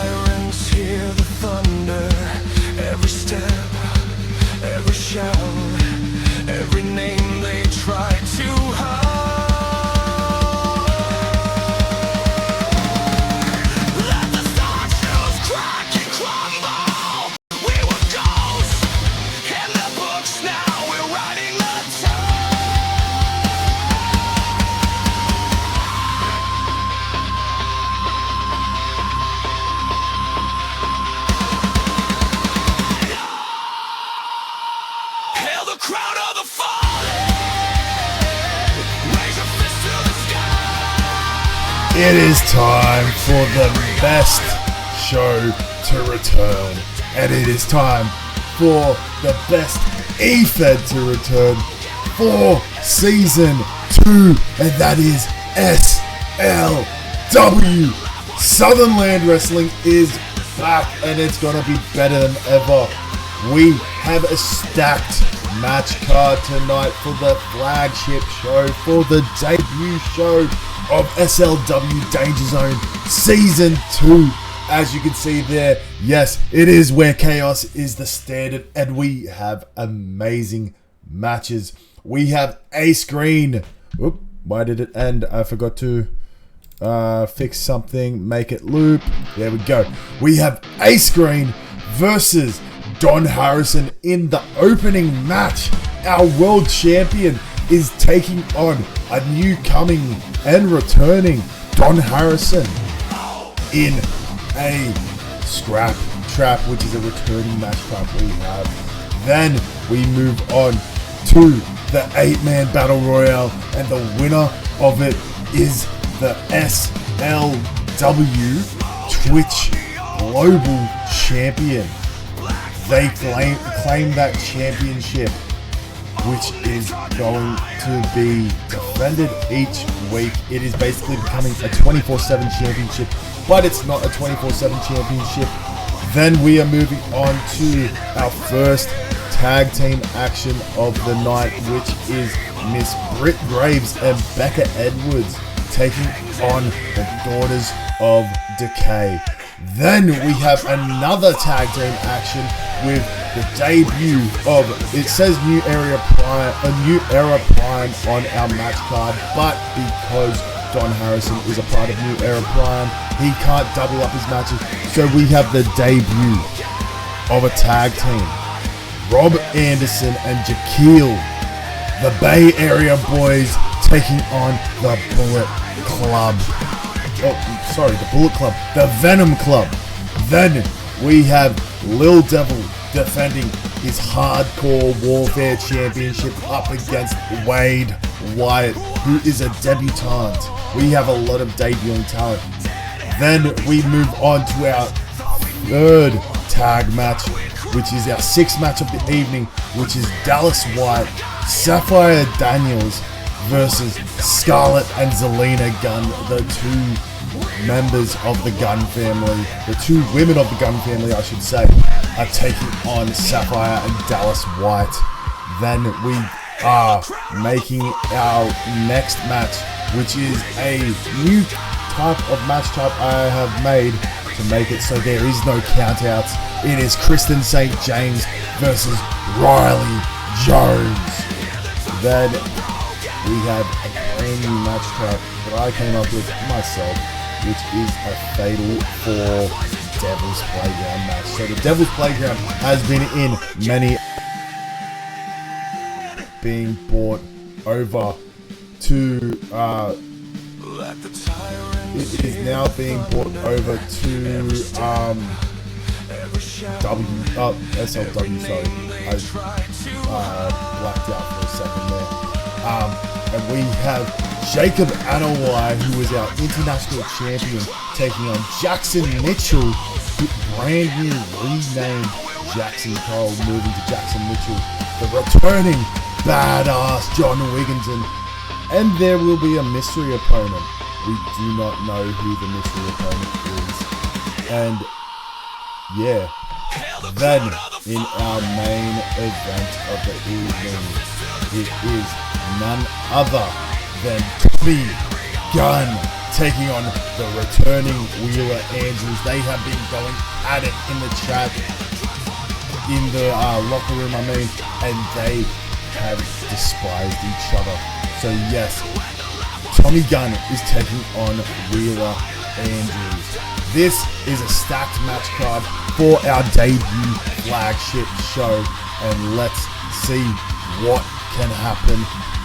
sirens, hear the thunder. Every step, every shout, every name they try to hide. Let the statues crack and crumble. We were ghosts in the books, now we're writing the tale. Hail the crown of the fallen. Raise your fist to the sky. It is time for the best show to return. And it is time for the best E-Fed to return for Season 2. And that is SLW. Southern Land Wrestling is back and it's going to be better than ever. We have a stacked match card tonight for the flagship show, for the debut show of SLW Dangerzone Season 2. As you can see there, yes, it is where chaos is the standard, and we have amazing matches. We have Ace Green. Oop, why did it end? I forgot to fix something, make it loop. There we go. We have Ace Green versus Don Harrison in the opening match. Our world champion is taking on a new coming and returning Don Harrison in a scrap trap, which is a returning match trap we have. Then we move on to the 8-man battle royale, and the winner of it is the SLW Twitch Global Champion. They claim that championship, which is going to be defended each week. It is basically becoming a 24/7 championship, but it's not a 24/7 championship. Then we are moving on to our first tag team action of the night, which is Miss Britt Graves and Becca Edwards taking on the Daughters of Decay. Then we have another tag team action with the debut of, it says New Era Prime on our match card, but because Don Harrison is a part of New Era Prime, he can't double up his matches. So we have the debut of a tag team. Rob Anderson and Jaquil, the Bay Area boys, taking on the Bullet Club. The Bullet Club, the Venom Club. Then we have Lil Devil defending his Hardcore Warfare Championship up against Wade Wyatt, who is a debutante. We have a lot of debuting talent. Then we move on to our third tag match, which is our sixth match of the evening, which is Dallas White, Sapphire Daniels versus Scarlett and Zelina Gunn, the two members of the Gunn family, the two women of the Gunn family, I should say, are taking on Sapphire and Dallas White. Then we are making our next match, which is a new type of match type I have made to make it so there is no countouts. It is Kristen St. James versus Riley Jones. Then we have a brand new match type that I came up with myself, which is a Fatal 4 Devil's Playground match. So the Devil's Playground has been in many, being brought over to it is now being brought over to SLW, sorry. I blacked out for a second there. And we have Jacob Anawai, who is our international champion, taking on Jackson Mitchell, brand new renamed Jackson Cole, moving to Jackson Mitchell, the returning badass John Wigginton, and there will be a mystery opponent. We do not know who the mystery opponent is. And yeah, then in our main event of the evening, it is none other than Tommy Gunn taking on the returning Wheeler Andrews. They have been going at it in the chat, in the locker room, and they have despised each other. So yes, Tommy Gunn is taking on Wheeler Andrews. This is a stacked match card for our debut flagship show, and let's see what can happen.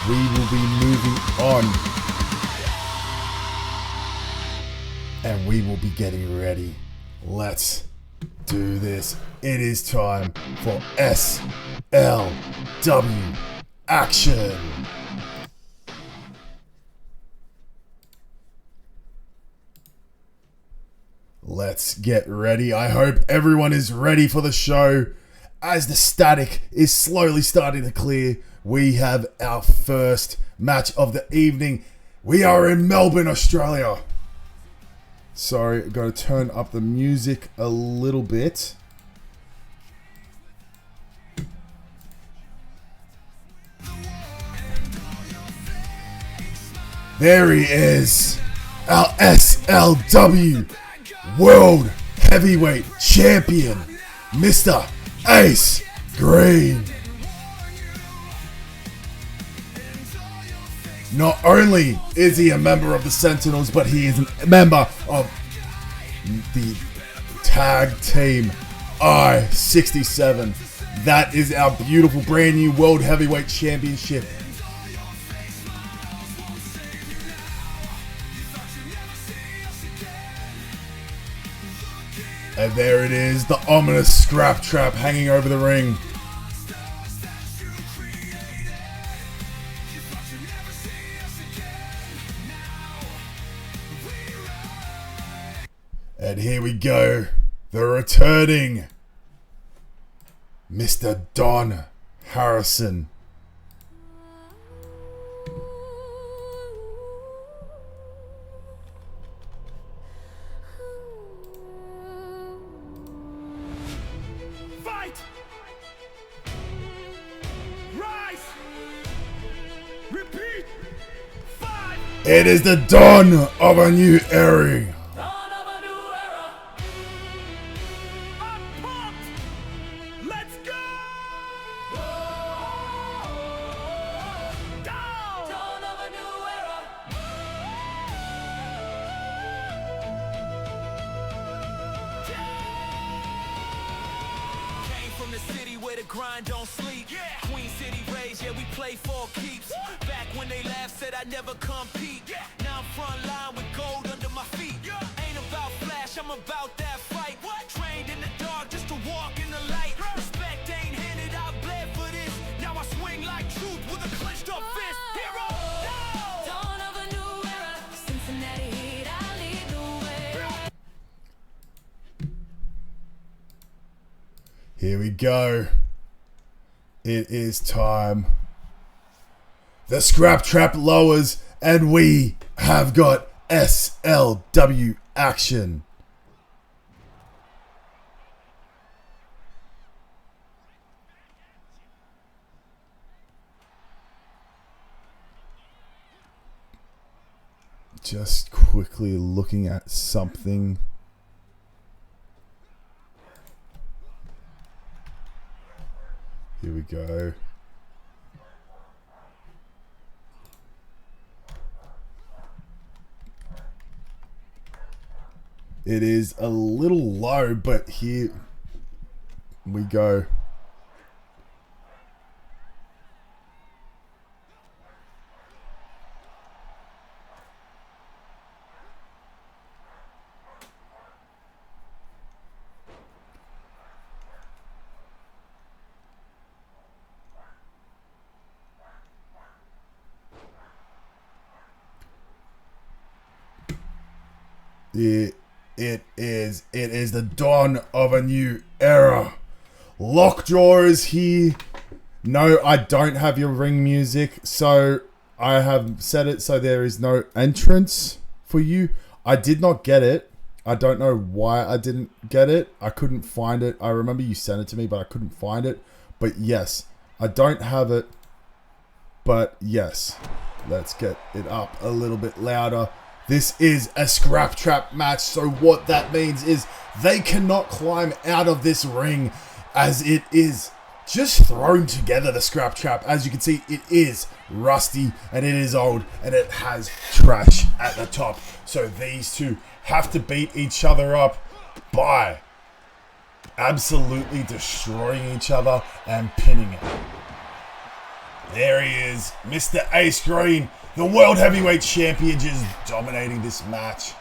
We will be moving on, and we will be getting ready. Let's do this. It is time for SLW action. Let's get ready. I hope everyone is ready for the show. As the static is slowly starting to clear, we have our first match of the evening. We are in Melbourne, Australia. Sorry, got to turn up the music a little bit. There he is, our SLW World Heavyweight Champion, Mr. Ace Green. Not only is he a member of the Sentinels, but he is a member of the tag team I-67. That is our beautiful brand new World Heavyweight Championship. And there it is, the ominous scrap trap hanging over the ring. And here we go, the returning Mr. Don Harrison. Fight! Rise! Repeat! Fight! It is the dawn of a new era. Dawn of a new era! I'm pumped! Let's go! Dawn of a new era! Came from the city where the grind don't sleep. Queen City raised, yeah, we play for keeps. Back when they laughed, said I'd never compete. Now I'm front line with gold under my feet. Ain't about flash, I'm about that fight. Trained in the dark just to walk in the light. Respect ain't handed, I bled for this. Now I swing like truth with a clenched up fist. Hero! Dawn of a new era, Cincinnati Heat, I lead the way. Here we go. It is time. The scrap trap lowers, and we have got SLW action. Just quickly looking at something. Here we go. It is a little low, but here we go. It is the dawn of a new era. Lockjaw is here. No, I don't have your ring music, so I have set it so there is no entrance for you. I did not get it. I don't know why I didn't get it. I couldn't find it. I remember you sent it to me, but I couldn't find it. But yes, I don't have it. But yes, let's get it up a little bit louder. This is a scrap trap match, so what that means is they cannot climb out of this ring as it is just thrown together, the scrap trap. As you can see, it is rusty and it is old and it has trash at the top. So these two have to beat each other up by absolutely destroying each other and pinning it. There he is, Mr. Ace Green, the World Heavyweight Champion, just dominating this match.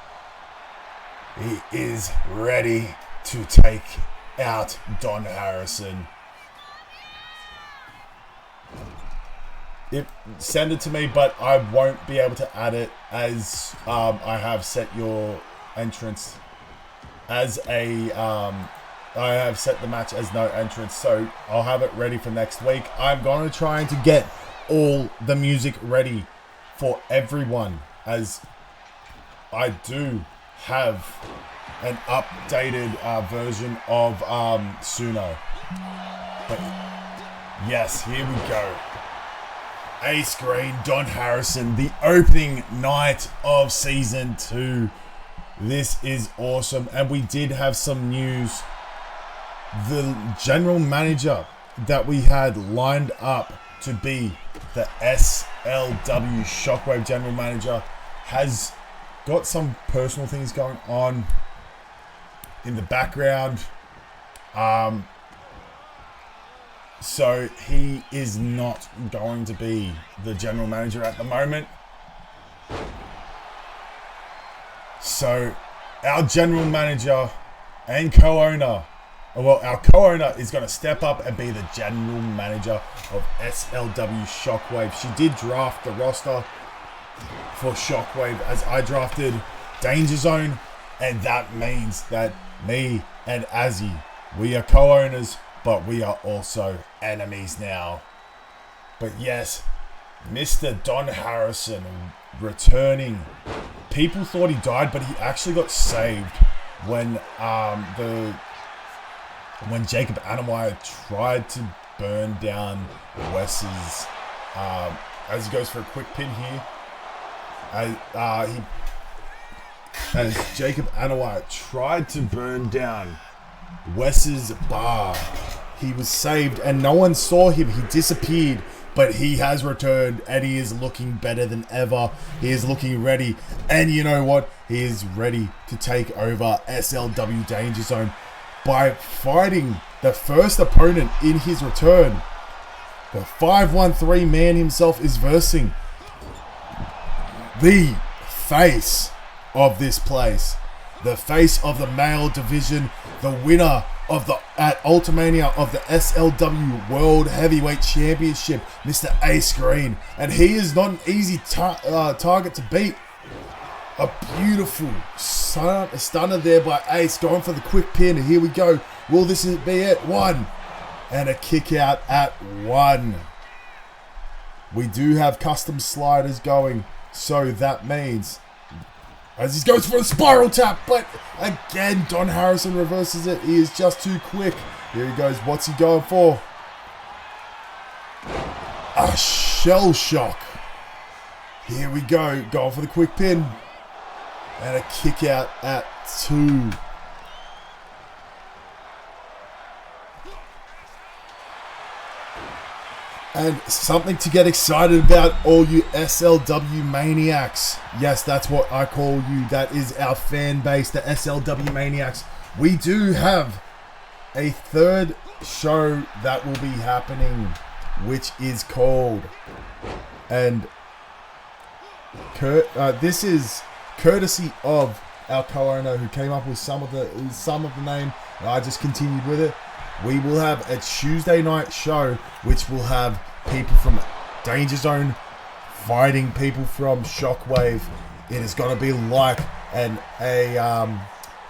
He is ready to take out Don Harrison. Send it to me, but I won't be able to add it as I have set your entrance as a... I have set the match as no entrance, so I'll have it ready for next week. I'm going to try to get all the music ready for everyone, as I do have an updated version of Suno. But yes, here we go. Ace Green, Don Harrison, the opening night of Season 2. This is awesome, and we did have some news. The general manager that we had lined up to be the SLW Shockwave general manager has got some personal things going on in the background. So he is not going to be the general manager at the moment. So our general manager and co-owner, well, our co-owner is going to step up and be the general manager of SLW Shockwave. She did draft the roster for Shockwave as I drafted Dangerzone, and that means that me and Azzy, we are co-owners, but we are also enemies now. But yes, Mr. Don Harrison returning. People thought he died, but he actually got saved when Jacob Annemeyer tried to burn down Wes's, as he goes for a quick pin here. As Jacob Annemeyer tried to burn down Wes's bar, he was saved and no one saw him. He disappeared, but he has returned and he is looking better than ever. He is looking ready, and you know what? He is ready to take over SLW Dangerzone by fighting the first opponent in his return. The 513 man himself is versing the face of this place, the face of the male division, the winner of the at Ultimania of the SLW World Heavyweight Championship, Mr. Ace Green, and he is not an easy target to beat. A beautiful stunner there by Ace, going for the quick pin, and here we go. Will this be it? One, and a kick out at one. We do have custom sliders going, so that means as he goes for a spiral tap, but again, Don Harrison reverses it. He is just too quick. Here he goes. What's he going for? A shell shock. Here we go. Going for the quick pin. And a kick out at two. And something to get excited about, all you SLW maniacs. Yes, that's what I call you. That is our fan base, the SLW maniacs. We do have a third show that will be happening, which is called, and this is courtesy of our co-owner who came up with some of the name, and I just continued with it. We will have a Tuesday night show, which will have people from Dangerzone fighting people from Shockwave. It is going to be like a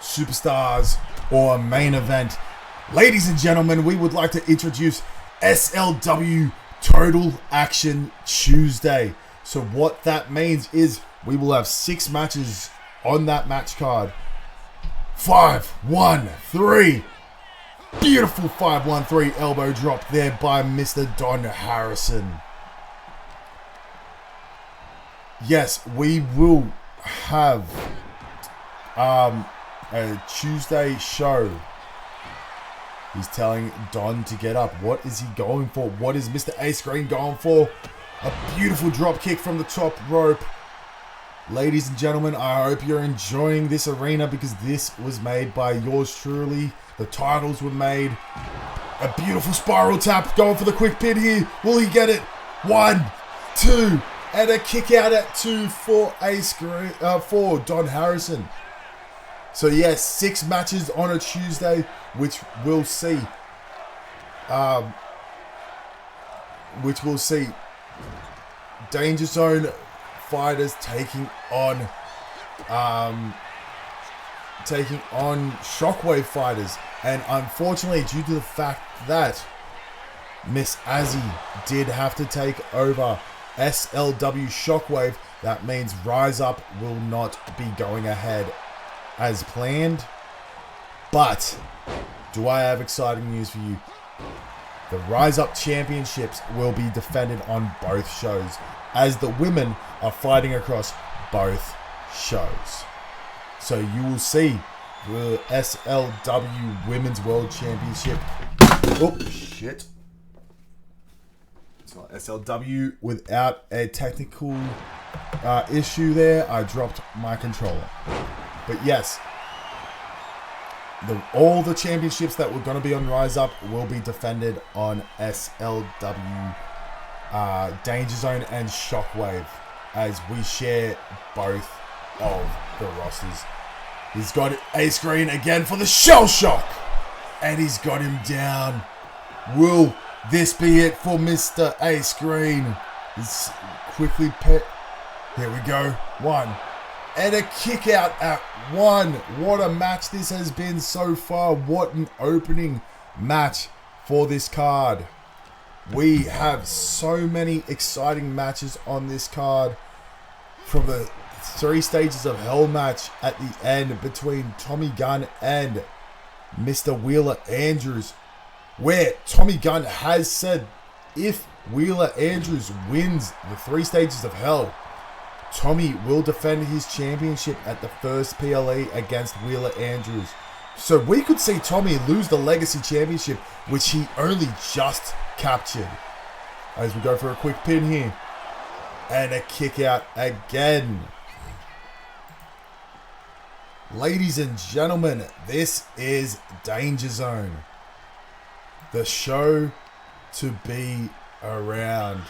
Superstars or a main event. Ladies and gentlemen, we would like to introduce SLW Total Action Tuesday. So what that means is we will have 6 matches on that match card. 5-1-3. Beautiful 5-1-3 elbow drop there by Mr. Don Harrison. Yes, we will have a Tuesday show. He's telling Don to get up. What is he going for? What is Mr. Ace Green going for? A beautiful drop kick from the top rope. Ladies and gentlemen, I hope you're enjoying this arena because this was made by yours truly. The titles were made. A beautiful spiral tap going for the quick pin here. Will he get it? 1, 2, and a kick out at 2 for Ace Green, for Don Harrison. So yes, 6 matches on a Tuesday, which we'll see. Danger Zone fighters taking on Shockwave fighters, and unfortunately, due to the fact that Miss Azzy did have to take over SLW Shockwave, that means Rise Up will not be going ahead as planned. But do I have exciting news for you? The Rise Up Championships will be defended on both shows, as the women are fighting across both shows. So you will see the SLW Women's World Championship. Oh, shit. So SLW without a technical issue there. I dropped my controller. But yes, all the championships that were going to be on Rise Up will be defended on SLW, Danger Zone and Shockwave, as we share both of the rosters. He's got Ace Green again for the Shell Shock, and he's got him down. Will this be it for Mr. Ace Green? He's quickly Here we go. 1. And a kick out at 1. What a match this has been so far. What an opening match for this card. We have so many exciting matches on this card. From the 3 stages of hell match at the end between Tommy Gunn and Mr. Wheeler Andrews, where Tommy Gunn has said if Wheeler Andrews wins the 3 stages of hell, Tommy will defend his championship at the first PLE against Wheeler Andrews. So we could see Tommy lose the Legacy Championship, which he only just captured. As we go for a quick pin here. And a kick out again. Ladies and gentlemen, this is Danger Zone. The show to be around.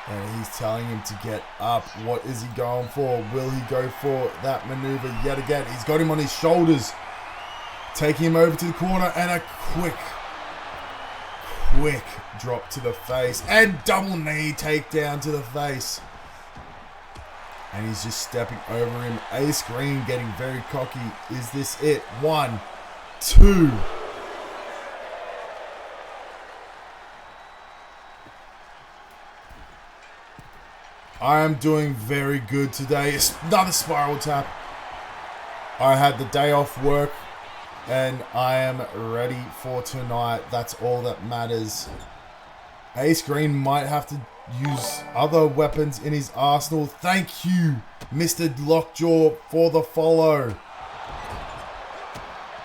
And he's telling him to get up. What is he going for? Will he go for that maneuver yet again? He's got him on his shoulders. Taking him over to the corner, and a quick drop to the face. And double knee takedown to the face. And he's just stepping over him. Ace Green getting very cocky. Is this it? 1, 2. I am doing very good today. It's another spiral tap. I had the day off work and I am ready for tonight. That's all that matters. Ace Green might have to use other weapons in his arsenal. Thank you, Mr. Lockjaw, for the follow.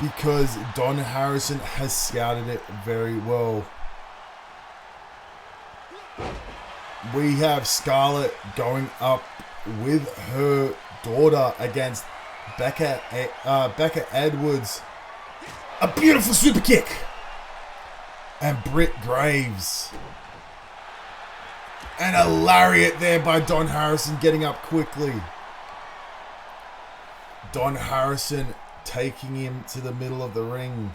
Because Don Harrison has scouted it very well. We have Scarlett going up with her daughter against Becca Edwards. A beautiful super kick. And Britt Graves. And a lariat there by Don Harrison getting up quickly. Don Harrison taking him to the middle of the ring.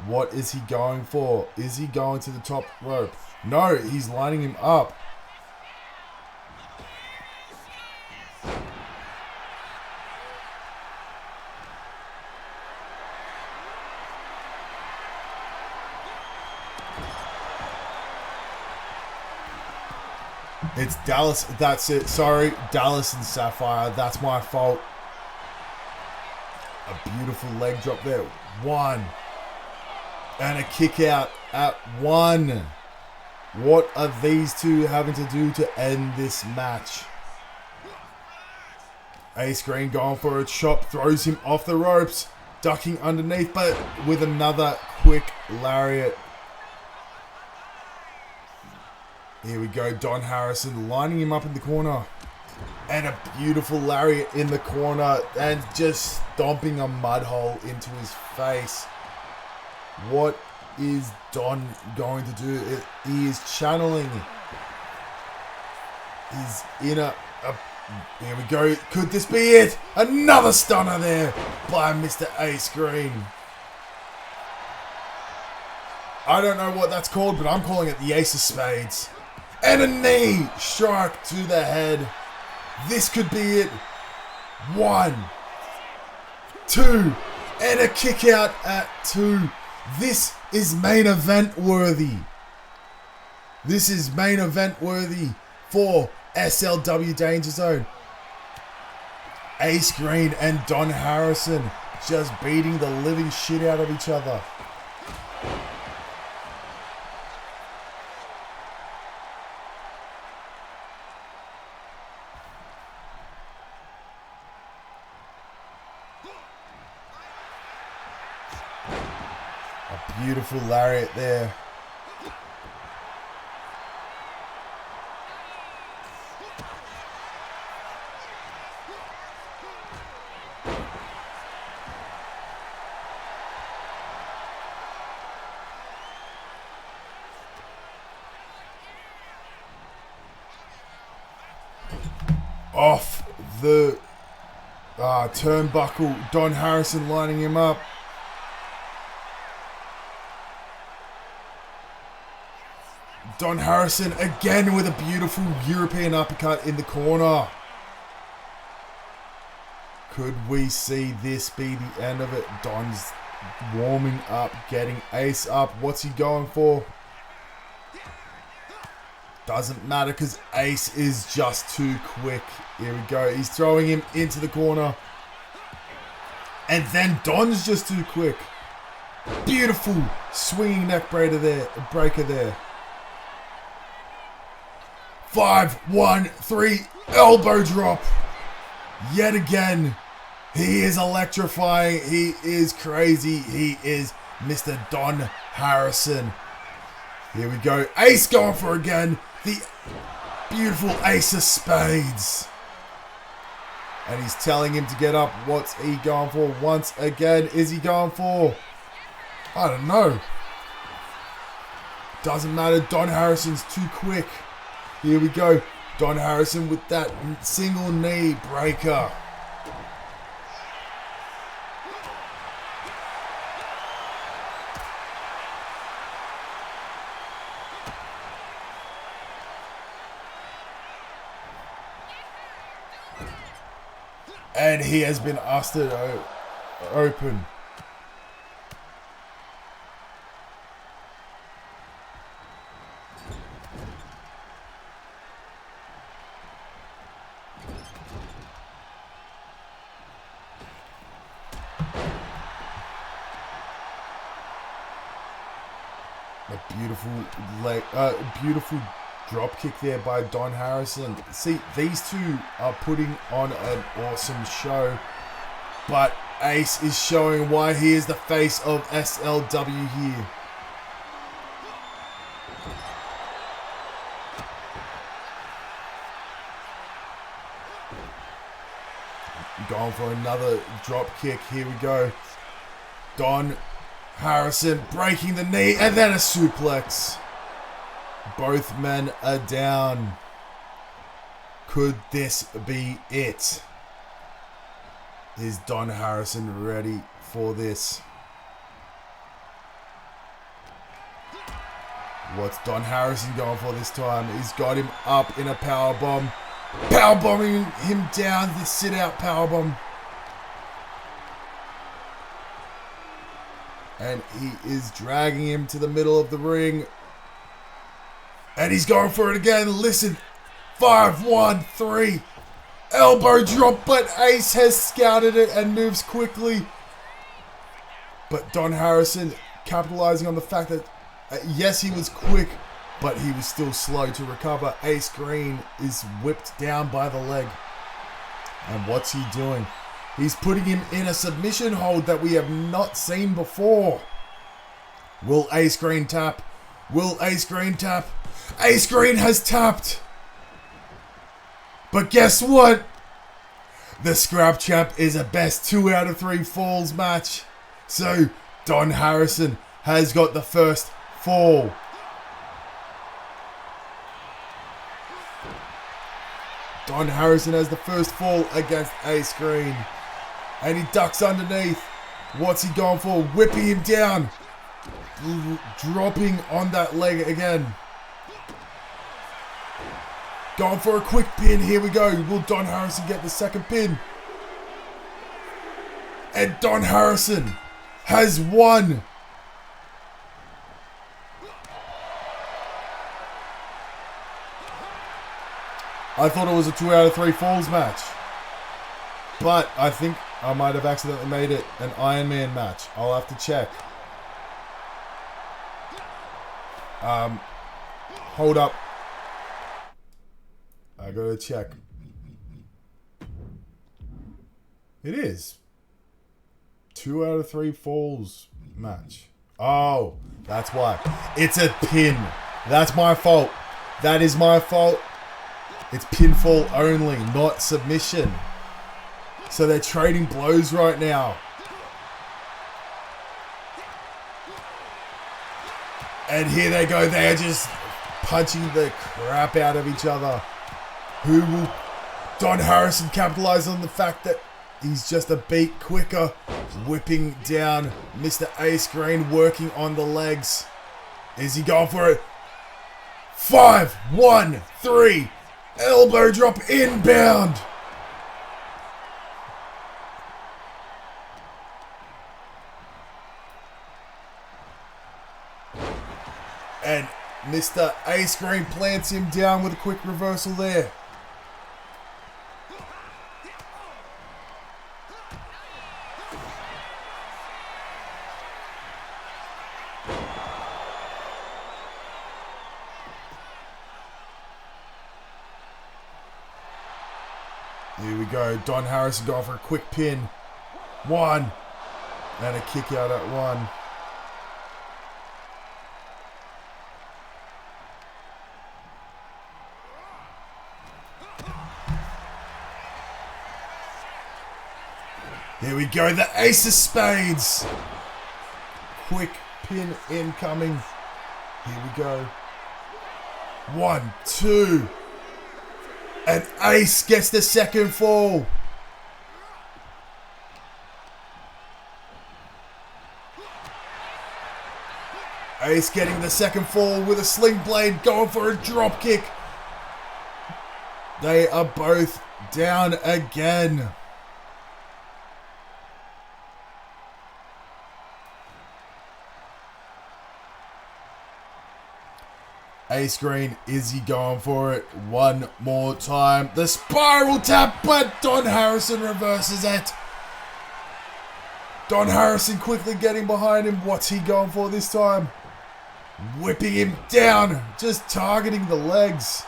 What is he going for? Is he going to the top rope? No, he's lining him up. It's Dallas. That's it. Sorry. Dallas and Sapphire. That's my fault. A beautiful leg drop there. 1. And a kick out at 1. What are these two having to do to end this match? Ace Green going for a chop, throws him off the ropes, ducking underneath, but with another quick lariat. Here we go, Don Harrison lining him up in the corner. And a beautiful lariat in the corner and just stomping a mud hole into his face. What is Don going to do? He is channeling his inner... here we go. Could this be it? Another stunner there by Mr. Ace Green. I don't know what that's called, but I'm calling it the Ace of Spades. And a knee strike to the head. This could be it. 1, 2, and a kick out at 2. This is main event worthy. This is main event worthy for SLW Danger Zone. Ace Green and Don Harrison just beating the living shit out of each other. A beautiful lariat there. Off the turnbuckle, Don Harrison lining him up. Don Harrison again with a beautiful European uppercut in the corner. Could we see this be the end of it? Don's warming up, getting Ace up. What's he going for? Doesn't matter because Ace is just too quick. Here we go. He's throwing him into the corner. And then Don's just too quick. Beautiful swinging neck breaker there. 5, 1, 3, elbow drop. Yet again, he is electrifying. He is crazy. He is Mr. Don Harrison. Here we go. Ace going for again. The beautiful Ace of Spades. And he's telling him to get up. What's he going for once again? Is he going for? I don't know. Doesn't matter. Don Harrison's too quick. Here we go. Don Harrison with that single knee breaker. And he has been ushered open. Beautiful drop kick there by Don Harrison. See, these two are putting on an awesome show, but Ace is showing why he is the face of SLW here. Going for another drop kick. Here we go. Don Harrison breaking the knee and then a suplex. Both men are down. Could this be it? Is Don Harrison ready for this? What's Don Harrison going for this time? He's got him up in a powerbomb. Powerbombing him down, the sit-out powerbomb. And he is dragging him to the middle of the ring. And he's going for it again. Listen. 5, 1, 3. Elbow drop, but Ace has scouted it and moves quickly. But Don Harrison capitalizing on the fact that, yes, he was quick, but he was still slow to recover. Ace Green is whipped down by the leg. And what's he doing? He's putting him in a submission hold that we have not seen before. Will Ace Green tap? Will Ace Green tap? Ace Green has tapped. But guess what? The Scrap Champ is a best 2 out of 3 falls match. So Don Harrison has got the first fall. Don Harrison has the first fall against Ace Green. And he ducks underneath. What's he going for? Whipping him down. Dropping on that leg again. Going for a quick pin. Here we go. Will Don Harrison get the second pin? And Don Harrison has won. I thought it was a 2 out of 3 falls match. But I think I might have accidentally made it an Iron Man match. I'll have to check. Hold up. I gotta check. It is 2 out of 3 falls match. Oh, that's why. It's a pin. That's my fault. That is my fault. It's pinfall only, not submission. So they're trading blows right now. And here they go. They are just punching the crap out of each other. Who will Don Harrison capitalize on the fact that he's just a beat quicker? Whipping down Mr. Ace Green, working on the legs. Is he going for it? 5, 1, 3. Elbow drop inbound. And Mr. Ace Green plants him down with a quick reversal there. Here we go. Don Harrison going for a quick pin. 1. And a kick out at 1. Here we go, the Ace of Spades. Quick pin incoming. Here we go. 1, 2. And Ace gets the second fall. Ace getting the second fall with a sling blade, going for a drop kick. They are both down again. Ace Green, is he going for it one more time? The spiral tap, but Don Harrison reverses it. Don Harrison quickly getting behind him. What's he going for this time? Whipping him down, just targeting the legs.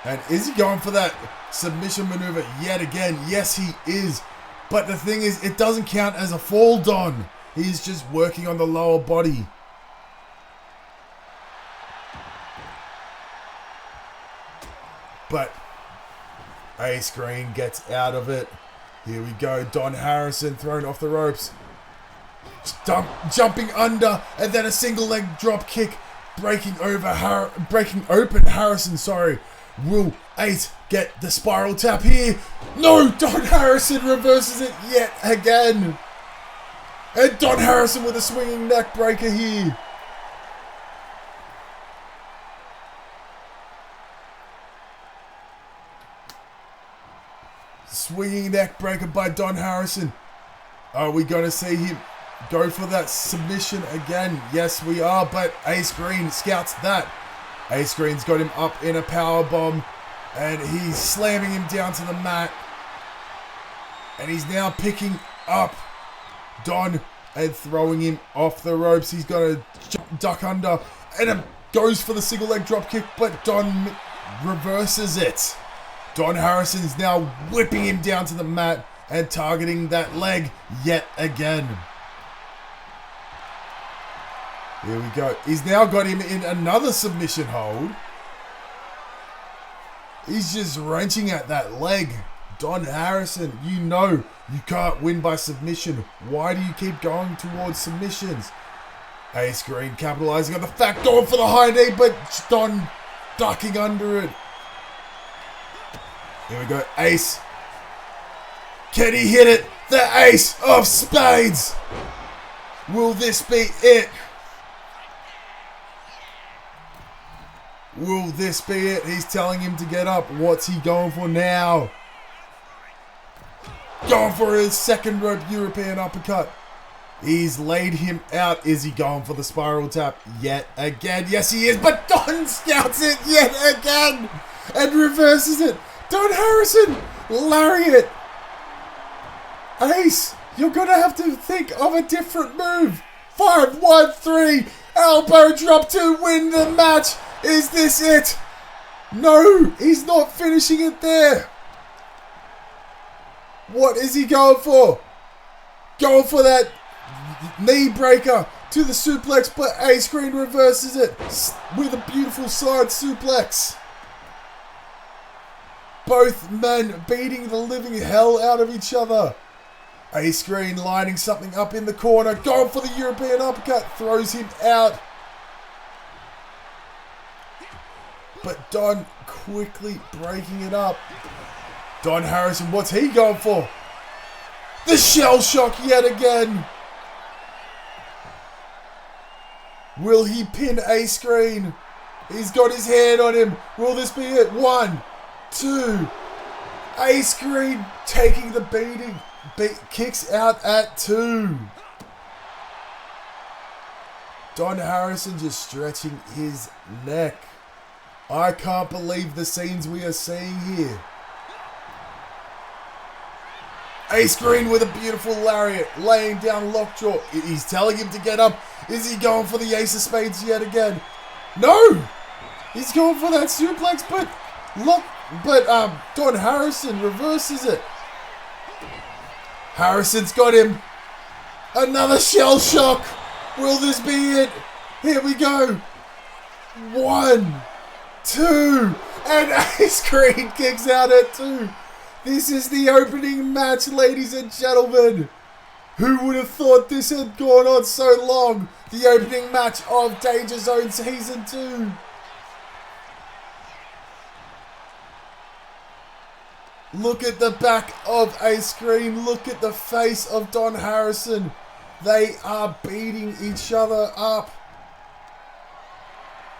And is he going for that submission maneuver yet again? Yes, he is. But the thing is, it doesn't count as a fall, Don. He's just working on the lower body. But Ace Green gets out of it. Here we go. Don Harrison thrown off the ropes. Jumping under, and then a single leg drop kick, breaking open Harrison. Sorry. Will Ace get the spiral tap here? No, Don Harrison reverses it yet again. And Don Harrison with a swinging neck breaker here. Swinging neck breaker by Don Harrison. Are we going to see him go for that submission again? Yes, we are, but Ace Green scouts that. Ace Green's got him up in a power bomb, and he's slamming him down to the mat. And he's now picking up Don and throwing him off the ropes. He's going to duck under and goes for the single leg drop kick, but Don reverses it. Don Harrison's now whipping him down to the mat and targeting that leg yet again. Here we go. He's now got him in another submission hold. He's just wrenching at that leg. Don Harrison, you know you can't win by submission. Why do you keep going towards submissions? Ace Green capitalizing on the fact, going for the high knee, but Don ducking under it. Here we go. Ace. Can he hit it? The ace of spades. Will this be it? Will this be it? He's telling him to get up. What's he going for now? Going for his second rope European uppercut. He's laid him out. Is he going for the spiral tap yet again? Yes, he is. But Don scouts it yet again and reverses it. Don Harrison, lariat. Ace, you're going to have to think of a different move. 5-1-3. Elbow drop to win the match. Is this it? No, he's not finishing it there. What is he going for? Going for that knee breaker to the suplex, but Ace Green reverses it with a beautiful side suplex. Both men beating the living hell out of each other. Ace Green lining something up in the corner, going for the European uppercut, throws him out. But Don quickly breaking it up. Don Harrison, what's he going for? The shell shock yet again. Will he pin Ace Green? He's got his hand on him. Will this be it? 1, 2. Ace Green taking the beating. Kicks out at 2. Don Harrison just stretching his neck. I can't believe the scenes we are seeing here. Ace Green with a beautiful lariat, laying down lockjaw. He's telling him to get up. Is he going for the ace of spades yet again? No! He's going for that suplex, but look, Don Harrison reverses it. Harrison's got him. Another shell shock. Will this be it? Here we go. 1, 2, and Ace Green kicks out at 2. This is the opening match, ladies and gentlemen. Who would have thought this had gone on so long? The opening match of Dangerzone Season 2. Look at the back of Ace Green. Look at the face of Don Harrison. They are beating each other up.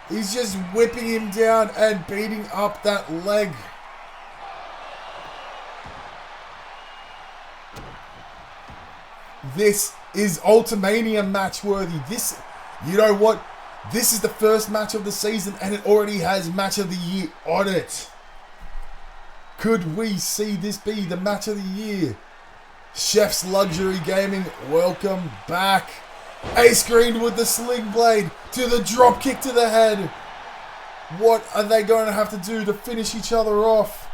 He's just whipping him down and beating up that leg. This is Ultimania match worthy. This, you know what? This is the first match of the season and it already has match of the year on it. Could we see this be the match of the year? Chef's Luxury Gaming, welcome back. Ace Green with the sling blade to the drop kick to the head. What are they going to have to do to finish each other off?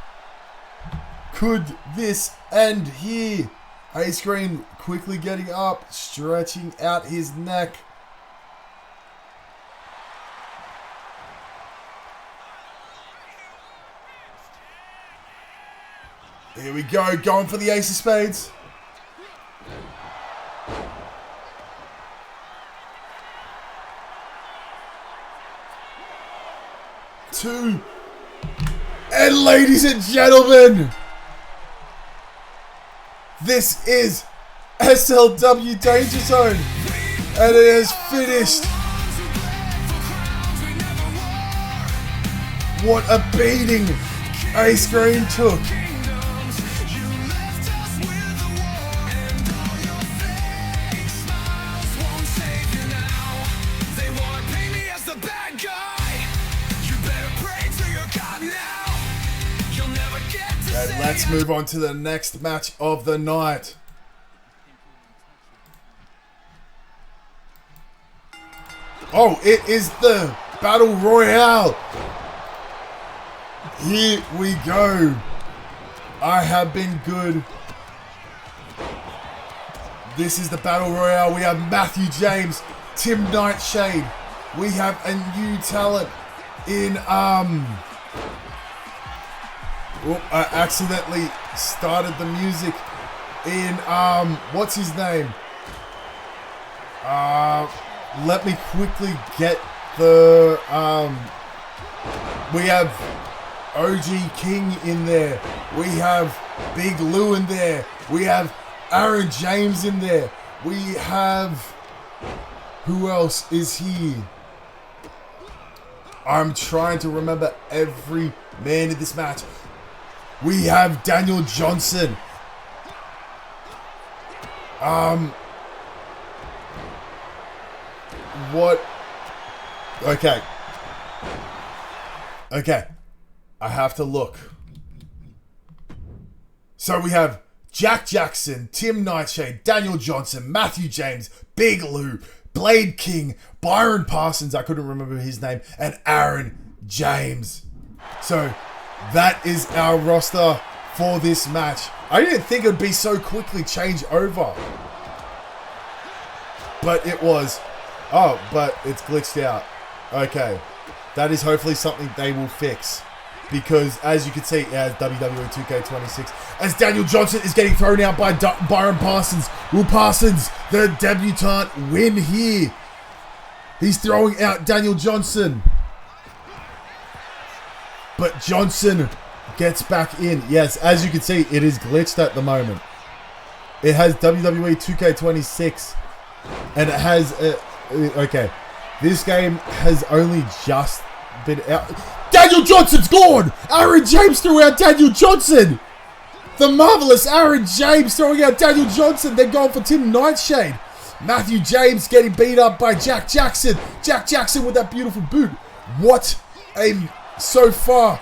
Could this end here? Ace Green quickly getting up, stretching out his neck. Here we go, going for the ace of spades. Two. And ladies and gentlemen, this is SLW Danger Zone. And it has finished. What a beating Ace Green took. And let's move on to the next match of the night. Oh, it is the Battle Royale. Here we go. I have been good. This is the Battle Royale. We have Matthew James, Tim Nightshade. We have a new talent in I accidentally started the music in what's his name? Let me quickly get the we have OG King in there. We have Big Lou in there. We have Aaron James in there. We have... Who else is here? I'm trying to remember every man in this match. We have Daniel Johnson. What? Okay. Okay. I have to look. So we have Jack Jackson, Tim Nightshade, Daniel Johnson, Matthew James, Big Lou, Blade King, Byron Parsons, I couldn't remember his name, and Aaron James. So that is our roster for this match. I didn't think it would be so quickly changed over. But it was. Oh, but it's glitched out. Okay. That is hopefully something they will fix. Because, as you can see, as WWE 2K26, as Daniel Johnson is getting thrown out by Byron Parsons. Will Parsons, the debutant, win here? He's throwing out Daniel Johnson. But Johnson gets back in. Yes, as you can see, it is glitched at the moment. It has WWE 2K26. And it has... okay. This game has only just been out... Daniel Johnson's gone! Aaron James threw out Daniel Johnson! The marvelous Aaron James throwing out Daniel Johnson. They're going for Tim Nightshade. Matthew James getting beat up by Jack Jackson. Jack Jackson with that beautiful boot. What a... So far,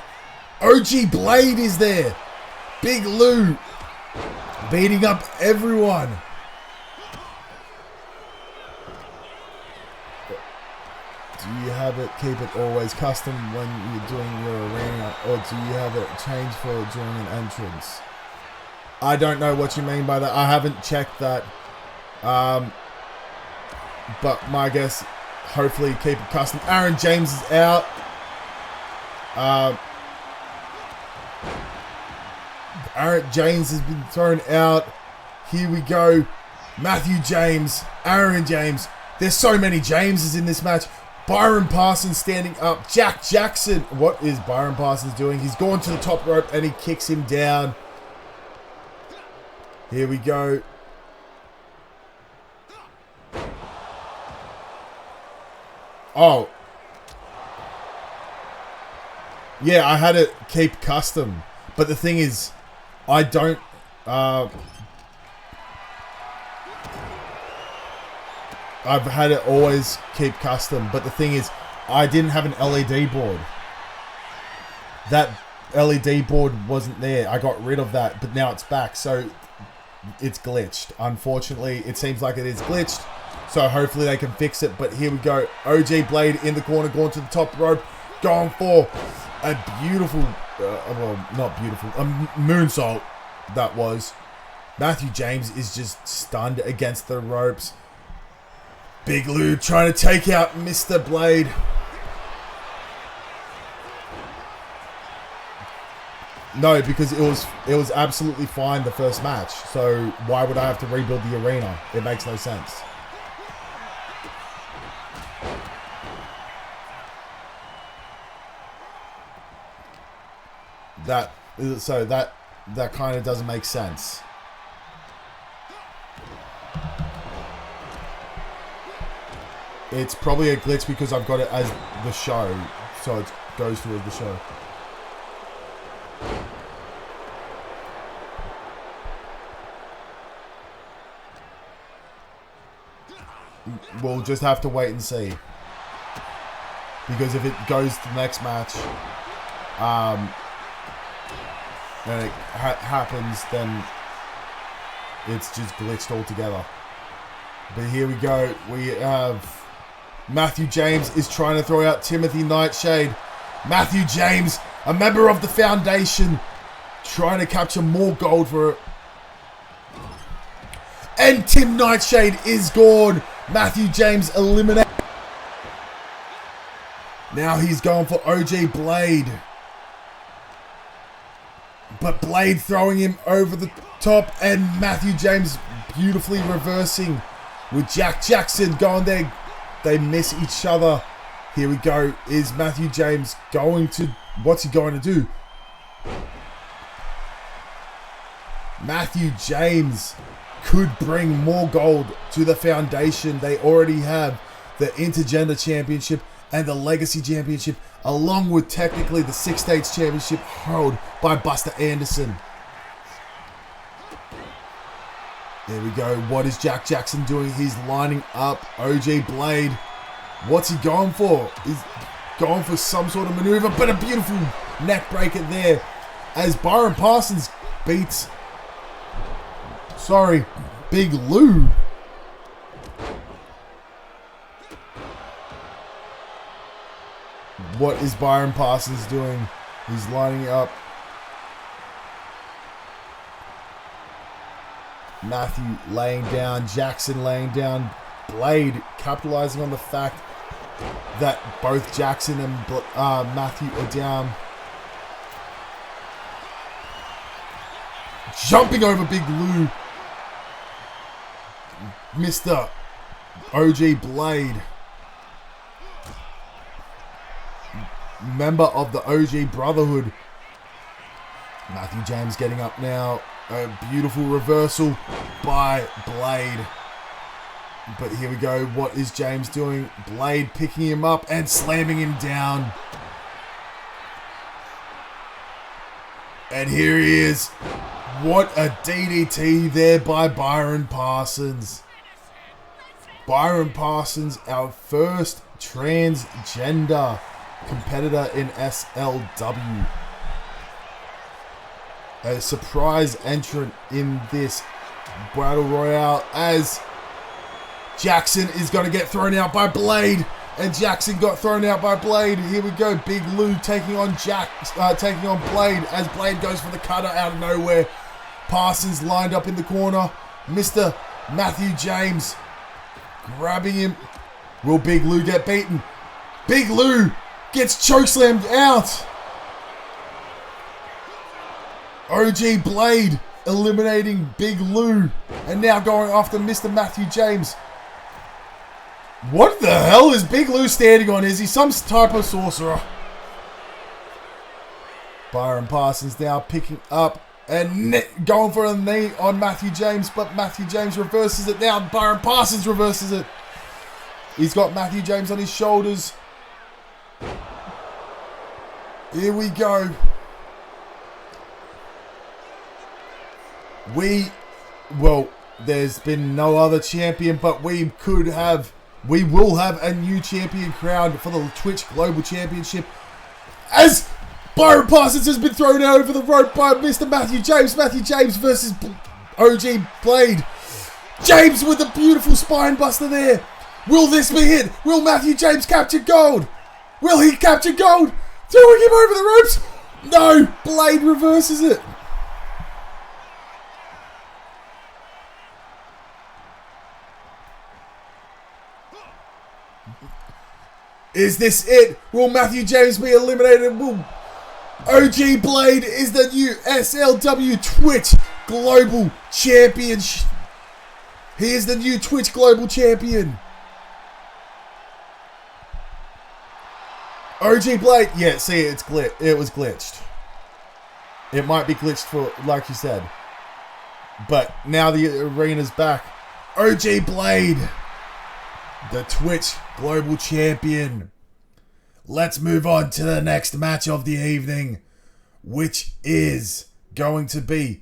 OG Blade is there. Big Lou beating up everyone. Do you have it, keep it always custom when you're doing your arena, or do you have it changed for during an entrance? I don't know what you mean by that. I haven't checked that. But my guess, hopefully keep it custom. Aaron James is out. Aaron James has been thrown out. Here we go. Matthew James, Aaron James. There's so many Jameses in this match. Byron Parsons standing up. Jack Jackson. What is Byron Parsons doing? He's gone to the top rope and he kicks him down. Here we go. Oh. Yeah, I had to keep custom. But the thing is, I don't... I've had it always keep custom, but the thing is, I didn't have an LED board. That LED board wasn't there. I got rid of that, but now it's back, so it's glitched. Unfortunately, it seems like it is glitched, so hopefully they can fix it, but here we go. OG Blade in the corner, going to the top rope, going for a beautiful, well, not beautiful, a moonsault, that was. Matthew James is just stunned against the ropes. Big Lou trying to take out Mr. Blade. No, because it was absolutely fine the first match. So why would I have to rebuild the arena? It makes no sense. That kind of doesn't make sense. It's probably a glitch because I've got it as the show, so it goes towards the show. We'll just have to wait and see. Because if it goes to the next match, and it happens, then it's just glitched altogether. But here we go. We have Matthew James is trying to throw out Timothy Nightshade. Matthew James, a member of the Foundation, trying to capture more gold for it. And Tim Nightshade is gone. Matthew James eliminated. Now he's going for OG Blade. But Blade throwing him over the top, and Matthew James beautifully reversing with Jack Jackson going there. They miss each other. Here we go. Is Matthew James going to... What's he going to do? Matthew James could bring more gold to the Foundation. They already have the Intergender Championship and the Legacy Championship, along with technically the Six States Championship held by Buster Anderson. There we go. What is Jack Jackson doing? He's lining up OG Blade. What's he going for? He's going for some sort of maneuver, but a beautiful neck breaker there as Byron Parsons beats... Big Lou. What is Byron Parsons doing? He's lining up Matthew laying down, Jackson laying down, Blade capitalizing on the fact that both Jackson and Matthew are down. Jumping over Big Lou. Mr. OG Blade. Member of the OG Brotherhood. Matthew James getting up now. A beautiful reversal by Blade. But here we go. What is James doing? Blade picking him up and slamming him down. And here he is. What a DDT there by Byron Parsons. Byron Parsons, our first transgender competitor in SLW. A surprise entrant in this Battle Royale as Jackson is going to get thrown out by Blade. And Jackson got thrown out by Blade. Here we go. Big Lou taking on taking on Blade as Blade goes for the cutter out of nowhere. Parsons lined up in the corner. Mr. Matthew James grabbing him. Will Big Lou get beaten? Big Lou gets chokeslammed out. OG Blade eliminating Big Lou. And now going after Mr. Matthew James. What the hell is Big Lou standing on? Is he some type of sorcerer? Byron Parsons now picking up and going for a knee on Matthew James, but Matthew James reverses it now. Byron Parsons reverses it. He's got Matthew James on his shoulders. Here we go. There's been no other champion, but we will have a new champion crowned for the Twitch Global Championship as Byron Parsons has been thrown out over the rope by Mr. Matthew James. Matthew James versus OG Blade. James with a beautiful spine buster there. Will this be it? Will Matthew James capture gold? Will he capture gold? Throwing him over the ropes. No, Blade reverses it. Is this it? Will Matthew James be eliminated? Will OG Blade is the new SLW Twitch Global Champion. He is the new Twitch Global Champion. OG Blade. Yeah, see, it was glitched. It might be glitched for, like you said. But now the arena's back. OG Blade, the Twitch Global Champion. Let's move on to the next match of the evening, which is going to be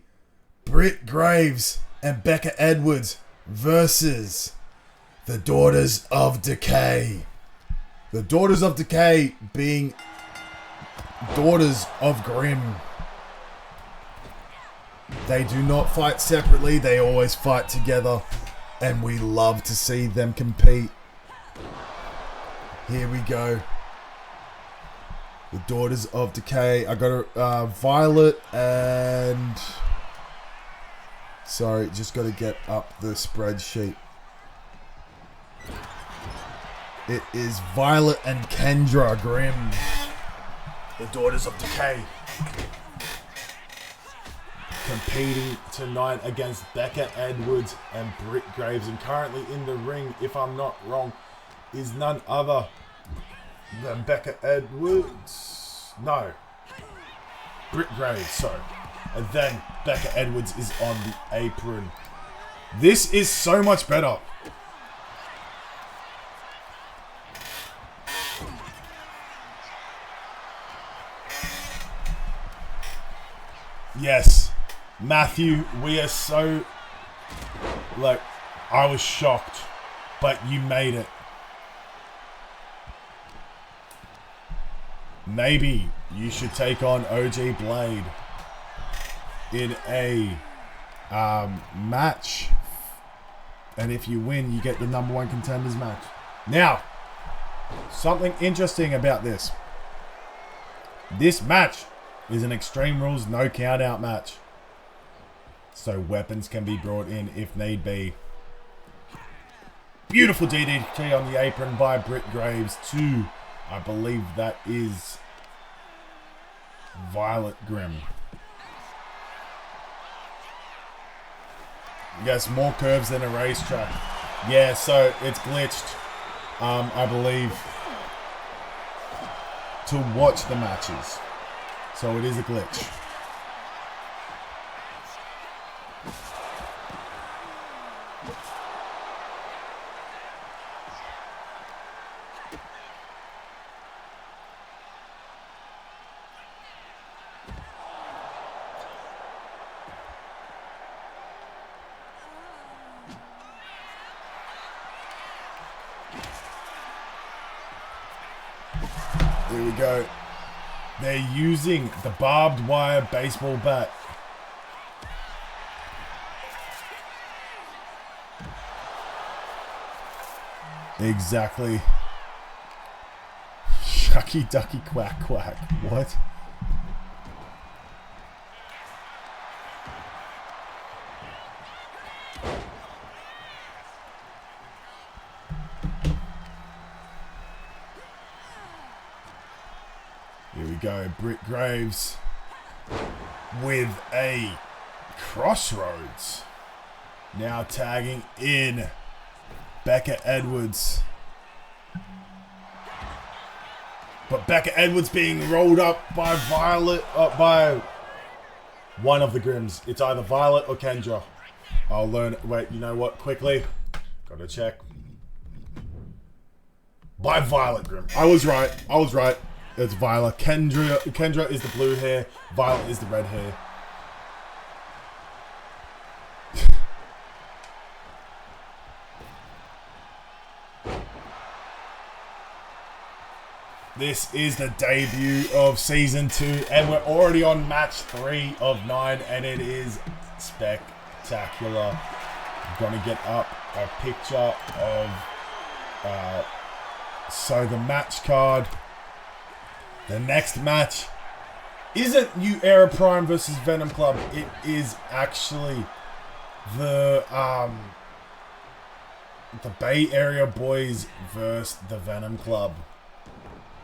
Britt Graves and Becca Edwards versus the Daughters of Decay. The Daughters of Decay being Daughters of Grimm. They do not fight separately, they always fight together, and we love to see them compete. Here we go. The Daughters of Decay. I got a Violet and... Sorry, just got to get up the spreadsheet. It is Violet and Kendra Grimm. The Daughters of Decay. Competing tonight against Becca Edwards and Britt Graves. And currently in the ring, if I'm not wrong, is none other than Becca Edwards. No. Britt Graves, sorry. And then Becca Edwards is on the apron. This is so much better. Yes. Matthew, we are so... Like, I was shocked. But you made it. Maybe you should take on OG Blade in a match. And if you win, you get the #1 contenders match. Now, something interesting about this. This match is an Extreme Rules no count out match. So weapons can be brought in if need be. Beautiful DDT on the apron by Britt Graves to, I believe that is Violet Grimm. Yes, more curves than a racetrack. Yeah, so it's glitched, I believe, to watch the matches. So it is a glitch. Here we go. They're using the barbed wire baseball bat. Exactly. Shucky ducky quack quack. What? Here we go, Britt Graves with a Crossroads. Now tagging in Becca Edwards. But Becca Edwards being rolled up by by one of the Grimms. It's either Violet or Kendra. I'll learn. Wait, you know what? Quickly. Gotta check. By Violet Grimm. I was right. It's Violet. Kendra is the blue hair. Violet is the red hair. This is the debut of Season 2, and we're already on match 3 of 9, and it is spectacular. I'm going to get up a picture of... so the match card... The next match isn't New Era Prime versus Venom Club. It is actually the Bay Area Boys versus the Venom Club.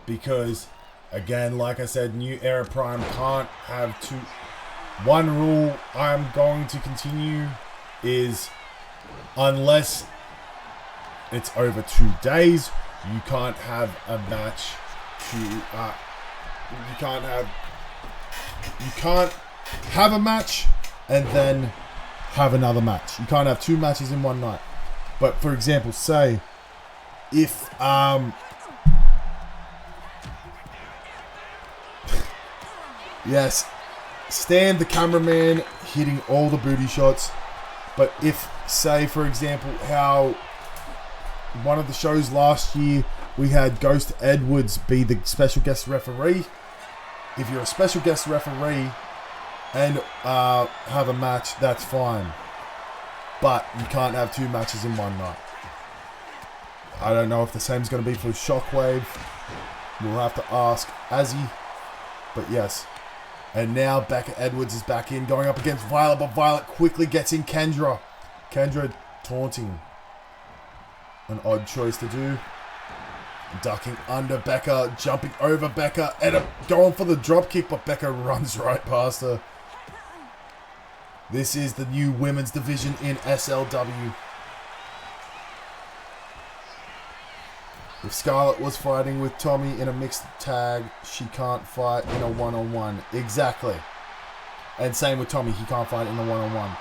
Because, again, like I said, New Era Prime can't have two. One rule I'm going to continue is unless it's over 2 days, you can't have a match you can't have a match and then have another match. You can't have 2 matches in one night. But for example, say if yes, Stan the cameraman hitting all the booty shots. But if, say for example, how one of the shows last year we had Ghost Edwards be the special guest referee. If you're a special guest referee and have a match, that's fine. But you can't have 2 matches in one night. I don't know if the same is going to be for Shockwave. We'll have to ask Azzy. But yes. And now Becca Edwards is back in, going up against Violet, but Violet quickly gets in Kendra. Kendra taunting. An odd choice to do. Ducking under Becca, jumping over Becca, and going for the drop kick, but Becca runs right past her. This is the new women's division in SLW. If Scarlett was fighting with Tommy in a mixed tag, she can't fight in a one-on-one. Exactly. And same with Tommy, he can't fight in a one-on-one.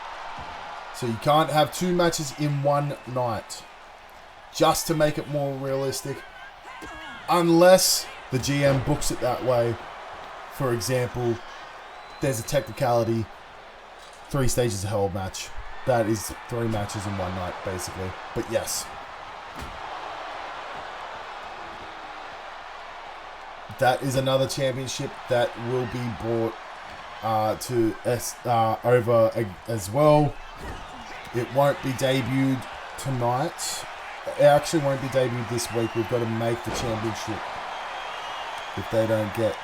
So you can't have 2 matches in one night. Just to make it more realistic. Unless the GM books it that way. For example, there's a technicality. 3 stages of hell match. That is 3 matches in one night, basically. But yes. That is another championship that will be brought over as well. It won't be debuted tonight. It actually won't be debuted this week. We've got to make the championship if they don't get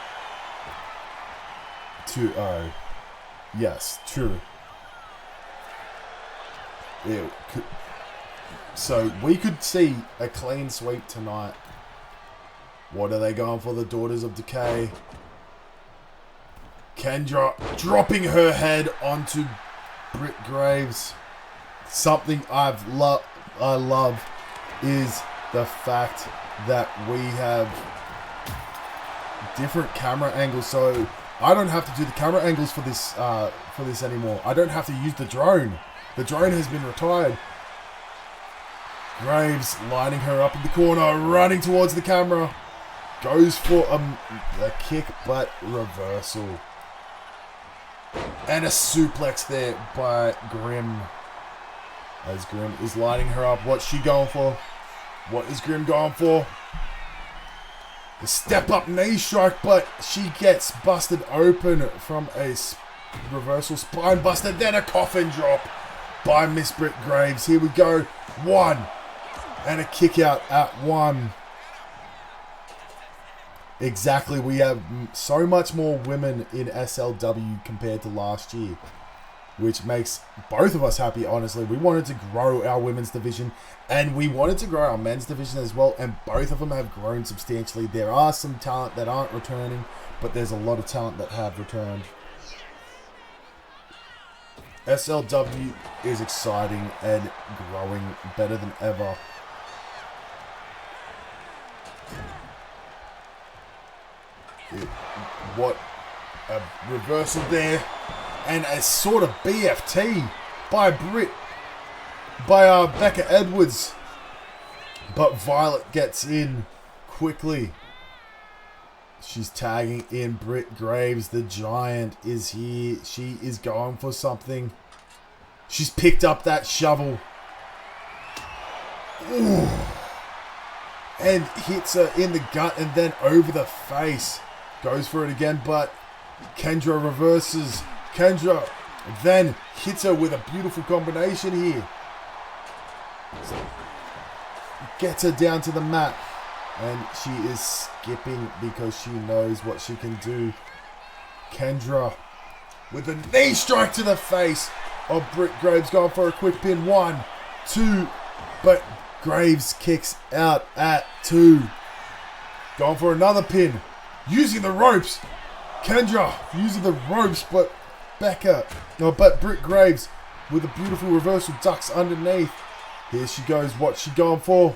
2-0. Yes, true. So we could see a clean sweep tonight. What are they going for? The Daughters of Decay. Kendra dropping her head onto Britt Graves. Something I love is the fact that we have different camera angles, so I don't have to do the camera angles for this anymore. I don't have to use the drone. The drone has been retired. Graves lining her up in the corner, running towards the camera. Goes for a kick, but reversal. And a suplex there by Grim. As Grim is lining her up. What's she going for? What is Grim going for? The step up knee strike, but she gets busted open from a reversal spine buster. Then a coffin drop by Miss Britt Graves. Here we go. 1. And a kick out at 1. Exactly. We have so much more women in SLW compared to last year, which makes both of us happy, honestly. We wanted to grow our women's division, and we wanted to grow our men's division as well, and both of them have grown substantially. There are some talent that aren't returning, but there's a lot of talent that have returned. SLW is exciting and growing better than ever. What a reversal there, and a sort of BFT by Becca Edwards, but Violet gets in quickly. She's tagging in Britt Graves. The Giant is here. She is going for something. She's picked up that shovel. Ooh. And hits her in the gut and then over the face. Goes for it again, but Kendra reverses. Kendra then hits her with a beautiful combination here. Gets her down to the mat. And she is skipping because she knows what she can do. Kendra with a knee strike to the face of Britt Graves, going for a quick pin. 1, 2, but Graves kicks out at 2. Going for another pin. Using the ropes. Kendra using the ropes, but Britt Graves with a beautiful reversal ducks underneath. Here she goes. What's she going for?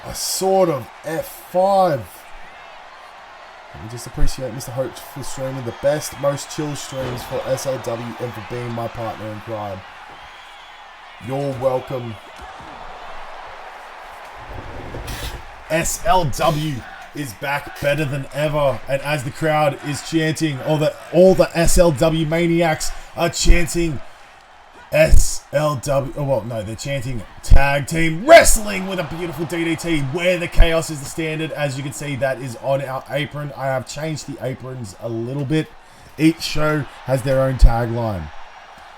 A sort of F5. Let me just appreciate Mr. Hope for streaming the best, most chill streams for SLW and for being my partner in crime. You're welcome. SLW is back better than ever, and as the crowd is chanting, all the SLW maniacs are chanting SLW. Oh, well, no, they're chanting Tag Team Wrestling with a beautiful DDT where the chaos is the standard. As you can see, that is on our apron. I have changed the aprons a little bit. Each show has their own tagline.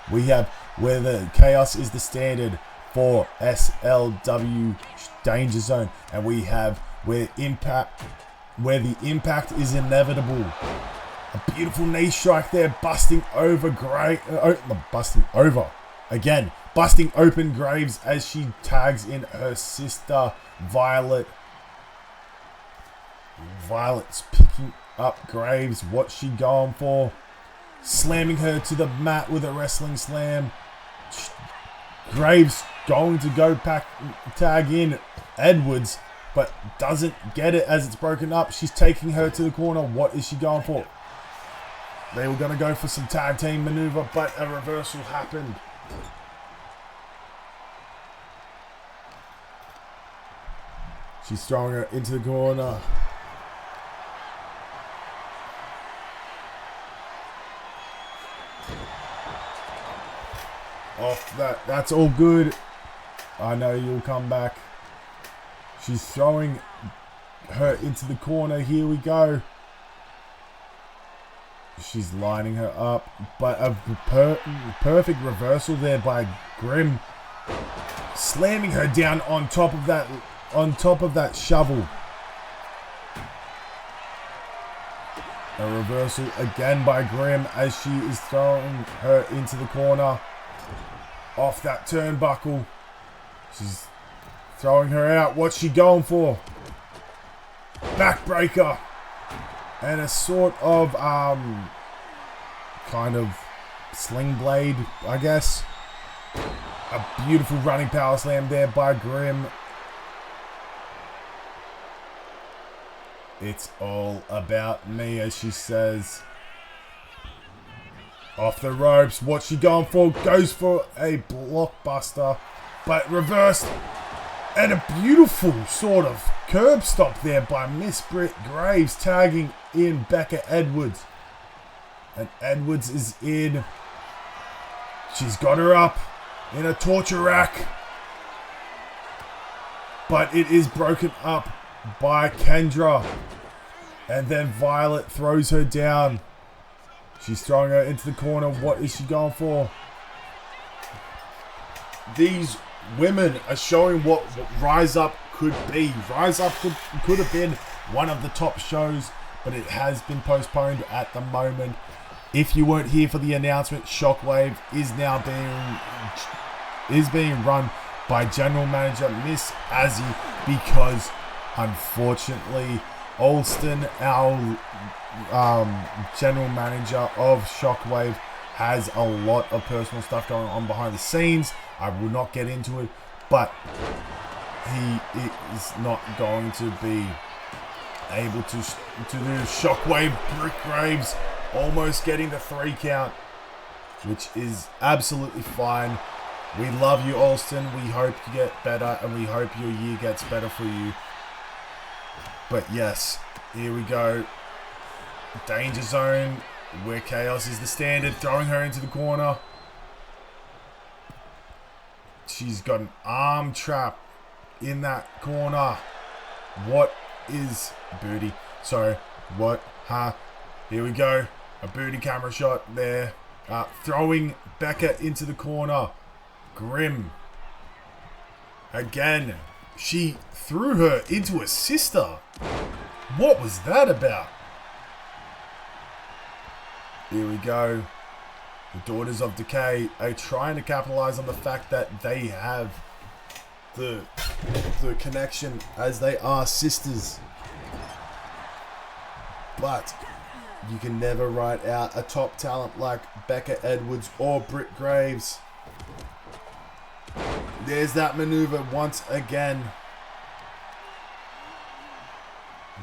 We have where the chaos is the standard, for SLW Danger Zone. And we have where the impact is inevitable. A beautiful knee strike there, busting open Graves as she tags in her sister Violet. Violet's picking up Graves. What's she going for? Slamming her to the mat with a wrestling slam. Graves going to go tag in Edwards, but doesn't get it as it's broken up. She's taking her to the corner. What is she going for? They were going to go for some tag team maneuver, but a reversal happened. She's throwing her into the corner. Off that. That's all good. I know you'll come back. She's throwing her into the corner. Here we go. She's lining her up, but a perfect reversal there by Grimm, slamming her down on top of that shovel. A reversal again by Grimm as she is throwing her into the corner. Off that turnbuckle. She's throwing her out. What's she going for? Backbreaker. And a sort of, kind of sling blade, I guess. A beautiful running power slam there by Grimm. It's all about me, as she says. Off the ropes. What's she going for? Goes for a blockbuster, but reversed. And a beautiful sort of curb stop there by Miss Britt Graves, tagging in Becca Edwards. And Edwards is in. She's got her up in a torture rack. But it is broken up by Kendra. And then Violet throws her down. She's throwing her into the corner. What is she going for? These women are showing what Rise Up could be. Rise Up could have been one of the top shows, but it has been postponed at the moment. If you weren't here for the announcement, Shockwave is now being run by General Manager Miss Azzy, because unfortunately Alston, our General Manager of Shockwave, has a lot of personal stuff going on behind the scenes. I will not get into it, but he is not going to be able to do Shockwave. Britt Graves almost getting the 3 count, which is absolutely fine. We love you, Alston. We hope you get better, and we hope your year gets better for you. But yes, here we go. Danger Zone, where chaos is the standard, throwing her into the corner. She's got an arm trap in that corner. What is booty? Sorry, what? Here we go. A booty camera shot there. Throwing Becca into the corner. Grimm. Again, she threw her into a sister. What was that about? Here we go. The Daughters of Decay are trying to capitalize on the fact that they have the connection, as they are sisters. But you can never write out a top talent like Becca Edwards or Britt Graves. There's that maneuver once again.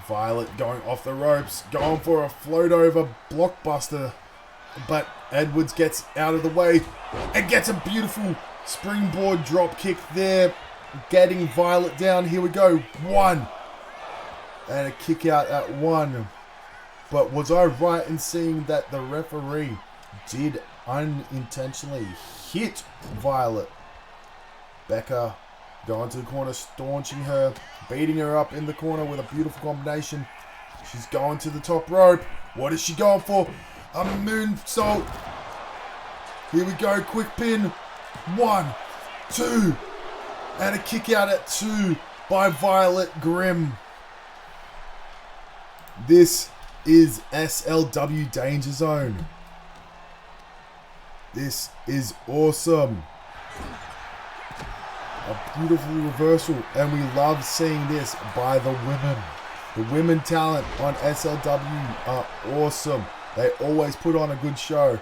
Violet going off the ropes, going for a float over blockbuster, but Edwards gets out of the way and gets a beautiful springboard drop kick there, getting Violet down. Here we go. 1. And a kick out at 1. But was I right in seeing that the referee did unintentionally hit Violet? Becca going to the corner, staunching her, beating her up in the corner with a beautiful combination. She's going to the top rope. What is she going for? A moonsault. Here we go. Quick pin. 1, 2, And a kick out at 2 by Violet Grimm. This is SLW Danger Zone. This is awesome. A beautiful reversal, and we love seeing this by the women. The women talent on SLW are awesome. They always put on a good show.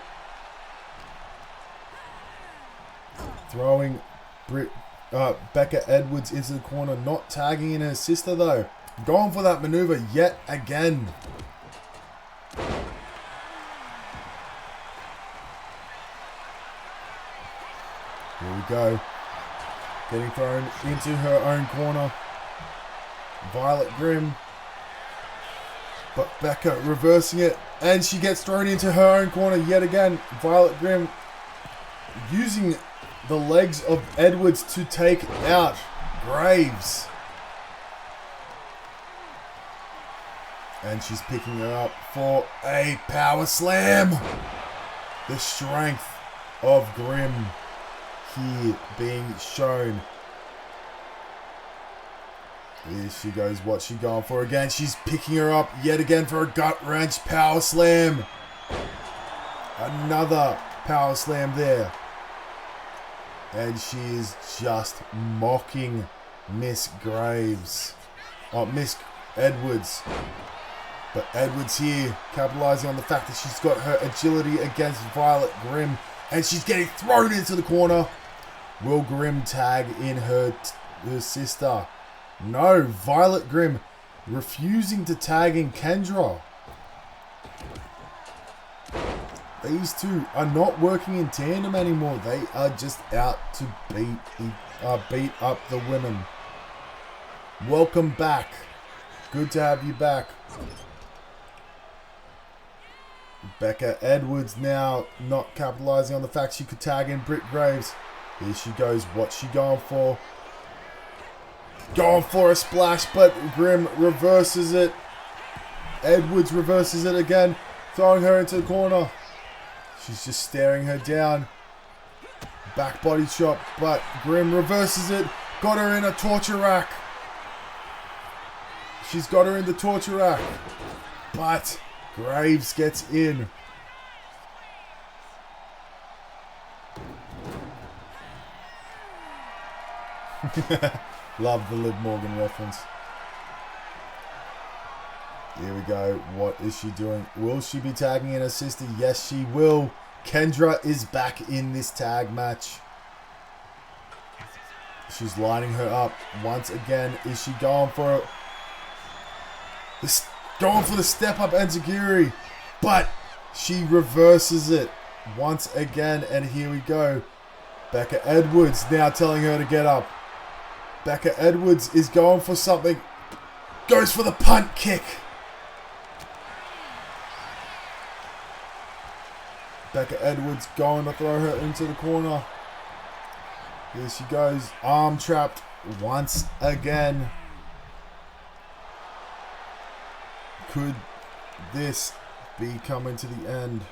Throwing Becca Edwards into the corner, not tagging in her sister though. Going for that maneuver yet again. Here we go. Getting thrown into her own corner. Violet Grimm. But Becca reversing it. And she gets thrown into her own corner yet again. Violet Grimm using the legs of Edwards to take out Graves. And she's picking her up for a power slam. The strength of Grimm here being shown. Here she goes. What's she going for again? She's picking her up yet again for a gut wrench power slam. Another power slam there. And she is just mocking Miss Graves. Oh, Miss Edwards. But Edwards here capitalizing on the fact that she's got her agility against Violet Grimm. And she's getting thrown into the corner. Will Grimm tag in her sister? No, Violet Grimm refusing to tag in Kendra. These two are not working in tandem anymore. They are just out to beat up the women. Welcome back. Good to have you back. Becca Edwards now not capitalizing on the fact she could tag in Britt Graves. Here she goes. What's she going for? Going for a splash, but Grimm reverses it. Edwards reverses it again, throwing her into the corner. She's just staring her down. Back body chop, but Grimm reverses it. Got her in a torture rack. She's got her in the torture rack. But Graves gets in. Love the Liv Morgan reference. Here we go. What is she doing? Will she be tagging in her sister? Yes, she will. Kendra is back in this tag match. She's lining her up once again. Is she going for the step up enziguri? But she reverses it once again. And here we go. Becca Edwards now telling her to get up. Becca Edwards is going for something. Goes for the punt kick. Becca Edwards going to throw her into the corner. Here she goes. Arm trapped once again. Could this be coming to the end?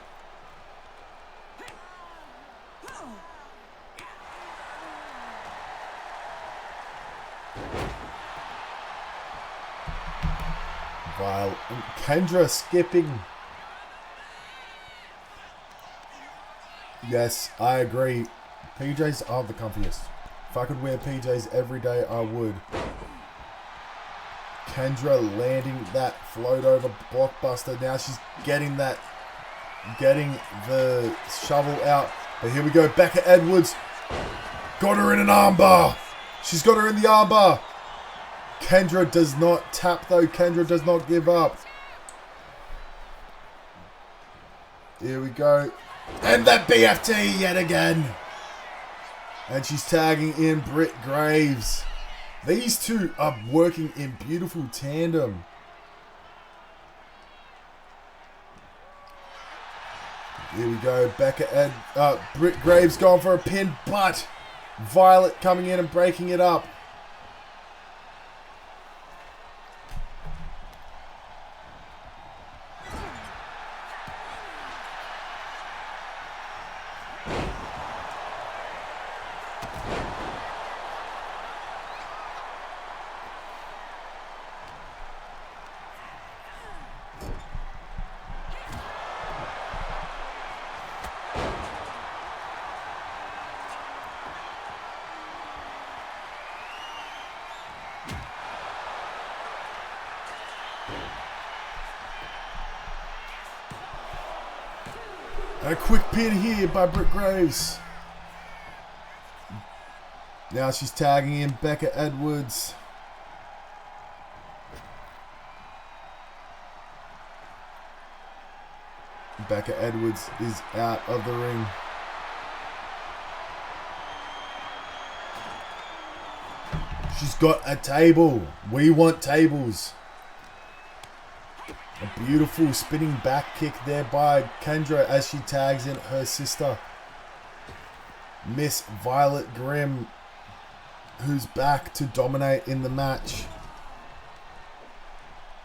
While Kendra skipping. Yes, I agree. PJs are the comfiest. If I could wear PJs every day, I would. Kendra landing that float over blockbuster. Now she's getting the shovel out. But here we go. Becca Edwards got her in an armbar. She's got her in the armbar. Kendra does not tap though. Kendra does not give up. Here we go. And that BFT yet again. And she's tagging in Britt Graves. These two are working in beautiful tandem. Here we go. Britt Graves going for a pin, but Violet coming in and breaking it up. A quick pin here by Britt Graves. Now she's tagging in Becca Edwards. Becca Edwards is out of the ring. She's got a table. We want tables. A beautiful spinning back kick there by Kendra as she tags in her sister, Miss Violet Grimm, who's back to dominate in the match.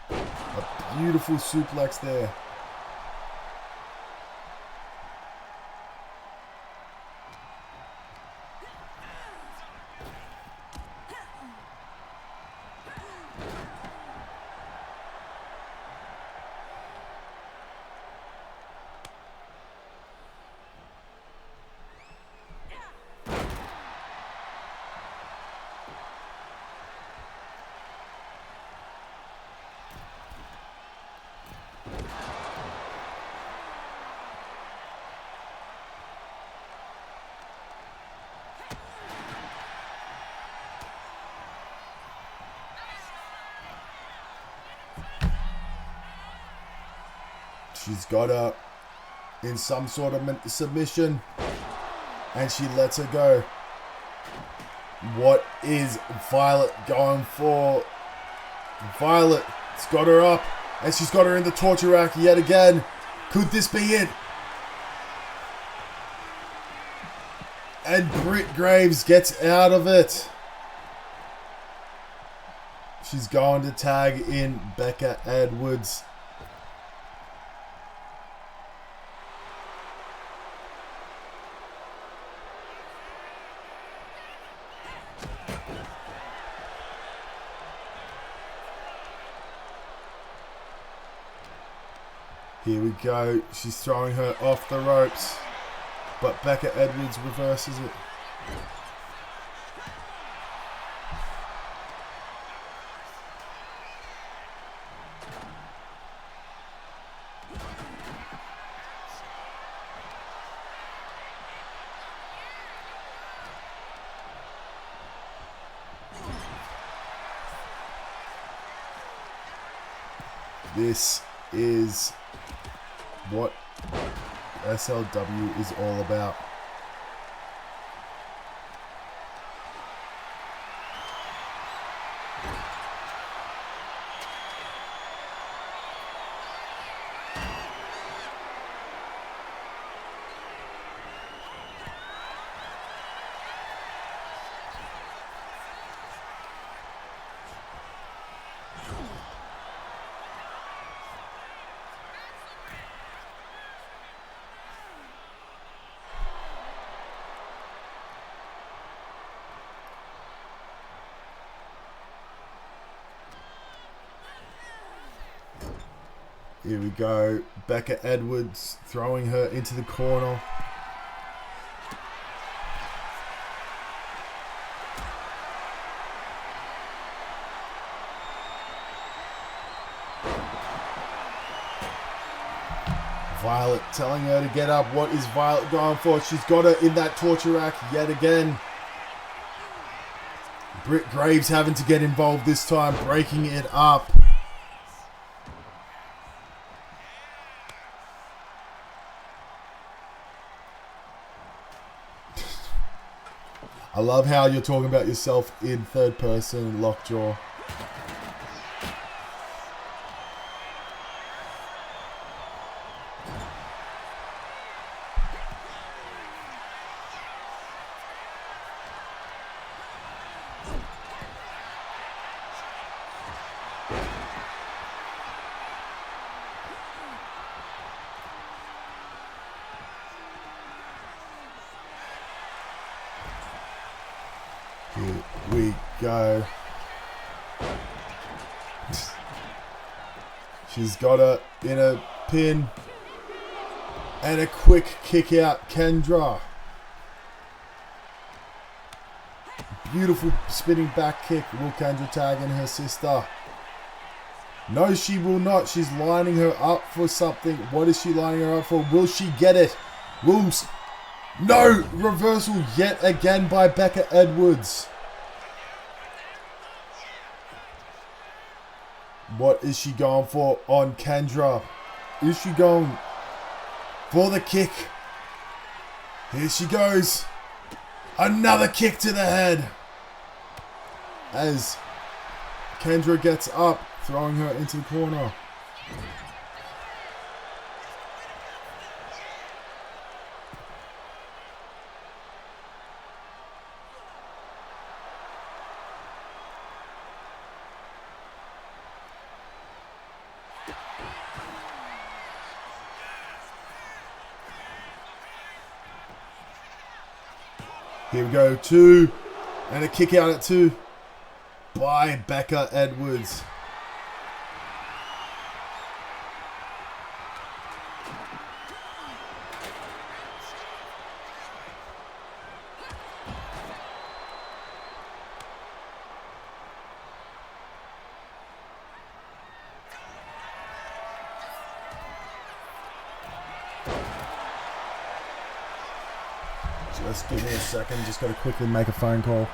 A beautiful suplex there. She's got her in some sort of submission, and she lets her go. What is Violet going for? Violet's got her up, and she's got her in the torture rack yet again. Could this be it? And Britt Graves gets out of it. She's going to tag in Becca Edwards. Here we go. She's throwing her off the ropes, but Becca Edwards reverses it. This is what SLW is all about. Here we go. Becca Edwards throwing her into the corner. Violet telling her to get up. What is Violet going for? She's got her in that torture rack yet again. Britt Graves having to get involved this time, breaking it up. I love how you're talking about yourself in third person, Lockjaw. Here we go. She's got her in a pin. And a quick kick out, Kendra. Beautiful spinning back kick. Will Kendra tag in her sister? No, she will not. She's lining her up for something. What is she lining her up for? Will she get it? Williams. No! Reversal yet again by Becca Edwards. What is she going for on Kendra? Is she going for the kick? Here she goes. Another kick to the head. As Kendra gets up, throwing her into the corner. Here we go, 2. And a kick out at 2 by Becca Edwards. Just give me a second, just gotta quickly make a phone call.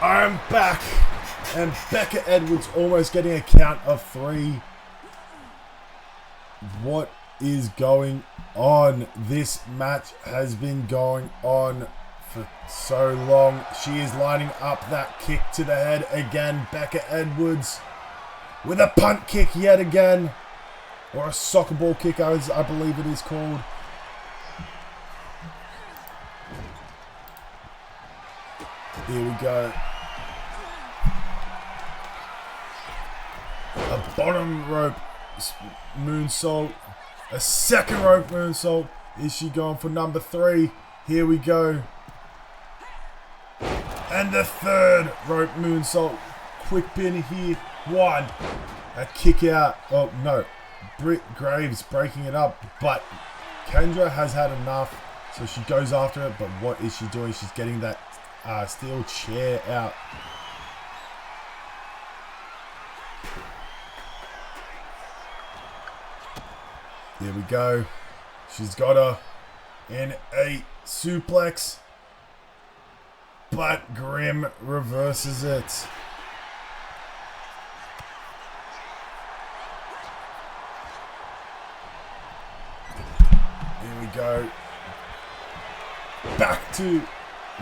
I'm back. And Becca Edwards almost getting a count of 3. What is going on? This match has been going on for so long. She is lining up that kick to the head again. Becca Edwards with a punt kick yet again. Or a soccer ball kick, as I believe it is called. Here we go. A bottom rope moonsault. A second rope moonsault. Is she going for number 3? Here we go. And the third rope moonsault. Quick pin here. 1. A kick out. Oh, no. Britt Graves breaking it up. But Kendra has had enough. So she goes after it. But what is she doing? She's getting that steel chair out. Here we go. She's got her in a suplex. But Grim reverses it. Here we go.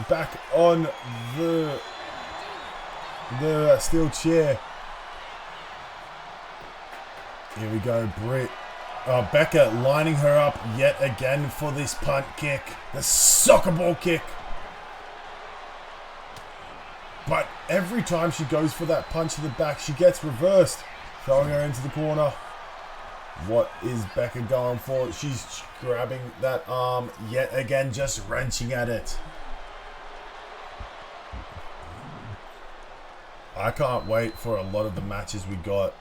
Back on the steel chair. Here we go, Britt. Becca lining her up yet again for this punt kick. The soccer ball kick. But every time she goes for that punch to the back, she gets reversed. Throwing her into the corner. What is Becca going for? She's grabbing that arm yet again, just wrenching at it. I can't wait for a lot of the matches we got.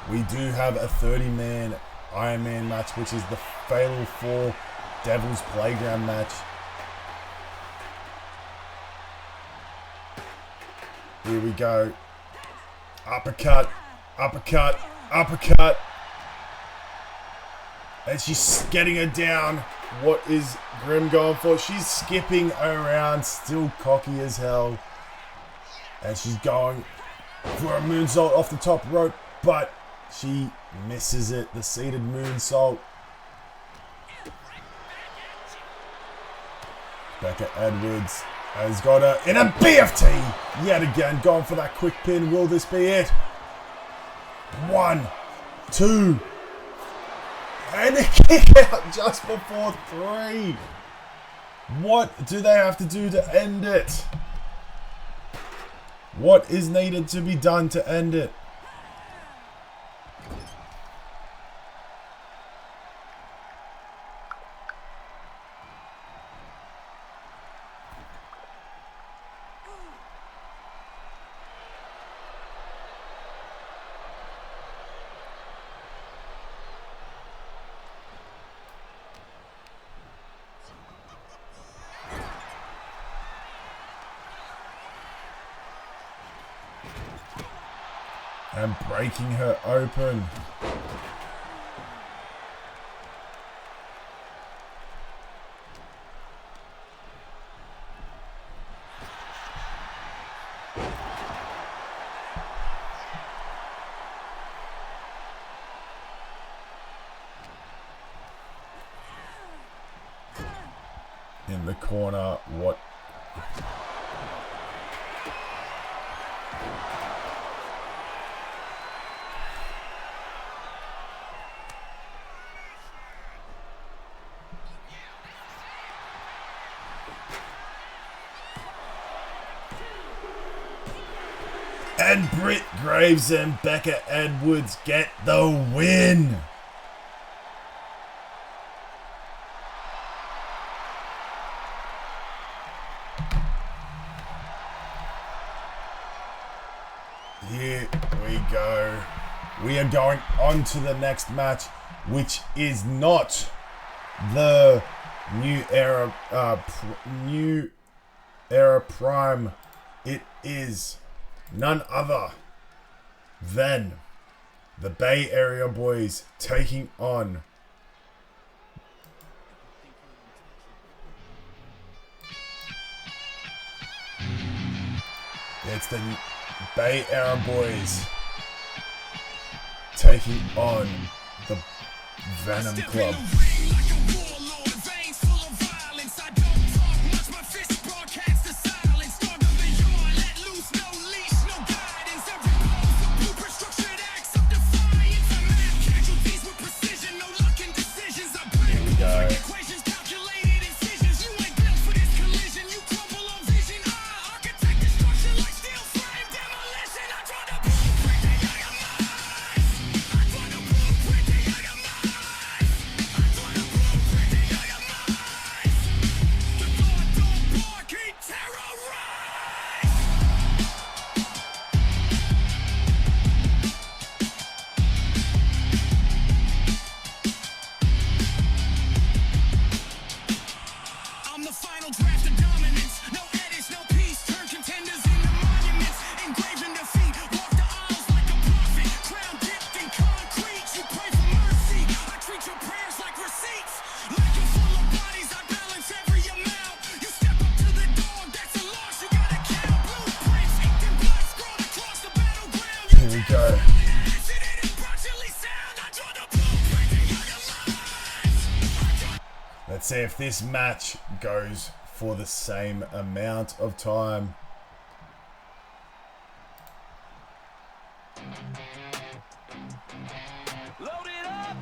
We do have a 30-man Iron Man match, which is the Fatal 4 Devil's Playground match. Here we go. Uppercut, uppercut, uppercut. And she's getting her down. What is Grim going for? She's skipping around, still cocky as hell. And she's going for a moonsault off the top rope, but she misses it. The seated moonsault. Becca Edwards has got her in a BFT. Yet again, going for that quick pin. Will this be it? 1, 2. And a kick out just before 3. What do they have to do to end it? What is needed to be done to end it? And breaking her open. In the corner, what? And Britt Graves and Becca Edwards get the win. Here we go. We are going on to the next match, which is not the New Era Prime. It is none other than the Bay Area Boys taking on It's the Bay Area boys taking on the Venom Club. Here we go. Let's see if this match goes for the same amount of time. Load it up.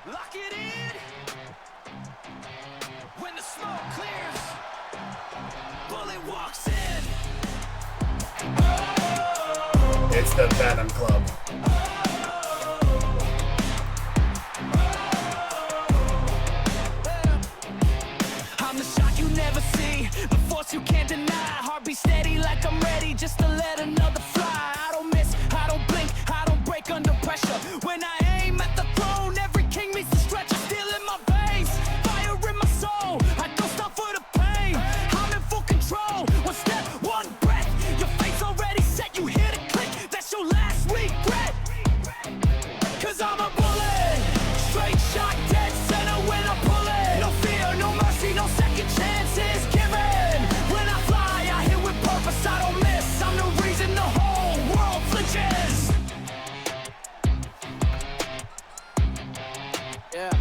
Lock it in. When the smoke clears, bullet walks in. It's the Venom Club. I'm the shock you never see, the force you can't deny. Heartbeat steady like I'm ready just to let another fly. I don't miss, I don't blink, I don't break under pressure. When I aim at the throne, every king meets the stretcher. Still in my veins, fire in my soul. I don't stop for the pain, I'm in full control. One step, one breath, your face already set. You hear the click, that's your last regret. Cause I'm a bullet, straight shot, dead center when I pull it. No fear, no mercy, no second chances given. When I fly, I hit with purpose, I don't miss. I'm the reason the whole world flinches. Yeah.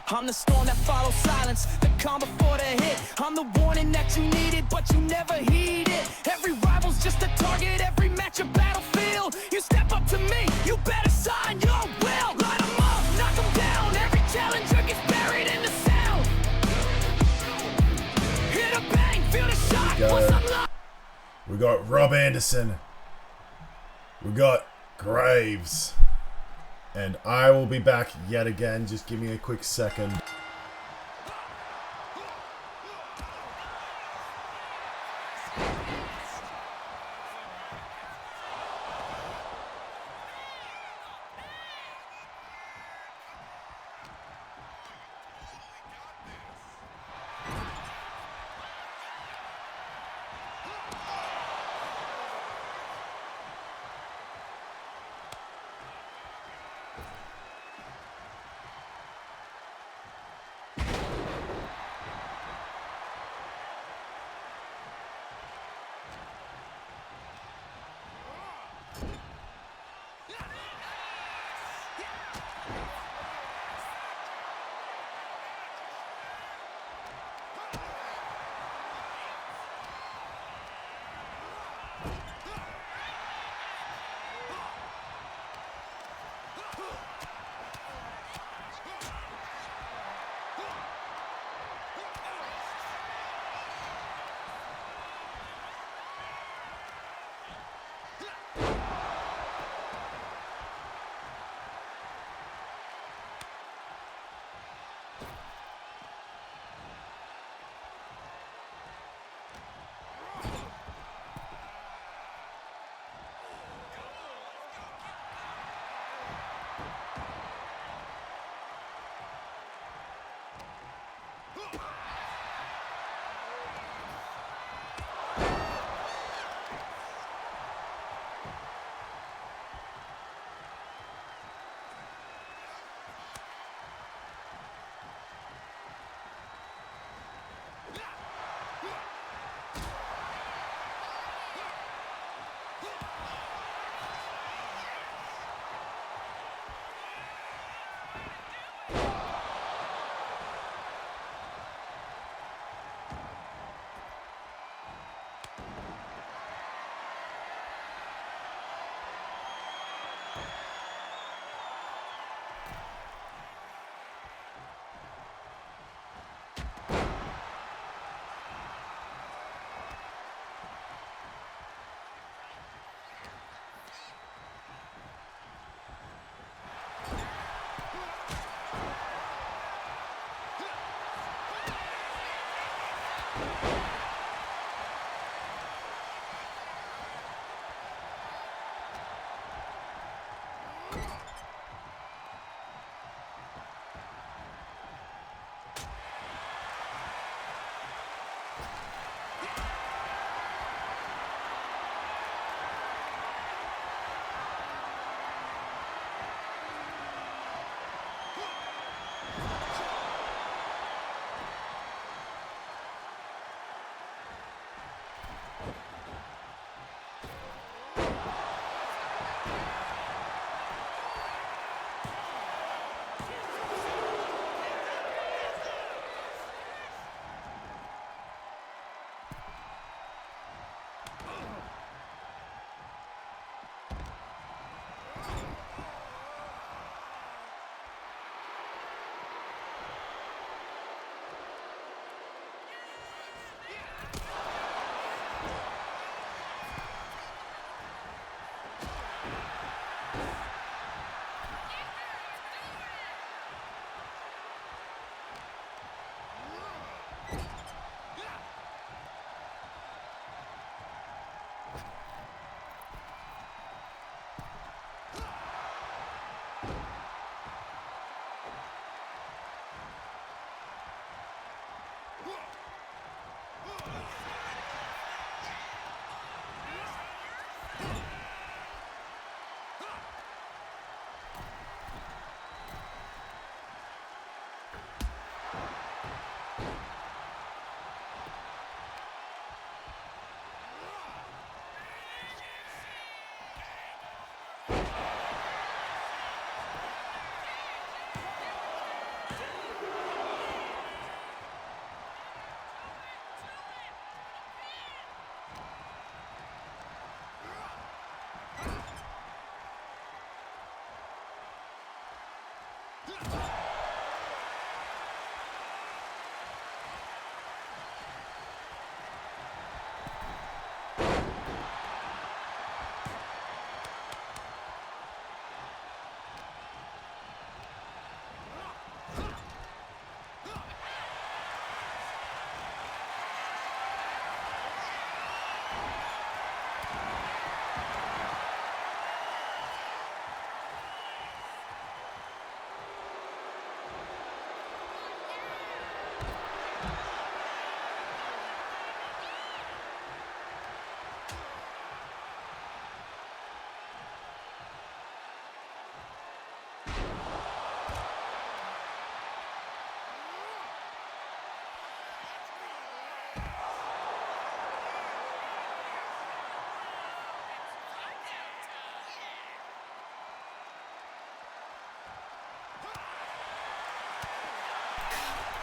I'm the storm that follows silence, the calm before the hit. I'm the warning that you needed, but you never heed it. Every rival's just a target, every match a battlefield. You step up to me, you better sign your will. Light 'em up, knock 'em down, every challenger gets buried in the sound. Hear the bang, feel the shock, once I'm locked. We got Rob Anderson. We got Graves. And I will be back yet again. Just give me a quick second.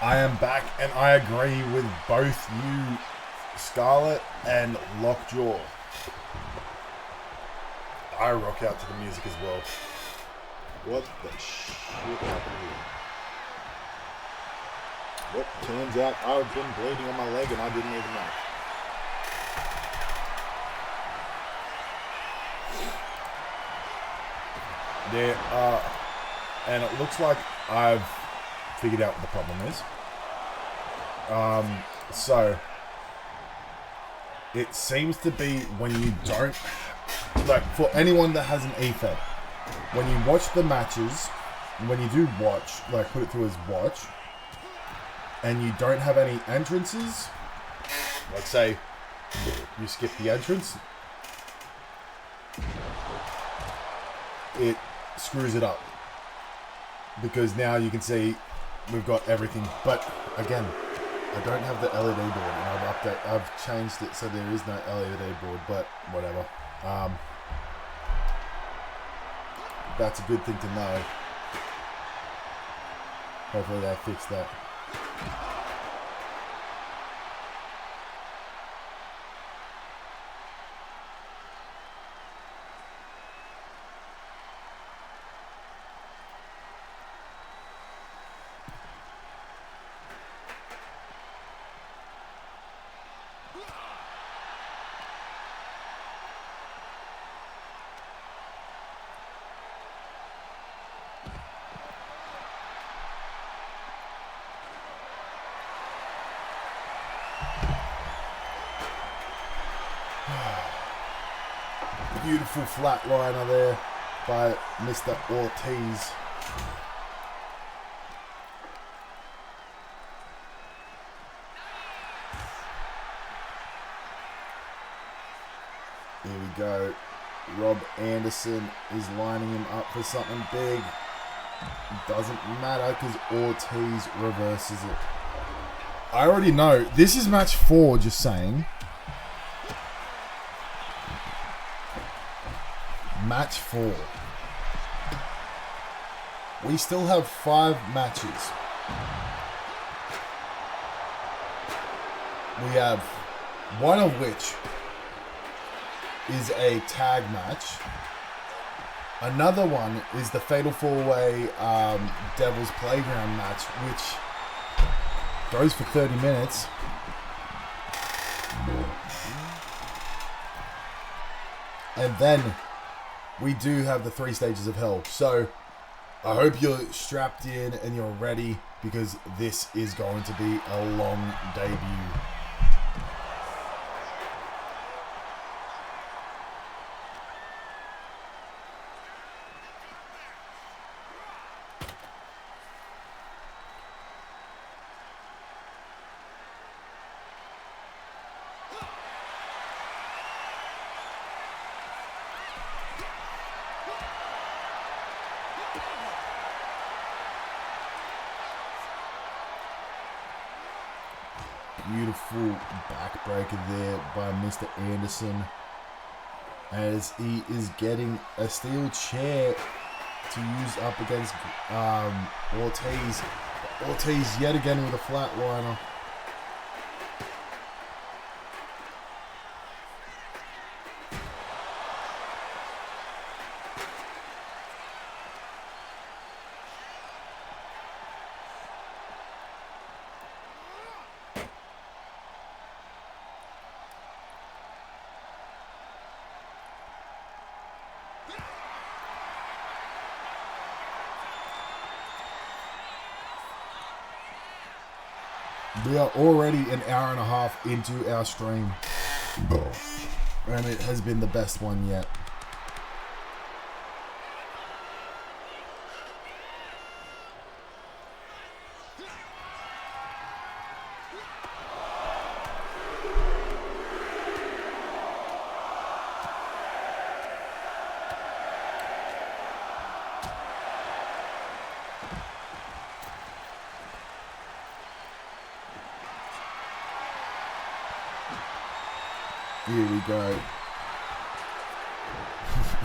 I am back, and I agree with both you, Scarlett and Lockjaw. I rock out to the music as well. What the shit happened here? Well, turns out I've been bleeding on my leg and I didn't even know. There are, and it looks like I've figured out what the problem is. So it seems to be when you don't, like, for anyone that has an eFed, when you watch the matches, when you do watch, like put it through as watch, and you don't have any entrances, like say you skip the entrance, it screws it up, because now you can see we've got everything. But again, I don't have the LED board, and I've changed it so there is no LED board, but whatever. That's a good thing to know. Hopefully they fix that. Beautiful flatliner there by Mr. Ortiz. Here we go. Rob Anderson is lining him up for something big. It doesn't matter because Ortiz reverses it. I already know. This is match 4, just saying. Match 4. We still have 5 matches. We have one of which is a tag match. Another one is the Fatal 4-Way Devil's Playground match, which goes for 30 minutes. And then we do have the 3 stages of hell. So I hope you're strapped in and you're ready, because this is going to be a long debut. Beautiful backbreaker there by Mr. Anderson, as he is getting a steel chair to use up against Ortiz. Ortiz yet again with a flatliner. We are already an hour and a half into our stream. And it has been the best one yet. Here we go.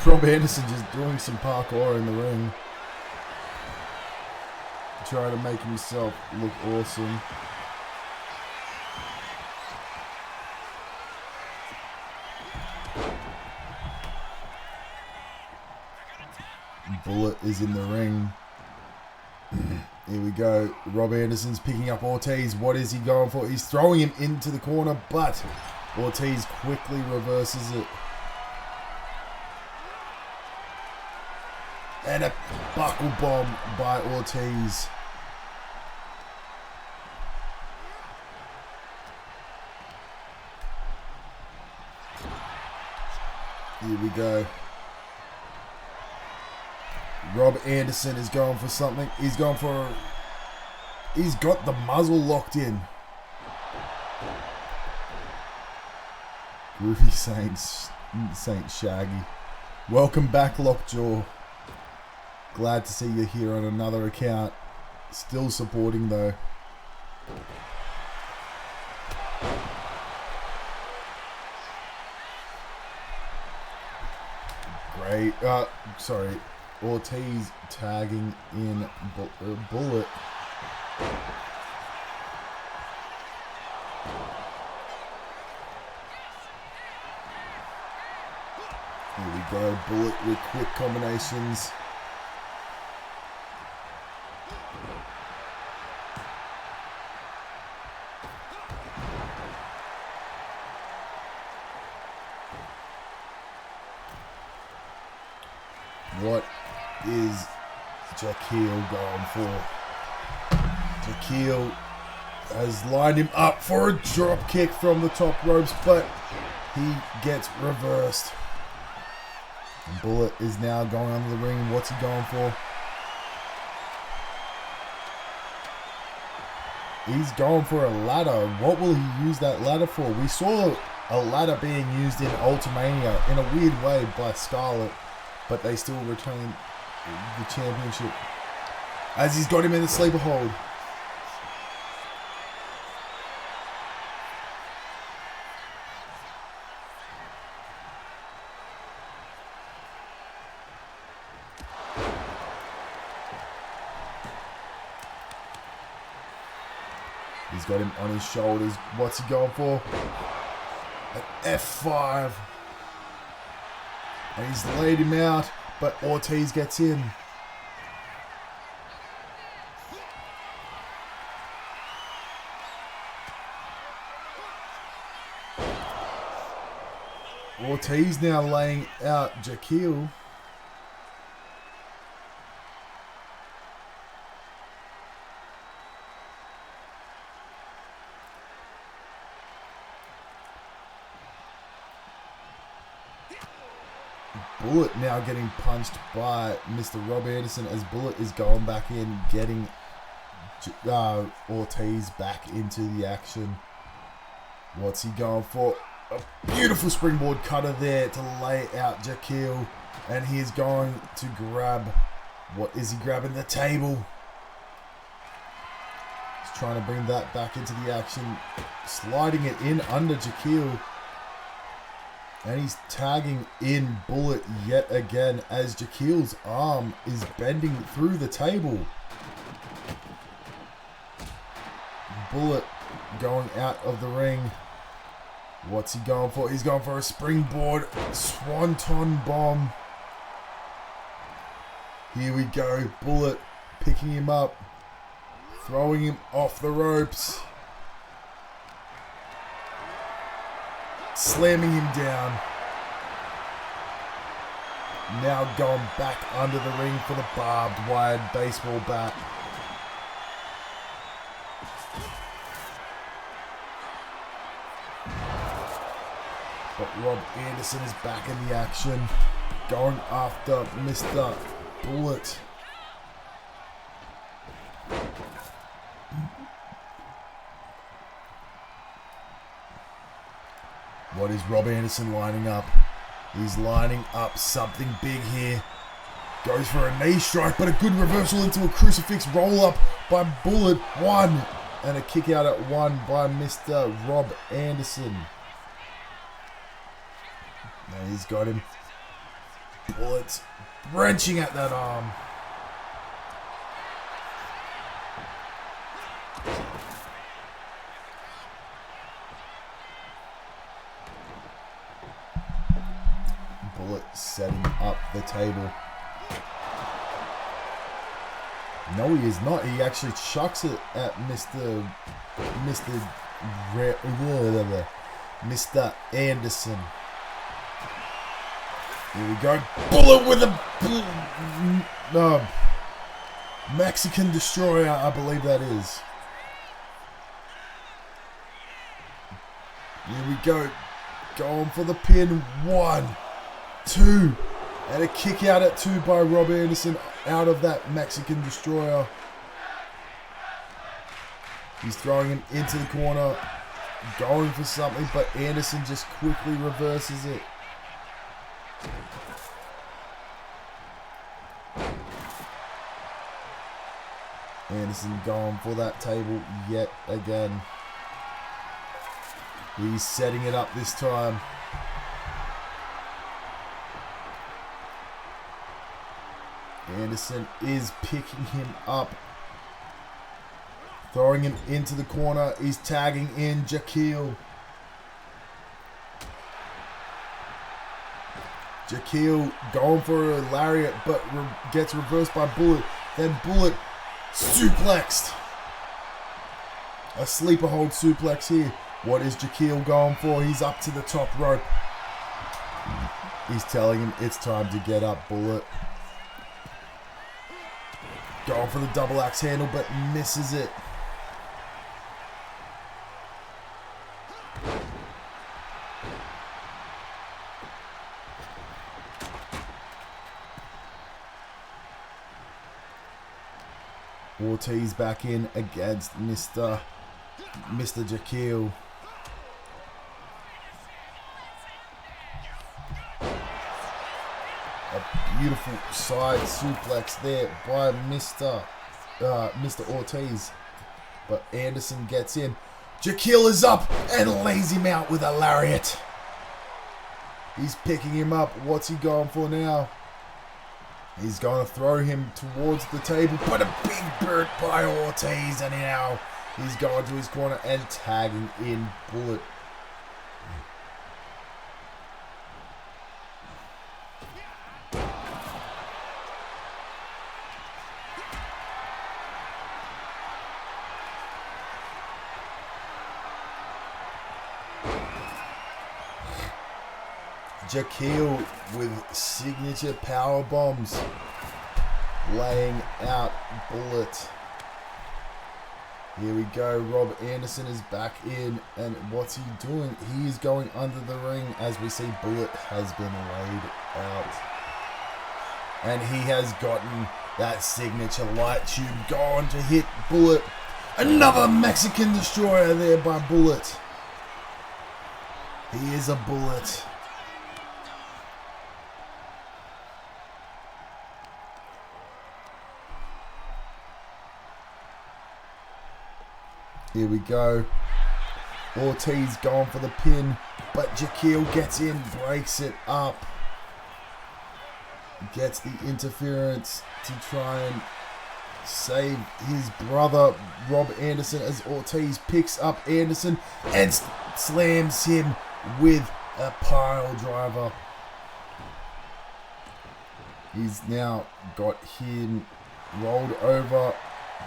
Rob Anderson just doing some parkour in the ring. Trying to make himself look awesome. Bullet is in the ring. Here we go. Rob Anderson's picking up Ortiz. What is he going for? He's throwing him into the corner, but Ortiz quickly reverses it. And a buckle bomb by Ortiz. Here we go. Rob Anderson is going for something. He's going for... He's got the muzzle locked in. Groovy Saint Shaggy. Welcome back, Lockjaw. Glad to see you here on another account. Still supporting though. Great. Sorry. Ortiz tagging in Bullet. Here we go. Bullet with quick combinations. What is Jaquil going for? Jaquil has lined him up for a drop kick from the top ropes, but he gets reversed. And Bullet is now going under the ring. What's he going for? He's going for a ladder. What will he use that ladder for? We saw a ladder being used in Ultimania in a weird way by Scarlett, but they still retain the championship. As he's got him in the sleeper hold. He's got him on his shoulders. What's he going for? An F5. And he's laid him out, but Ortiz gets in. Ortiz now laying out Jaquil. Bullet now getting punched by Mr. Rob Anderson as Bullet is going back in, getting Ortiz back into the action. What's he going for? A beautiful springboard cutter there to lay out Jaquil. And he is going to grab... What is he grabbing? The table. He's trying to bring that back into the action. Sliding it in under Jaquil. And he's tagging in Bullet yet again as Jaquil's arm is bending through the table. Bullet going out of the ring. What's he going for? He's going for a springboard swanton bomb. Here we go. Bullet picking him up. Throwing him off the ropes. Slamming him down. Now going back under the ring for the barbed wire baseball bat. But Rob Anderson is back in the action, going after Mr. Bullet. What is Rob Anderson lining up? He's lining up something big here. Goes for a knee strike, but a good reversal into a crucifix roll up by Bullet. 1. And a kick out at 1 by Mr. Rob Anderson. Now he's got him. Bullet wrenching at that arm. Bullet setting up the table. No, he is not. He actually chucks it at Mr. Anderson. Here we go. Bullet with a Mexican destroyer, I believe that is. Here we go. Going for the pin. 1, 2. And a kick out at 2 by Rob Anderson out of that Mexican destroyer. He's throwing him into the corner. Going for something, but Anderson just quickly reverses it. Anderson going for that table yet again. He's setting it up this time. Anderson is picking him up. Throwing him into the corner. He's tagging in Jaquil. Jaquil going for a lariat, but gets reversed by Bullet. Then Bullet suplexed. A sleeper hold suplex here. What is Jaquil going for? He's up to the top rope. He's telling him it's time to get up, Bullet. Going for the double axe handle, but misses it. Ortiz back in against Mr. Jaquil. A beautiful side suplex there by Mr. Ortiz. But Anderson gets in. Jaquil is up and lays him out with a lariat. He's picking him up. What's he going for now? He's going to throw him towards the table, but a big bird by Ortiz, and now he's going to his corner and tagging in Bullet. Jaquil with signature power bombs, laying out Bullet. Here we go. Rob Anderson is back in, and what's he doing? He is going under the ring as we see Bullet has been laid out, and he has gotten that signature light tube going to hit Bullet. Another Mexican destroyer there by Bullet. He is a Bullet. Here we go. Ortiz going for the pin, but Jaquil gets in, breaks it up. Gets the interference to try and save his brother, Rob Anderson, as Ortiz picks up Anderson and slams him with a pile driver. He's now got him rolled over.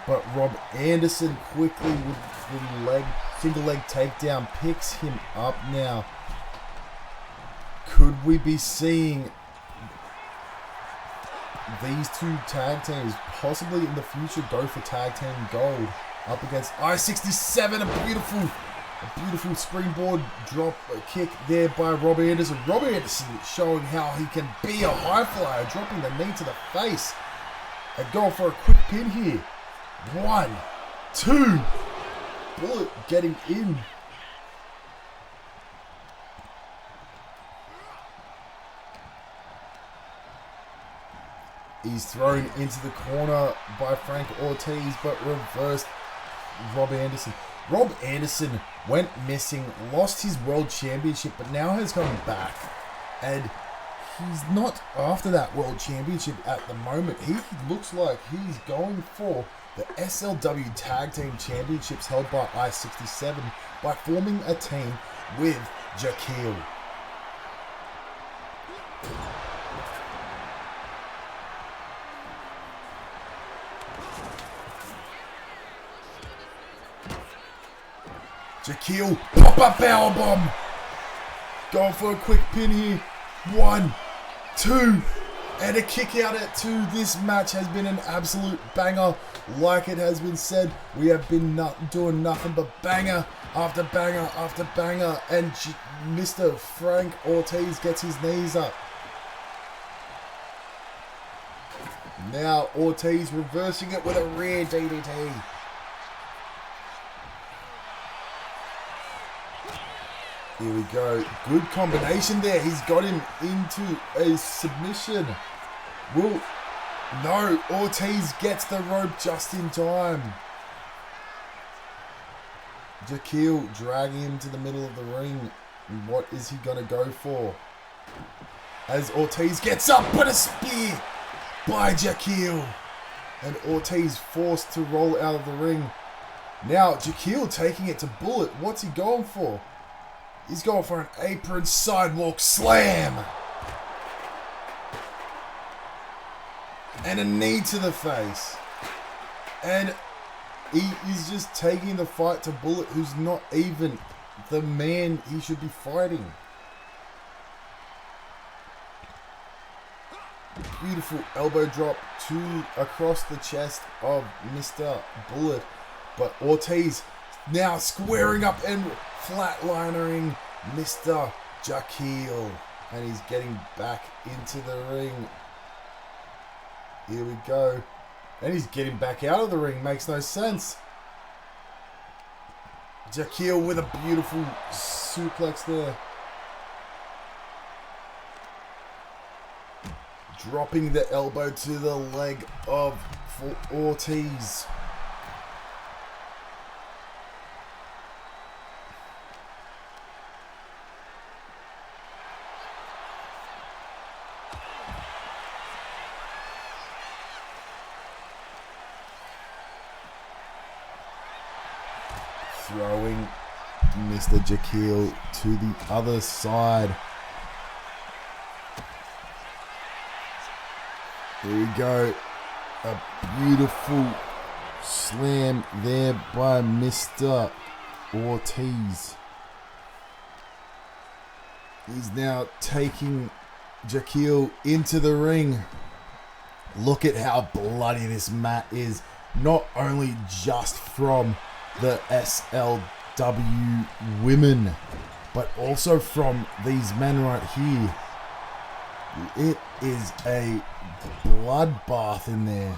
But Rob Anderson quickly with the single leg takedown picks him up now. Could we be seeing these two tag teams possibly in the future go for tag team gold up against I-67? A beautiful A beautiful springboard drop kick there by Rob Anderson. Rob Anderson showing how he can be a high flyer, dropping the knee to the face. And going for a quick pin here. 1, 2. Bullet getting in. He's thrown into the corner by Frank Ortiz, but reversed Rob Anderson. Rob Anderson went missing, lost his world championship, but now has come back. And he's not after that world championship at the moment. He looks like he's going for the SLW Tag Team Championships held by I-67 by forming a team with Jaquil. Jaquil, pop-up powerbomb. Going for a quick pin here. 1, 2, and a kick out at 2. This match has been an absolute banger. Like it has been said, we have been doing nothing but banger after banger after banger. And Mr. Frank Ortiz gets his knees up. Now Ortiz reversing it with a rear DDT. Here we go. Good combination there. He's got him into a submission. No, Ortiz gets the rope just in time. Jaquil dragging him to the middle of the ring. What is he going to go for? As Ortiz gets up, but a spear by Jaquil. And Ortiz forced to roll out of the ring. Now Jaquil taking it to Bullet. What's he going for? He's going for an apron sidewalk slam. And a knee to the face. And he is just taking the fight to Bullet, who's not even the man he should be fighting. Beautiful elbow drop across the chest of Mr. Bullet. But Ortiz now squaring up and flatlinering Mr. Jaquil. And he's getting back into the ring. Here we go. And he's getting back out of the ring. Makes no sense. Jaquil with a beautiful suplex there. Dropping the elbow to the leg of Ortiz. Throwing Mr. Jaquil to the other side. Here we go. A beautiful slam there by Mr. Ortiz. He's now taking Jaquil into the ring. Look at how bloody this mat is. Not only just from the SLW women, but also from these men right here. It is a bloodbath in there.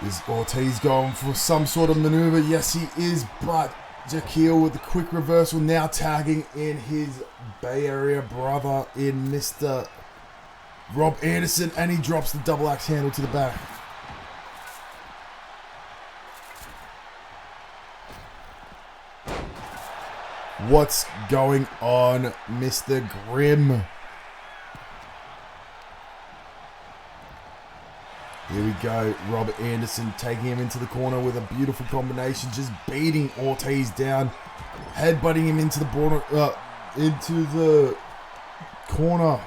Is Ortiz going for some sort of maneuver? Yes, he is, but Jaquil with the quick reversal, now tagging in his Bay Area brother in Mr. Rob Anderson, and he drops the double axe handle to the back. What's going on, Mr. Grimm? Here we go. Rob Anderson taking him into the corner with a beautiful combination, just beating Ortiz down, headbutting him into the corner.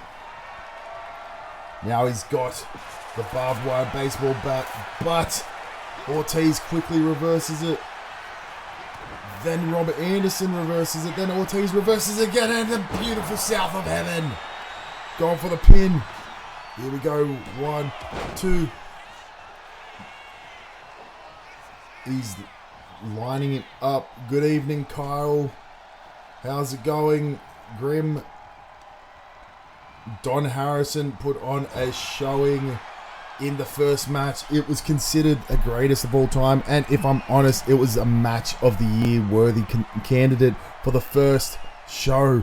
Now he's got the barbed wire baseball bat, but Ortiz quickly reverses it. Then Robert Anderson reverses it. Then Ortiz reverses again, and the beautiful south of heaven. Going for the pin. Here we go. 1, 2. He's lining it up. Good evening, Kyle. How's it going, Grim? Don Harrison put on a showing in the first match. It was considered a greatest of all time, and if I'm honest, it was a match of the year worthy candidate for the first show.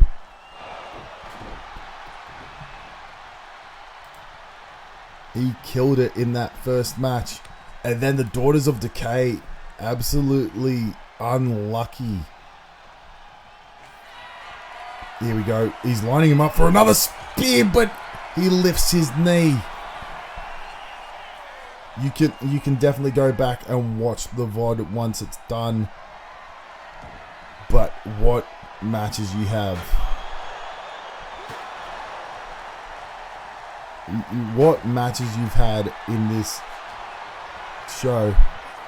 He killed it in that first match. And then the Daughters of Decay, absolutely unlucky. Here we go. He's lining him up for another spear, but he lifts his knee. You can definitely go back and watch the VOD once it's done. But what matches you have? What matches you've had in this show?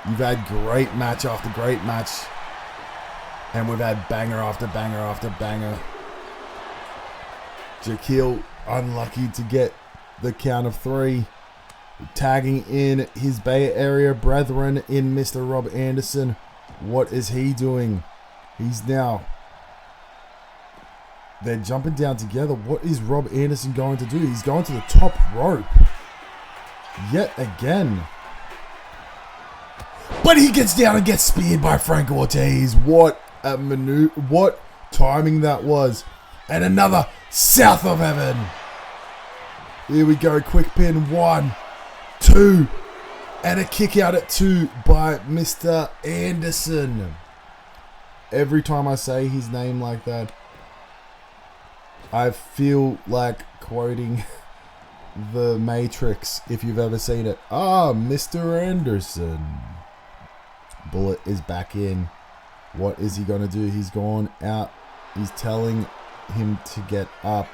You've had great match after great match, and we've had banger after banger after banger. Jaquil unlucky to get the count of 3. Tagging in his Bay Area brethren in Mr. Rob Anderson. What is he doing? He's now... They're jumping down together. What is Rob Anderson going to do? He's going to the top rope. Yet again. But he gets down and gets speared by Frank Ortiz. What a what timing that was. And another South of Heaven. Here we go. Quick pin. 1, 2. And a kick out at 2 by Mr. Anderson. Every time I say his name like that, I feel like quoting The Matrix, if you've ever seen it. Ah, Mr. Anderson. Bullet is back in. What is he going to do? He's gone out. He's telling him to get up.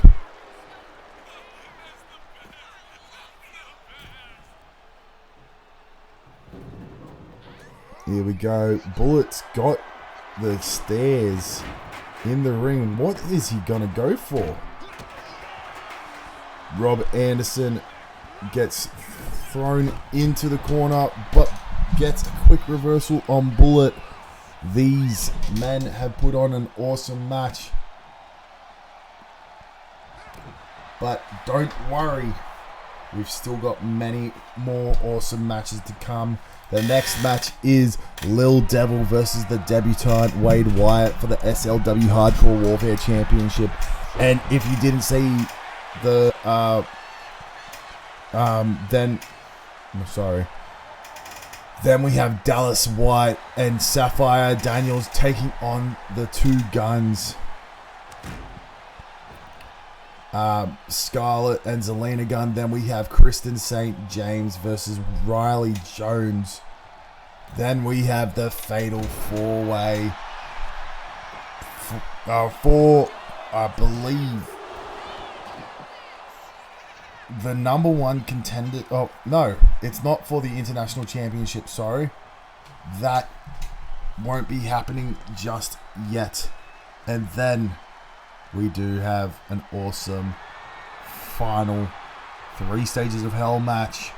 Here we go. Bullet's got the stairs in the ring. What is he going to go for? Rob Anderson gets thrown into the corner, but gets a quick reversal on Bullet. These men have put on an awesome match. But don't worry, we've still got many more awesome matches to come. The next match is Lil Devil versus the debutant Wade Wyatt for the SLW Hardcore Warfare Championship. And if you didn't see the then we have Dallas White and Sapphire Daniels taking on the Two Guns. Scarlett and Zelina Gunn. Then we have Kristen St. James versus Riley Jones. Then we have the Fatal 4-Way. For, I believe, the number 1 contender. Oh, no, it's not for the International Championship, sorry. That won't be happening just yet. And then we do have an awesome final 3 Stages of Hell match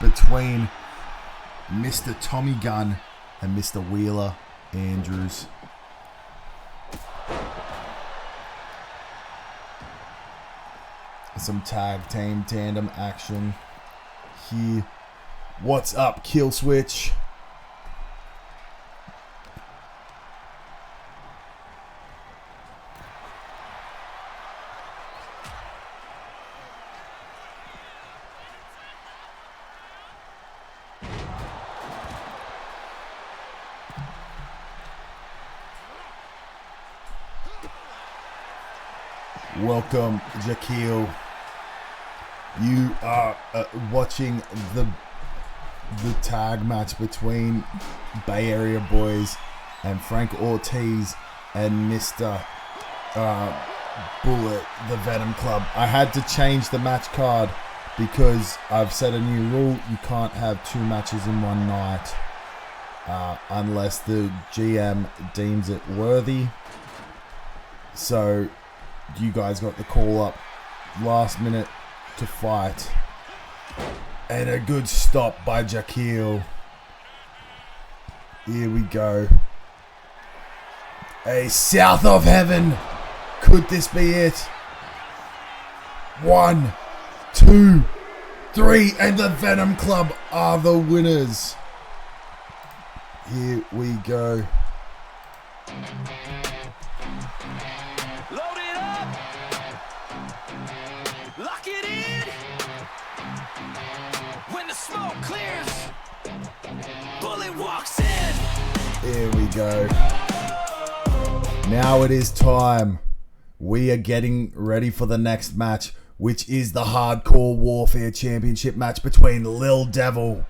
between Mr. Tommy Gunn and Mr. Wheeler Andrews. Some tag team tandem action here. What's up, Kill Switch? Welcome, Jaquil. You are watching the tag match between Bay Area Boys and Frank Ortiz and Mr. Bullet, the Venom Club. I had to change the match card because I've set a new rule. You can't have 2 matches in one night unless the GM deems it worthy. So you guys got the call up last minute to fight. And a good stop by Jaquil. Here we go. A South of Heaven. Could this be it? 1, 2, 3, and the Venom Club are the winners. Here we go. Load it up. Lock it in. When the smoke clears, bullet walks in. Here we go. Now it is time. We are getting ready for the next match, which is the Hardcore Warfare Championship match between Lil Devil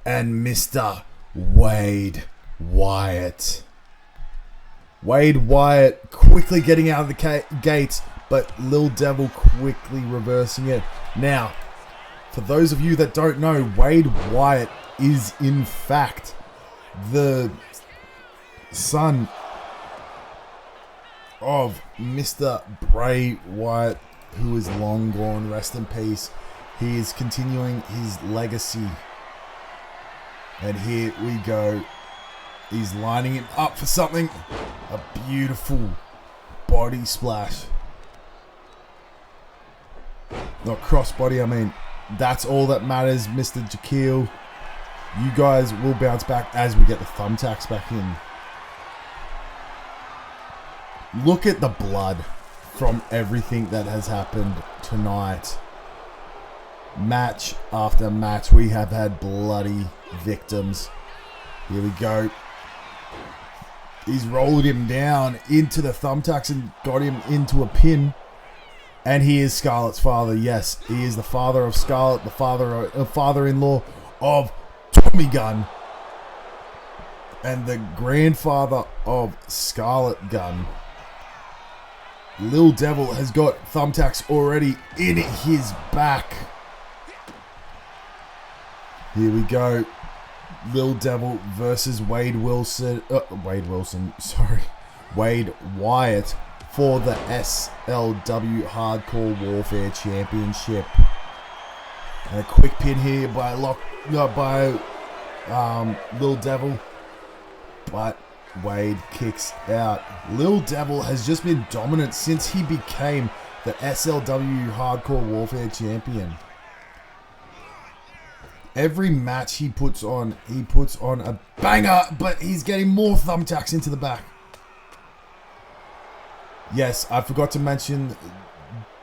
and Mr. Wade Wyatt. Wade Wyatt quickly getting out of the gates, but Lil Devil quickly reversing it. Now, for those of you that don't know, Wade Wyatt is in fact the son of Mr. Bray Wyatt, who is long gone, rest in peace. He is continuing his legacy. And here we go. He's lining him up for something. A beautiful body splash. Not crossbody, I mean. That's all that matters, Mr. Jaquil. You guys will bounce back as we get the thumbtacks back in. Look at the blood from everything that has happened tonight. Match after match, we have had bloody victims. Here we go. He's rolled him down into the thumbtacks and got him into a pin. And he is Scarlett's father. Yes, he is the father of Scarlett, the father-in-law of Tommy Gunn, and the grandfather of Scarlett Gunn. Lil Devil has got thumbtacks already in his back. Here we go. Lil Devil versus Wade Wyatt for the SLW Hardcore Warfare Championship. And a quick pin here by Lil Devil, but Wade kicks out. Lil Devil has just been dominant since he became the SLW Hardcore Warfare Champion. Every match he puts on a banger, but he's getting more thumbtacks into the back. Yes, I forgot to mention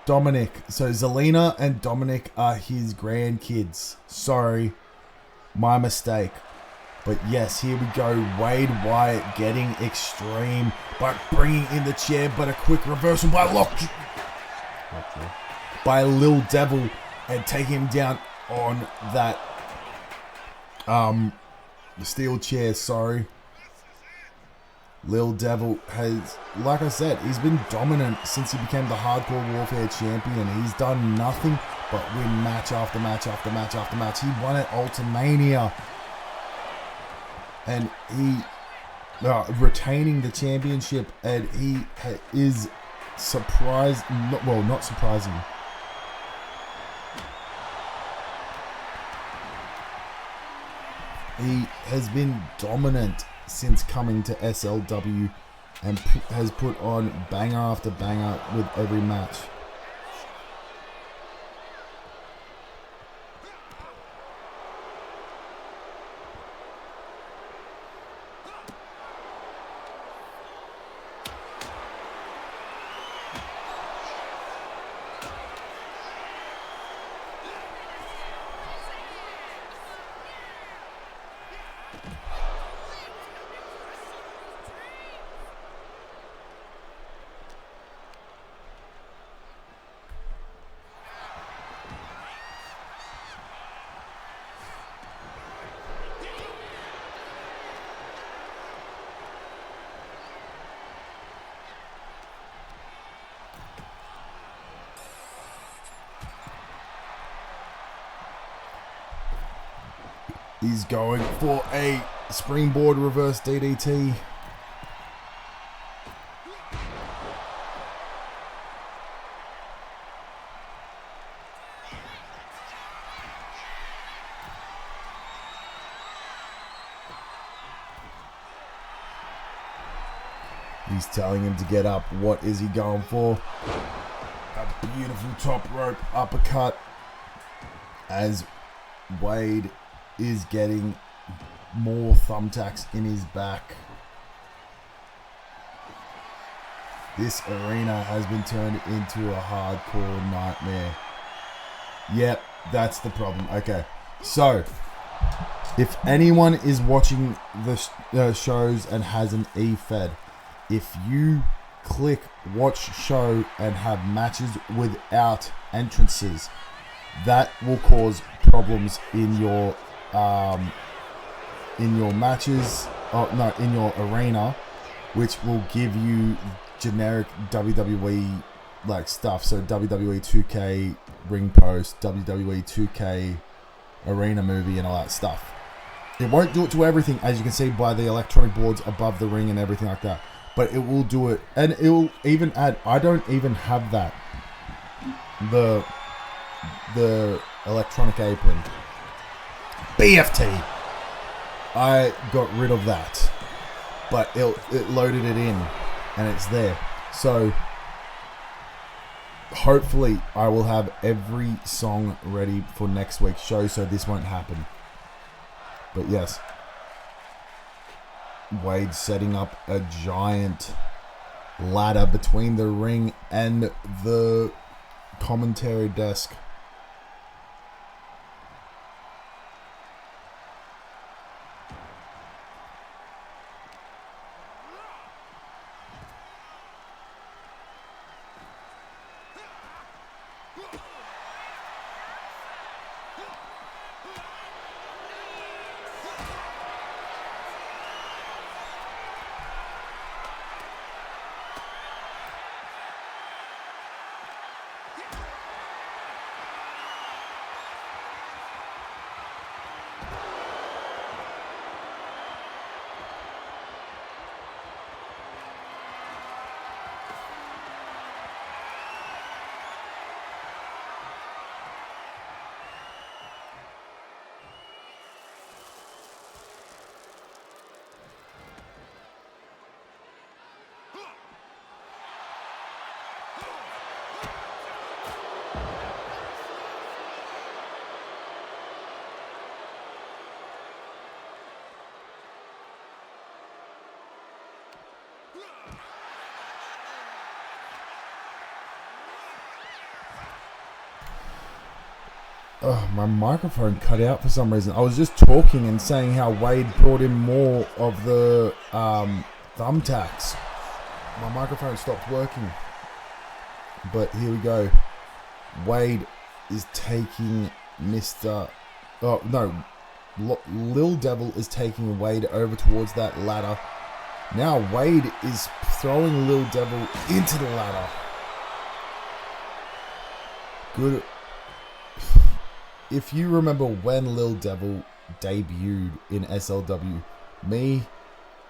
Dominic. So Zelina and Dominic are his grandkids. Sorry, my mistake. But yes, here we go. Wade Wyatt getting extreme, but bringing in the chair, but a quick reversal by Lil Devil, and taking him down on that steel chair. Sorry. Lil Devil has, like I said, he's been dominant since he became the Hardcore Warfare Champion. He's done nothing but win match after match after match after match. He won at Ultimania. And he retaining the championship, and he is surprised, not surprising. He has been dominant since coming to SLW and has put on banger after banger with every match. He's going for a springboard reverse DDT. He's telling him to get up. What is he going for? A beautiful top rope uppercut as Wade is getting more thumbtacks in his back. This arena has been turned into a hardcore nightmare. Yep, that's the problem. Okay, so if anyone is watching the shows and has an E-Fed, if you click watch show and have matches without entrances, that will cause problems in your matches. In your arena, which will give you generic WWE like stuff. So WWE 2K ring post, WWE 2K arena movie, and all that stuff. It won't do it to everything, as you can see by the electronic boards above the ring and everything like that. But it will do it, and it will even add. I don't even have that. The electronic apron. BFT. I got rid of that, but it loaded it in, and it's there. So hopefully I will have every song ready for next week's show, so this won't happen. But yes, Wade setting up a giant ladder between the ring and the commentary desk. Oh, my microphone cut out for some reason. I was just talking and saying how Wade brought in more of the thumbtacks. My microphone stopped working. But here we go. Wade is taking Mr. Oh, no. Lil Devil is taking Wade over towards that ladder. Now Wade is throwing Lil Devil into the ladder. Good. If you remember when Lil Devil debuted in SLW, me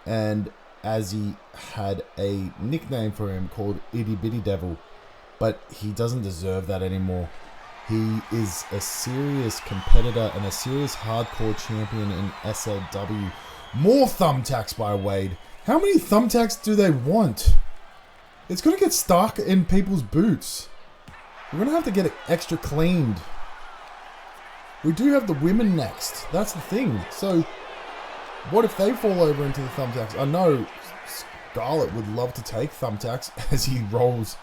and Azzy had a nickname for him called Itty Bitty Devil, but he doesn't deserve that anymore. He is a serious competitor and a serious hardcore champion in SLW. More thumbtacks by Wade. How many thumbtacks do they want? It's going to get stuck in people's boots. We're going to have to get it extra cleaned. We do have the women next. That's the thing. So, what if they fall over into the thumbtacks? I know Scarlett would love to take thumbtacks as he rolls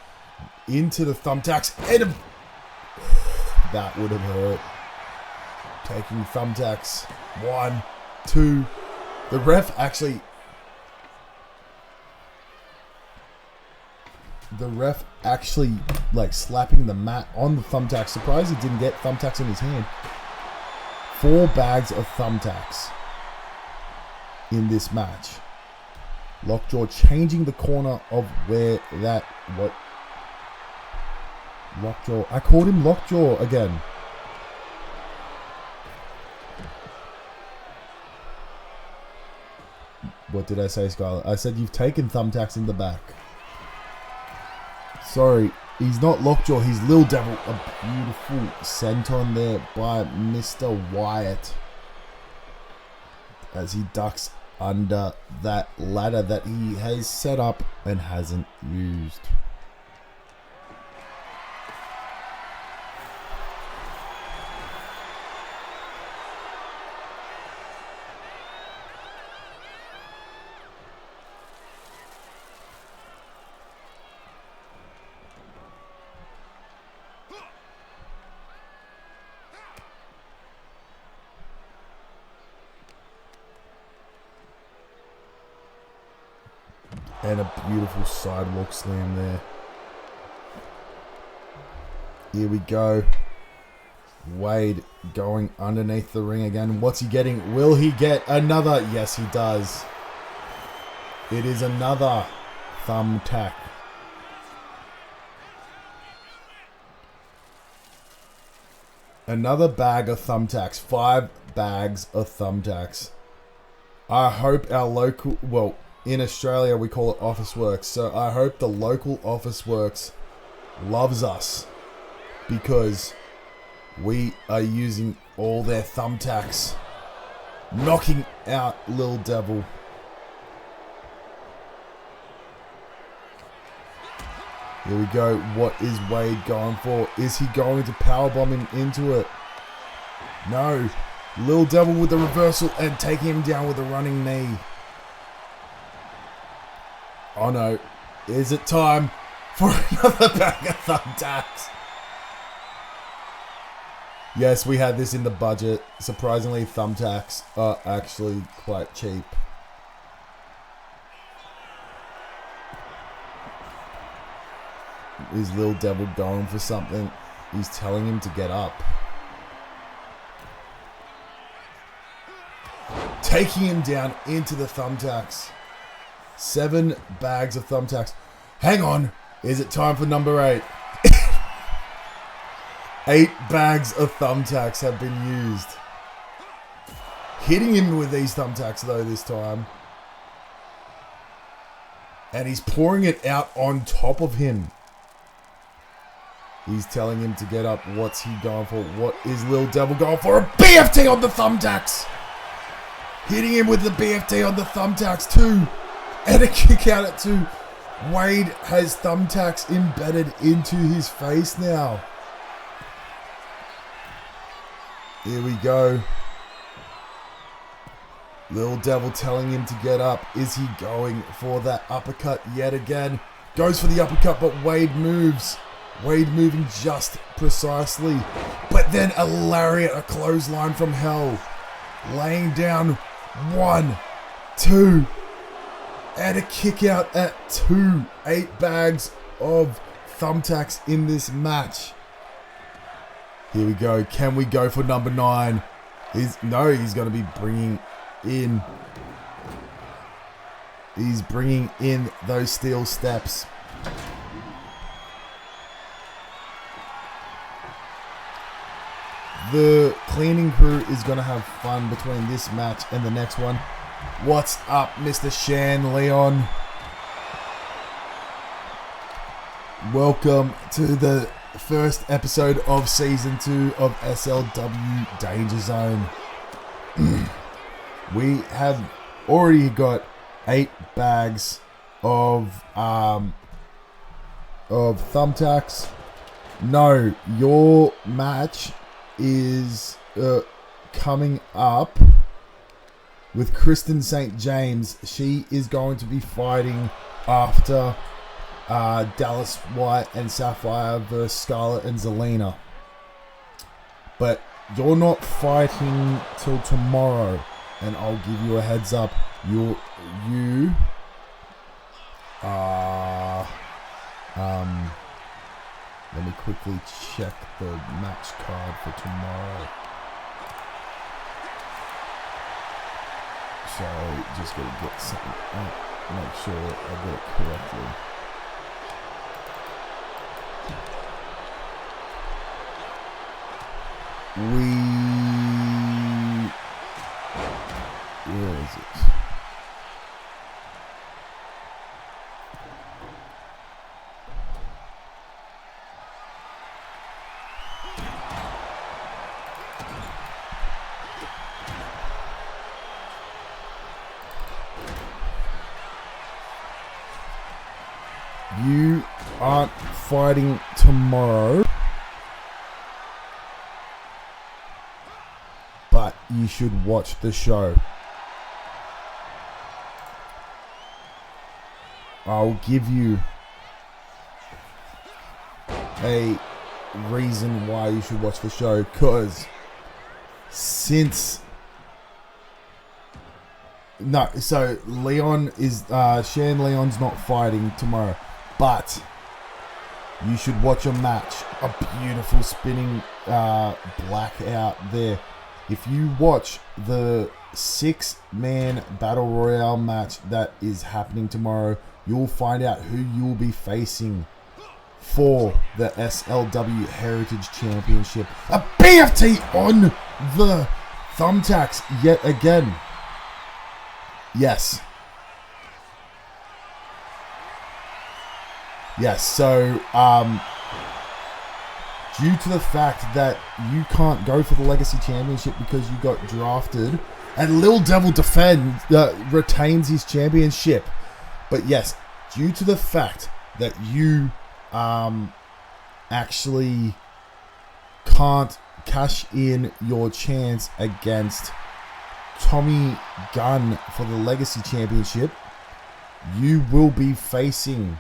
into the thumbtacks. And that would have hurt. Taking thumbtacks. 1, 2. The ref actually like slapping the mat on the thumbtacks. Surprised he didn't get thumbtacks in his hand. 4 bags of thumbtacks in this match. Lockjaw changing the corner of where that... What? Lockjaw. I called him Lockjaw again. What did I say, Scarlett? I said you've taken thumbtacks in the back. Sorry. He's not Lockjaw, he's Lil Devil. A beautiful senton there by Mr. Wyatt. As he ducks under that ladder that he has set up and hasn't used. And a beautiful sidewalk slam there. Here we go. Wade going underneath the ring again. What's he getting? Will he get another? Yes, he does. It is another thumbtack. Another bag of thumbtacks. 5 bags of thumbtacks. I hope our local... Well, in Australia we call it Officeworks. So I hope the local Officeworks loves us. Because we are using all their thumbtacks. Knocking out Lil Devil. Here we go. What is Wade going for? Is he going to powerbomb him into it? No. Lil Devil with the reversal and taking him down with a running knee. Oh no. Is it time for another bag of thumbtacks? Yes, we had this in the budget. Surprisingly, thumbtacks are actually quite cheap. Is Lil Devil going for something? He's telling him to get up. Taking him down into the thumbtacks. 7 bags of thumbtacks. Hang on. Is it time for number 8? 8 bags of thumbtacks have been used. Hitting him with these thumbtacks though this time. And he's pouring it out on top of him. He's telling him to get up. What's he going for? What is Lil Devil going for? A BFT on the thumbtacks! Hitting him with the BFT on the thumbtacks too. And a kick out at 2. Wade has thumbtacks embedded into his face now. Here we go. Lil Devil telling him to get up. Is he going for that uppercut yet again? Goes for the uppercut, but Wade moves. Wade moving just precisely. But then a lariat, a clothesline from hell. Laying down 1, 2, and a kick out at 2. 8 bags of thumbtacks in this match. Here we go. Can we go for number 9? No, he's going to be bringing in. He's bringing in those steel steps. The cleaning crew is going to have fun between this match and the next one. What's up, Mr. Shan Leon? Welcome to the first episode of Season 2 of SLW Danger Zone. We have already got 8 bags of thumbtacks. No, your match is coming up with Kristen St. James. She is going to be fighting after Dallas White and Sapphire versus Scarlett and Zelina. But you're not fighting till tomorrow, and I'll give you a heads up. You let me quickly check the match card for tomorrow. So just gotta get something up, make sure I get it correctly. Where is it? you aren't fighting tomorrow, but you should watch the show. I'll give you a reason why you should watch the show, because Leon is Shan Leon's not fighting tomorrow, but you should watch a match, a beautiful spinning blackout there. If you watch the 6-man battle royale match that is happening tomorrow, you'll find out who you'll be facing for the SLW Heritage Championship. A BFT on the thumbtacks yet again. Yes. Yes, so due to the fact that you can't go for the Legacy Championship because you got drafted, and Lil Devil retains his championship. But yes, due to the fact that you actually can't cash in your chance against Tommy Gunn for the Legacy Championship, you will be facing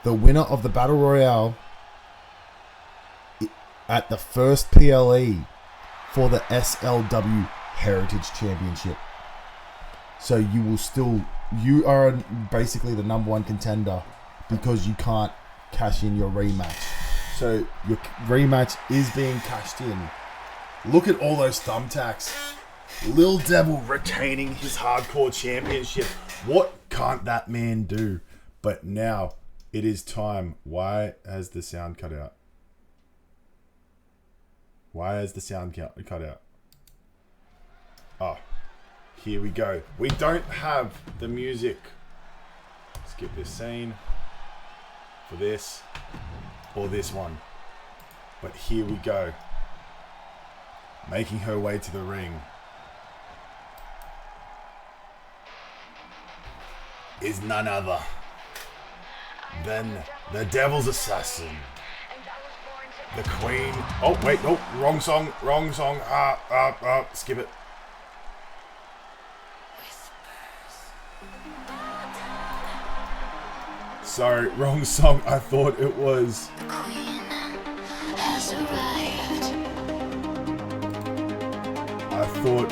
the winner of the Battle Royale at the first PLE for the SLW Heritage Championship. So you are basically the #1 contender because you can't cash in your rematch. So your rematch is being cashed in. Look at all those thumbtacks. Lil Devil retaining his hardcore championship. What can't that man do? But now it is time. Why has the sound cut out? Why has the sound cut out? Oh, here we go. We don't have the music. Skip this scene for this or this one. But here we go. Making her way to the ring is none other than the Devil's Assassin, the Queen. Oh, wait, no, wrong song. Skip it. Sorry, wrong song. I thought it was. The Queen has arrived. I thought.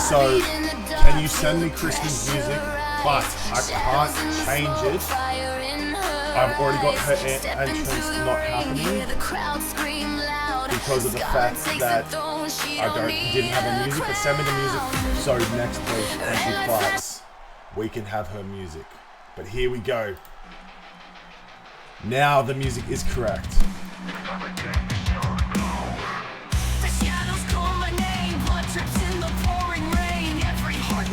So, can you send me Christmas music? But I can't change it. I've already got her entrance not happening because of the fact that didn't have her music. But send me the music so next week when she fights, we can have her music. But here we go. Now the music is correct.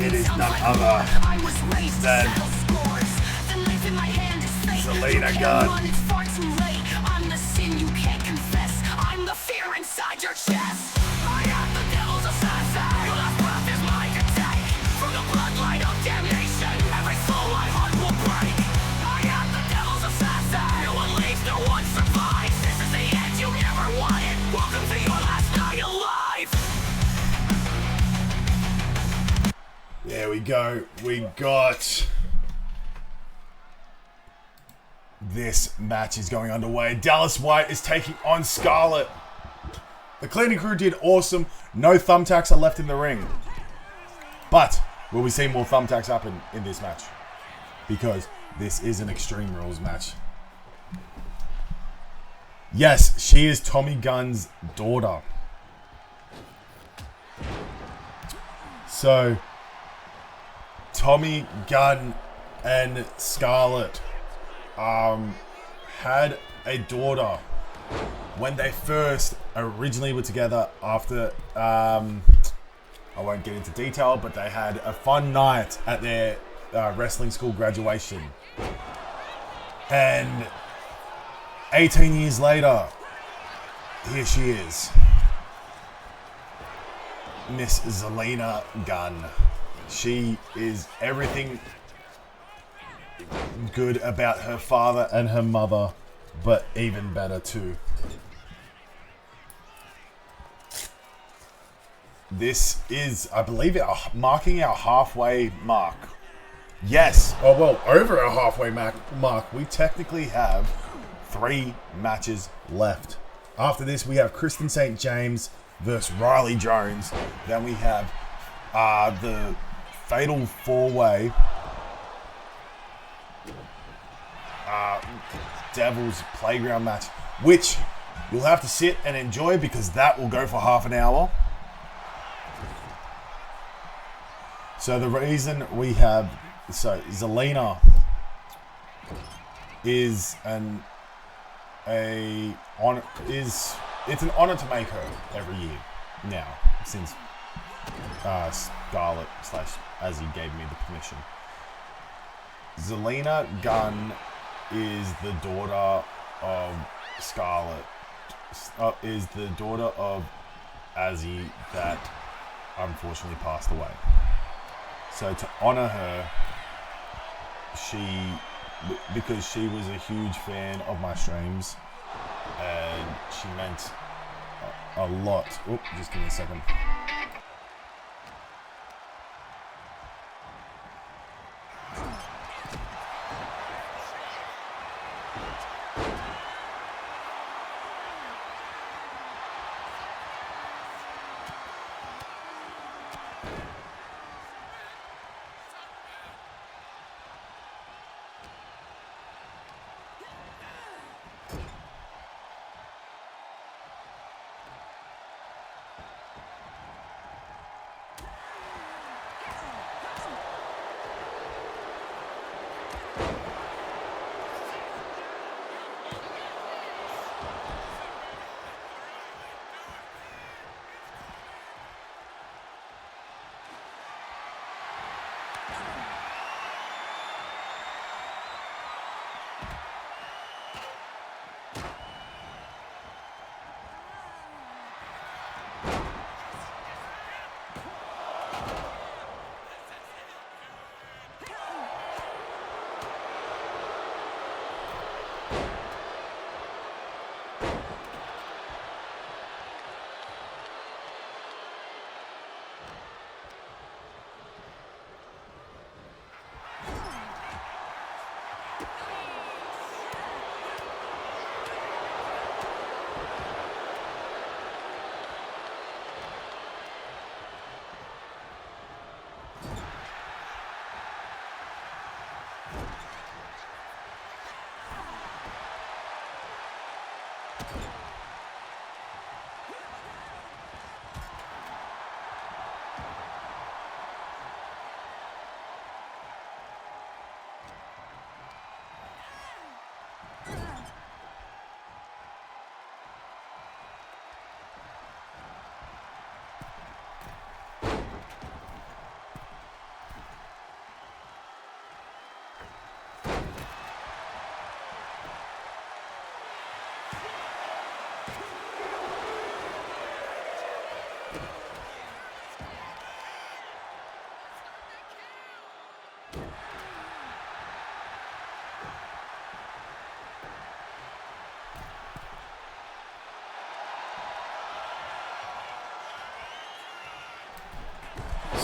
It is none other than Selena Gunn. I'm the sin you can't confess. I'm the fear inside your chest. I am the Devil's Assassin. Your last breath is my attack. From the bloodline of damnation, every soul my heart will break. I am the Devil's Assassin. No one leaves, no one survives. This is the end you never wanted. Welcome to your last night alive. There we go. We got... This match is going underway. Dallas White is taking on Scarlett. The cleaning crew did awesome. No thumbtacks are left in the ring. But will we see more thumbtacks happen in this match? Because this is an Extreme Rules match. Yes, she is Tommy Gunn's daughter. So, Tommy Gunn and Scarlett had a daughter when they first originally were together after, I won't get into detail, but they had a fun night at their wrestling school graduation. And 18 years later, here she is. Miss Zelina Gunn. She is everything good about her father and her mother, but even better too. This is, I believe, marking our halfway mark. Yes. Oh, well, over our halfway mark. We technically have 3 matches left. After this, we have Kristen St. James versus Riley Jones. Then we have the Fatal 4-Way. Devil's Playground match, which you'll have to sit and enjoy because that will go for half an hour. So the reason we have, Zelina is it's an honor to make her every year now since Scarlett / Azzy gave me the permission. Zelina Gunn is the daughter of Scarlett, is the daughter of Azzy that unfortunately passed away. So to honor her, because she was a huge fan of my streams, and she meant a lot. Oh, just give me a second.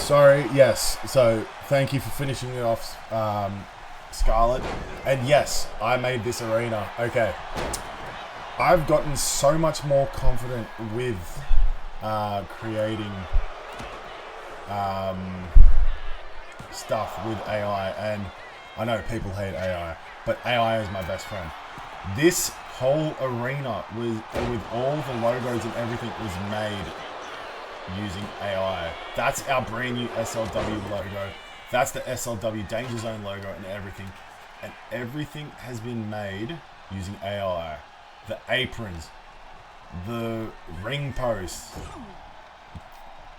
Sorry, yes. So, thank you for finishing it off, Scarlett. And yes, I made this arena. Okay. I've gotten so much more confident with creating stuff with AI. And I know people hate AI, but AI is my best friend. This whole arena with all the logos and everything was made using AI. That's our brand new SLW logo. That's the SLW Dangerzone logo and everything. And everything has been made using AI. The aprons, the ring posts,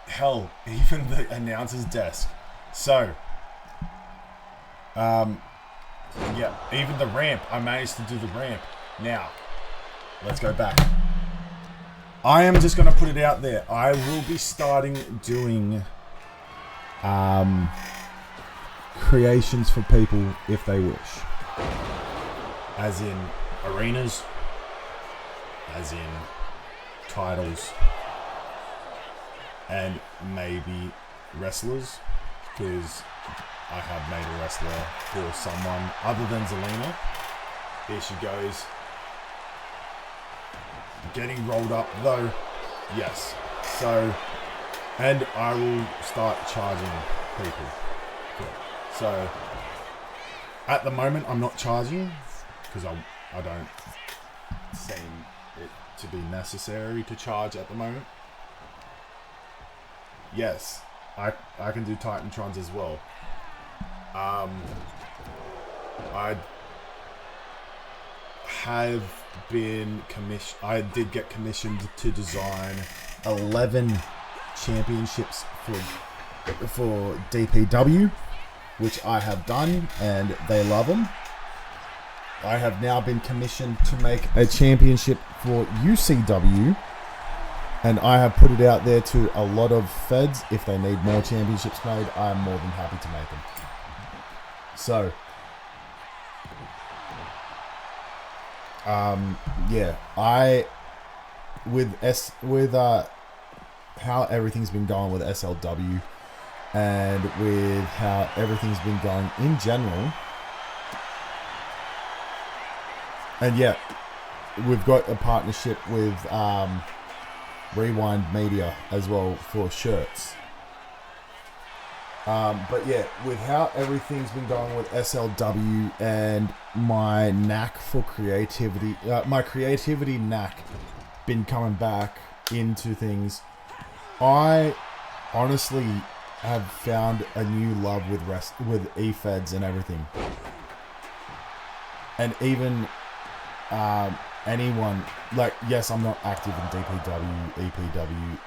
hell, even the announcer's desk. So, yeah, even the ramp. I managed to do the ramp. Now, let's go back. I am just going to put it out there. I will be starting doing creations for people if they wish. As in arenas, as in titles, and maybe wrestlers, because I have made a wrestler for someone other than Zelina. Here she goes. Getting rolled up though. Yes. So, and I will start charging people. So, at the moment I'm not charging because I don't seem it to be necessary to charge at the moment. Yes, I can do Titantrons as well. I have been commissioned. I did get commissioned to design 11 championships for DPW, which I have done, and they love them. I have now been commissioned to make a championship for UCW, and I have put it out there to a lot of feds. If they need more championships made, I am more than happy to make them. So, yeah, with how everything's been going with SLW, and with how everything's been going in general, and yeah, we've got a partnership with Rewind Media as well for shirts. But yeah, with how everything's been going with SLW and my knack for creativity, my creativity knack been coming back into things, I honestly have found a new love with eFeds and everything. And even anyone, like, yes, I'm not active in DPW, EPW,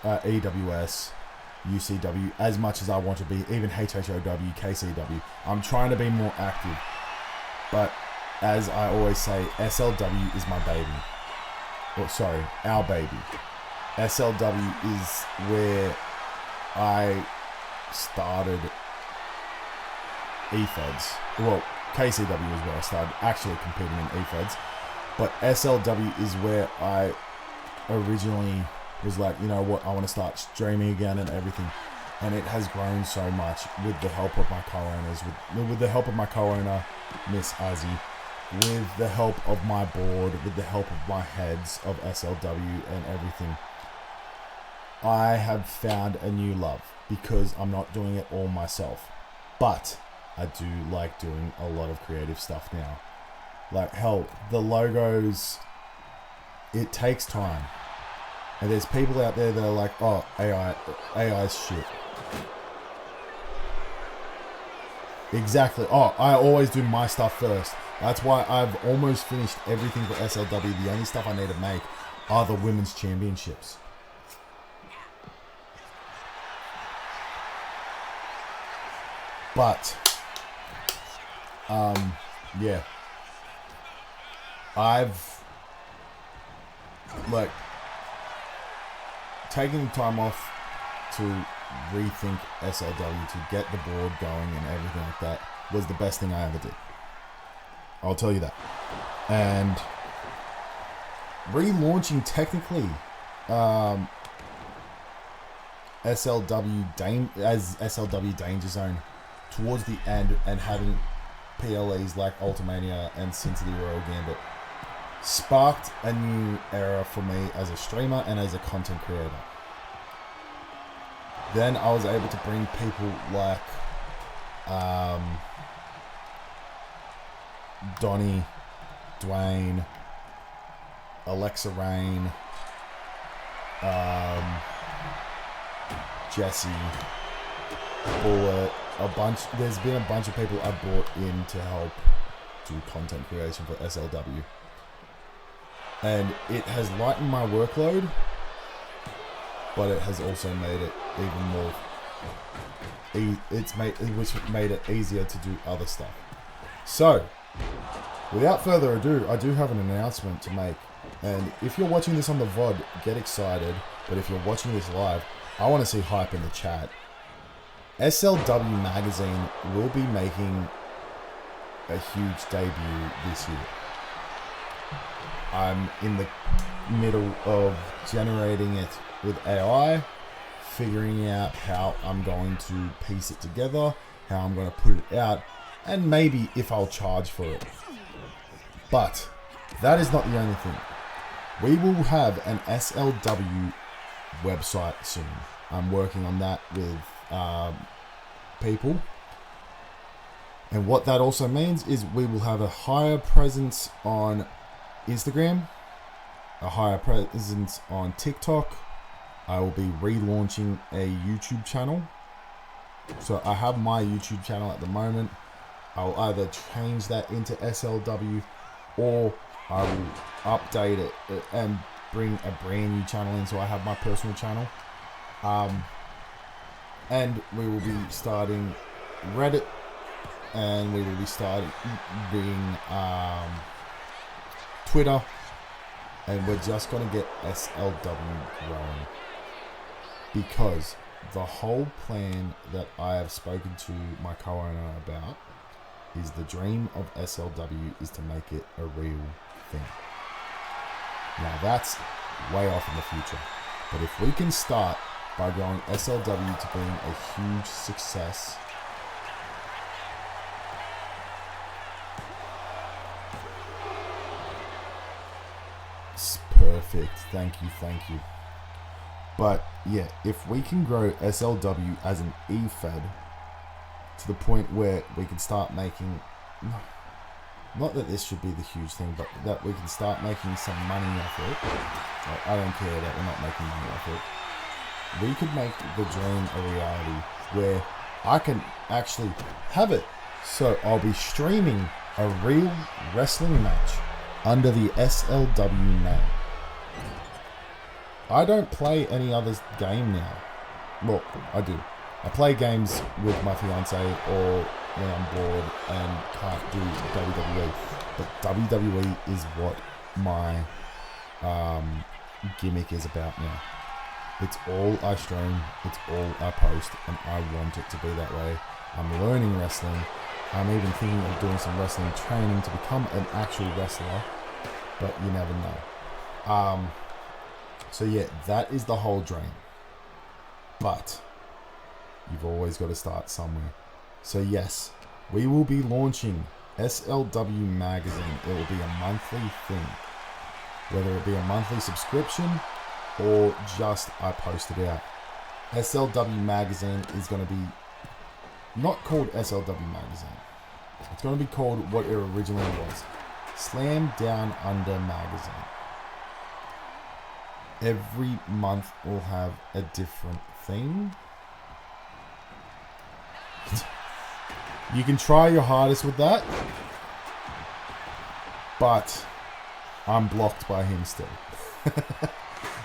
EWS, UCW as much as I want to be, even HHOW, KCW. I'm trying to be more active. But as I always say, SLW is my baby. Or sorry, our baby. SLW is where I started eFeds. Well, KCW is where I started actually competing in eFeds. But SLW is where I originally was like, you know what, I want to start streaming again and everything. And it has grown so much with the help of my co-owners, with the help of my co-owner, Miss Azzy, with the help of my board, with the help of my heads of SLW and everything. I have found a new love because I'm not doing it all myself. But I do like doing a lot of creative stuff now. Like, hell, the logos, it takes time. And there's people out there that are like, oh, AI's shit. Exactly. Oh, I always do my stuff first. That's why I've almost finished everything for SLW. The only stuff I need to make are the women's championships. But, yeah. I've, like, taking time off to rethink SLW, to get the board going and everything like that, was the best thing I ever did. I'll tell you that. And relaunching technically SLW as SLW Dangerzone towards the end, and having PLEs like Ultimania and Sin City Royal Gambit sparked a new era for me as a streamer and as a content creator. Then I was able to bring people like Donnie, Dwayne, Alexa Rain, Jesse, Bullet, there's been a bunch of people I brought in to help do content creation for SLW. And it has lightened my workload, but it has also made it even more, which made it easier to do other stuff. So, without further ado, I do have an announcement to make. And if you're watching this on the VOD, get excited. But if you're watching this live, I want to see hype in the chat. SLW magazine will be making a huge debut this year. I'm in the middle of generating it with AI, figuring out how I'm going to piece it together, how I'm going to put it out, and maybe if I'll charge for it. But that is not the only thing. We will have an SLW website soon. I'm working on that with people. And what that also means is we will have a higher presence on Instagram, a higher presence on TikTok. I will be relaunching a YouTube channel. So I have my YouTube channel at the moment. I'll either change that into SLW or I will update it and bring a brand new channel in. So I have my personal channel. And we will be starting Reddit, and we will be starting Twitter, and we're just going to get SLW growing, because the whole plan that I have spoken to my co-owner about is the dream of SLW is to make it a real thing. Now that's way off in the future, but if we can start by growing SLW to being a huge success, it's perfect. Thank you. But yeah, if we can grow SLW as an e-fed to the point where we can start making, not that this should be the huge thing, but that we can start making some money off it. Like, I don't care that we're not making money off it. We could make the dream a reality where I can actually have it. So I'll be streaming a real wrestling match under the SLW name. I don't play any other game now. Well, I do. I play games with my fiance or when I'm bored and can't do WWE. But WWE is what my gimmick is about now. It's all I stream, it's all I post, and I want it to be that way. I'm learning wrestling. I'm even thinking of doing some wrestling training to become an actual wrestler, but you never know. So yeah, that is the whole dream. But you've always got to start somewhere. So yes, we will be launching SLW magazine. It will be a monthly thing, whether it be a monthly subscription or just I post it out. SLW magazine is going to be not called SLW magazine. It's going to be called what it originally was, Slam Down Under magazine. Every month will have a different theme. You can try your hardest with that, but I'm blocked by him still.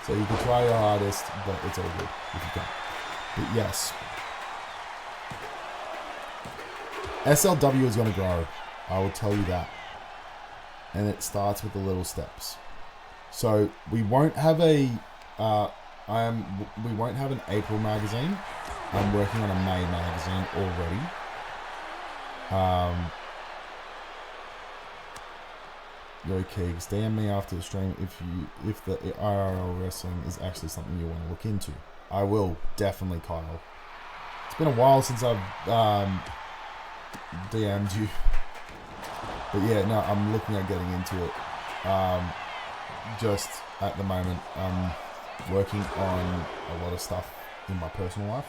So you can try your hardest, but it's all good if you can't. But yes, SLW is going to grow. I will tell you that. And it starts with the little steps. So we won't have a we won't have an April magazine. I'm working on a May magazine already. Yo, Keegs, DM me after the stream if the IRL wrestling is actually something you want to look into. I will, definitely, Kyle. It's been a while since I've DM'd you. But yeah, no, I'm looking at getting into it. Just at the moment, I'm working on a lot of stuff in my personal life.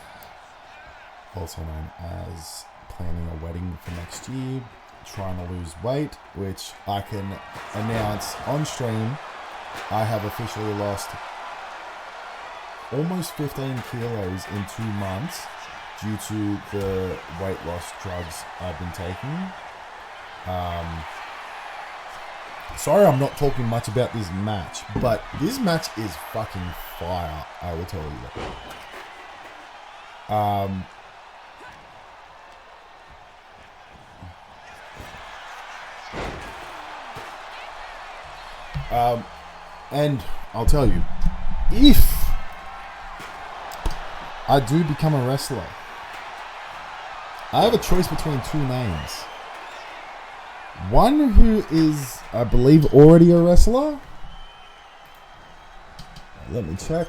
Also known as planning a wedding for next year. Trying to lose weight, which I can announce on stream. I have officially lost almost 15 kilos in 2 months due to the weight loss drugs I've been taking. Sorry I'm not talking much about this match, but this match is fucking fire, I will tell you that. And I'll tell you, if I do become a wrestler, I have a choice between two names. One who is, I believe, already a wrestler. Let me check.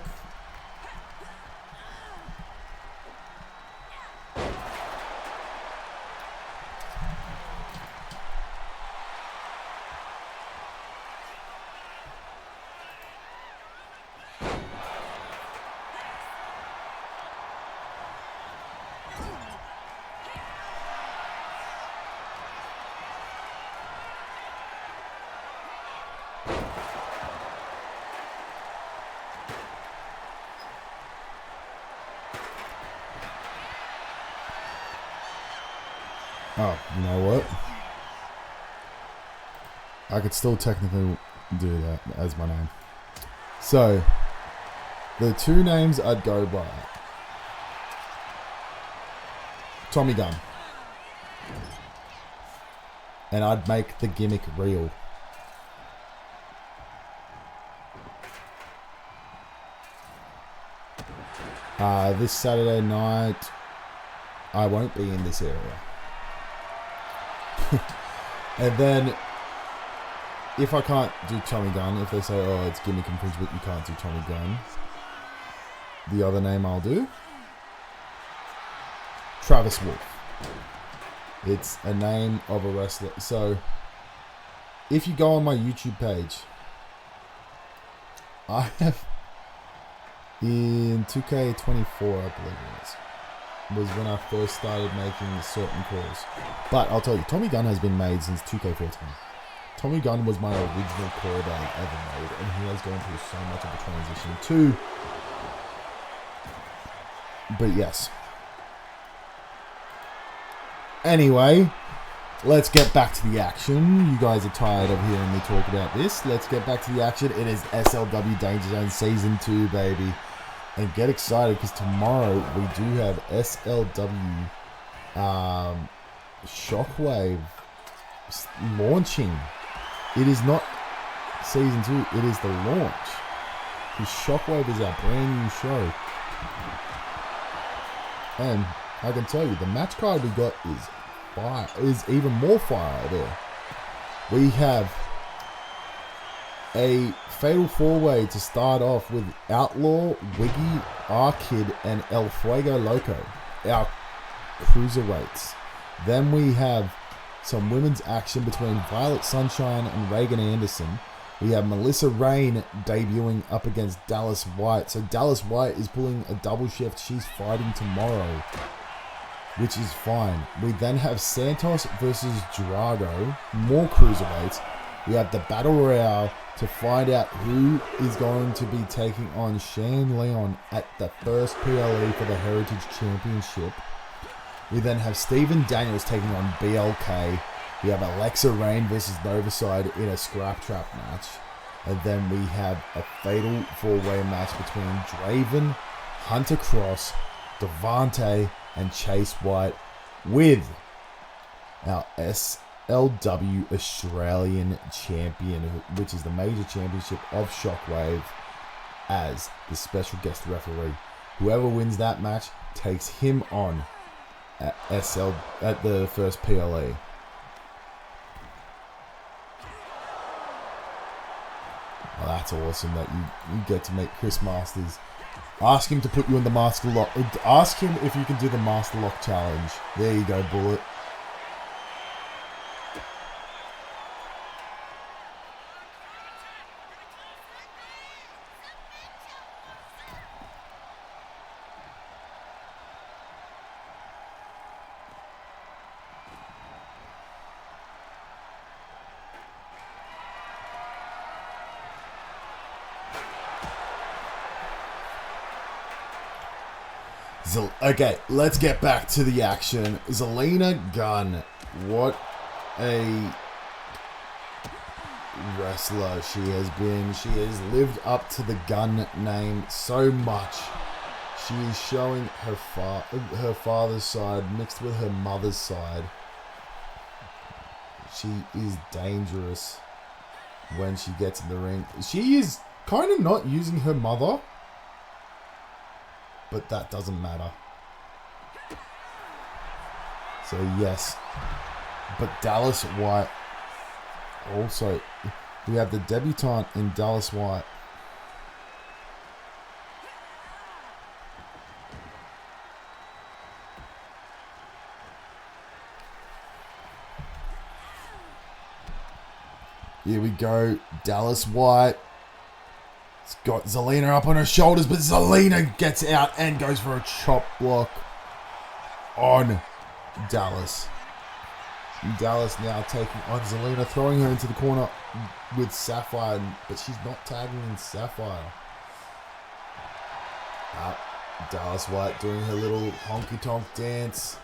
Oh, you know what? I could still technically do that as my name. So, the two names I'd go by. Tommy Gunn. And I'd make the gimmick real. This Saturday night, I won't be in this area. And then, if I can't do Tommy Gunn, if they say, oh, it's gimmick infringement, you can't do Tommy Gunn, the other name I'll do, Travis Wolf. It's a name of a wrestler. So, if you go on my YouTube page, I have, in 2K24, I believe it was when I first started making certain calls. But I'll tell you, Tommy Gunn has been made since 2K14. Tommy Gunn was my original call that I ever made, and he has gone through so much of a transition too. But yes. Anyway, let's get back to the action. You guys are tired of hearing me talk about this. Let's get back to the action. It is SLW Dangerzone Season 2, baby. And get excited because tomorrow we do have SLW Shockwave launching. It is not Season 2, it is the launch. Because Shockwave is our brand new show. And I can tell you, the match card we got is fire, is even more fire there. We have a fatal four-way to start off with Outlaw, Wiggy, R-Kid, and El Fuego Loco, our cruiserweights. Then we have some women's action between Violet Sunshine and Reagan Anderson. We have Melissa Rain debuting up against Dallas White. So Dallas White is pulling a double shift. She's fighting tomorrow, which is fine. We then have Santos versus Drago, more cruiserweights. We have the Battle Royale to find out who is going to be taking on Shane Leon at the first PLE for the Heritage Championship. We then have Steven Daniels taking on BLK. We have Alexa Rain versus Novaside in a scrap trap match. And then we have a fatal four-way match between Draven, Hunter Cross, Devante, and Chase White with our SLW Australian Champion, which is the major championship of Shockwave, as the special guest referee. Whoever wins that match takes him on at the first PLE. Oh, that's awesome that you get to meet Chris Masters. Ask him to put you in the Master Lock. Ask him if you can do the Master Lock challenge. There you go, Bullet. Okay, let's get back to the action. Zelina Gunn. What a wrestler she has been. She has lived up to the Gunn name so much. She is showing her father's side mixed with her mother's side. She is dangerous when she gets in the ring. She is kind of not using her mother, but that doesn't matter. So yes, but Dallas White also, we have the debutante in Dallas White. Here we go, Dallas White. It's got Zelina up on her shoulders, but Zelina gets out and goes for a chop block on Dallas. Dallas now taking on Zelina, throwing her into the corner with Sapphire, but she's not tagging in Sapphire. Dallas White doing her little honky-tonk dance.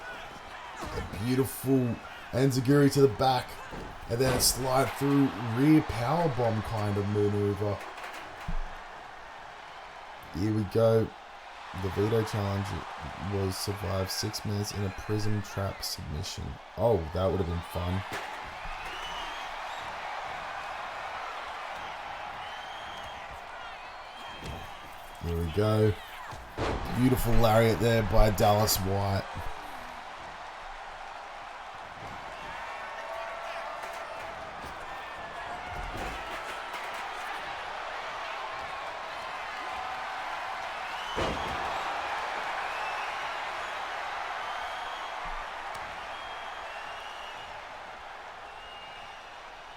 A beautiful enziguri to the back, and then a slide through rear powerbomb kind of maneuver. Here we go. The veto challenge was survive 6 minutes in a prism trap submission. Oh, that would have been fun. Here we go. Beautiful lariat there by Dallas White.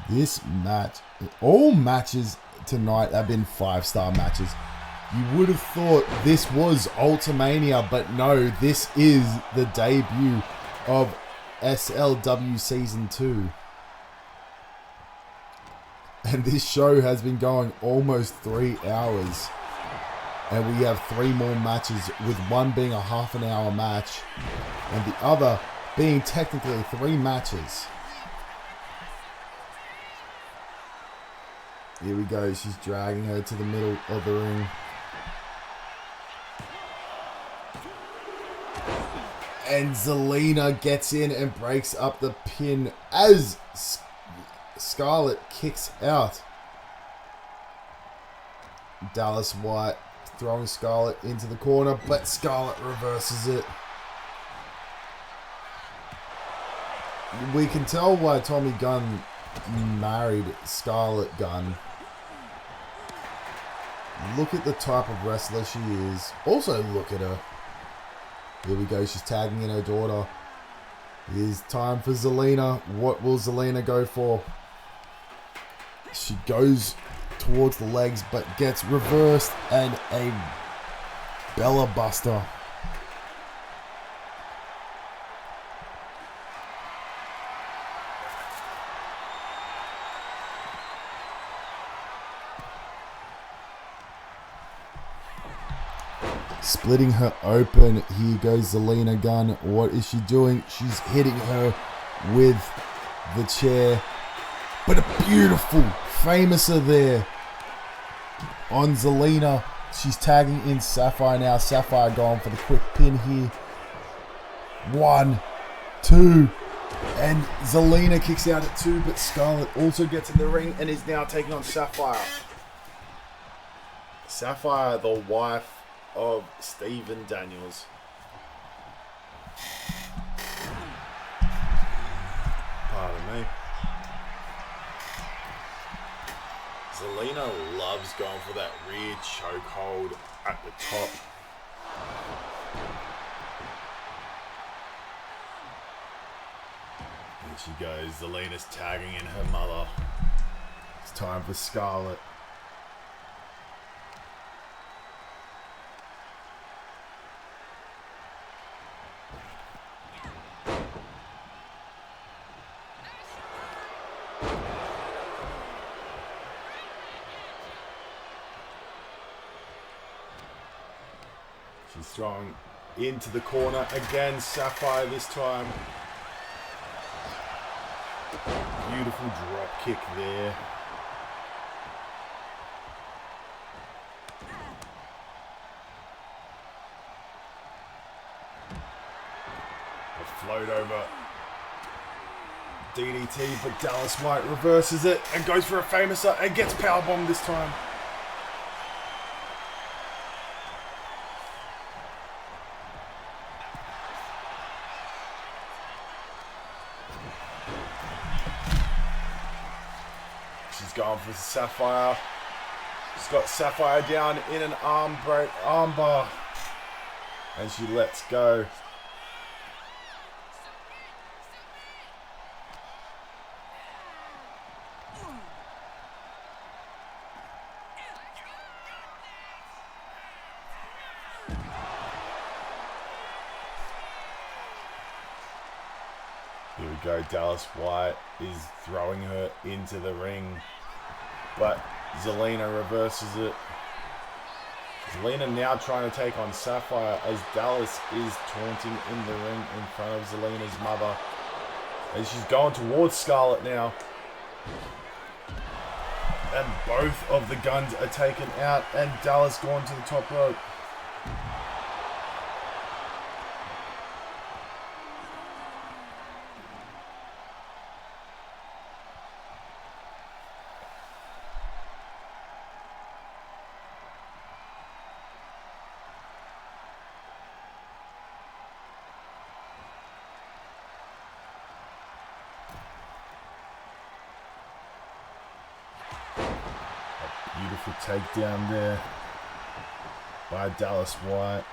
This match, all matches tonight have been 5-star matches. You would have thought this was Ultimania, but no, this is the debut of SLW Season 2. And this show has been going almost 3 hours. And we have 3 more matches, with one being a half-an-hour match, and the other being technically 3 matches. Here we go, she's dragging her to the middle of the ring. And Zelina gets in and breaks up the pin as Scarlett kicks out. Dallas White throwing Scarlett into the corner, but Scarlett reverses it. We can tell why Tommy Gunn married Scarlett Gunn. Look at the type of wrestler she is. Also, look at her. Here we go. She's tagging in her daughter. Here's time for Zelina. What will Zelina go for? She goes towards the legs, but gets reversed and a Bella Buster. Splitting her open. Here goes Zelina Gunn. What is she doing? She's hitting her with the chair. But a beautiful famouser there on Zelina. She's tagging in Sapphire now. Sapphire going for the quick pin here. 1, 2. And Zelina kicks out at 2. But Scarlett also gets in the ring and is now taking on Sapphire. Sapphire, the wife of Stephen Daniels. Pardon me. Zelina loves going for that rear chokehold at the top. And she goes. Zelina's tagging in her mother. It's time for Scarlett. She's throwing into the corner again. Sapphire this time. Beautiful drop kick there. A float over DDT, but Dallas White reverses it and goes for a famouser and gets powerbombed this time. Going for Sapphire. She's got Sapphire down in an armbar. And she lets go. Here we go. Dallas White is throwing her into the ring. But Zelina reverses it. Zelina now trying to take on Sapphire as Dallas is taunting in the ring in front of Zelina's mother. And she's going towards Scarlett now. And both of the guns are taken out and Dallas going to the top rope. Beautiful takedown there by Dallas White.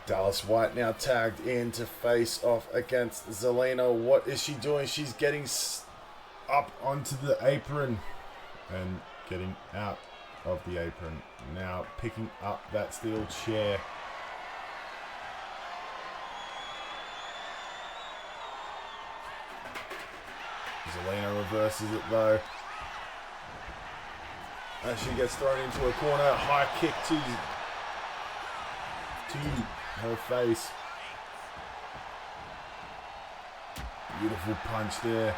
Dallas White now tagged in to face off against Zelina. What is she doing? She's getting up onto the apron and getting out of the apron. Now picking up that steel chair. Zelina reverses it though. As she gets thrown into a corner. High kick to her face. Beautiful punch there.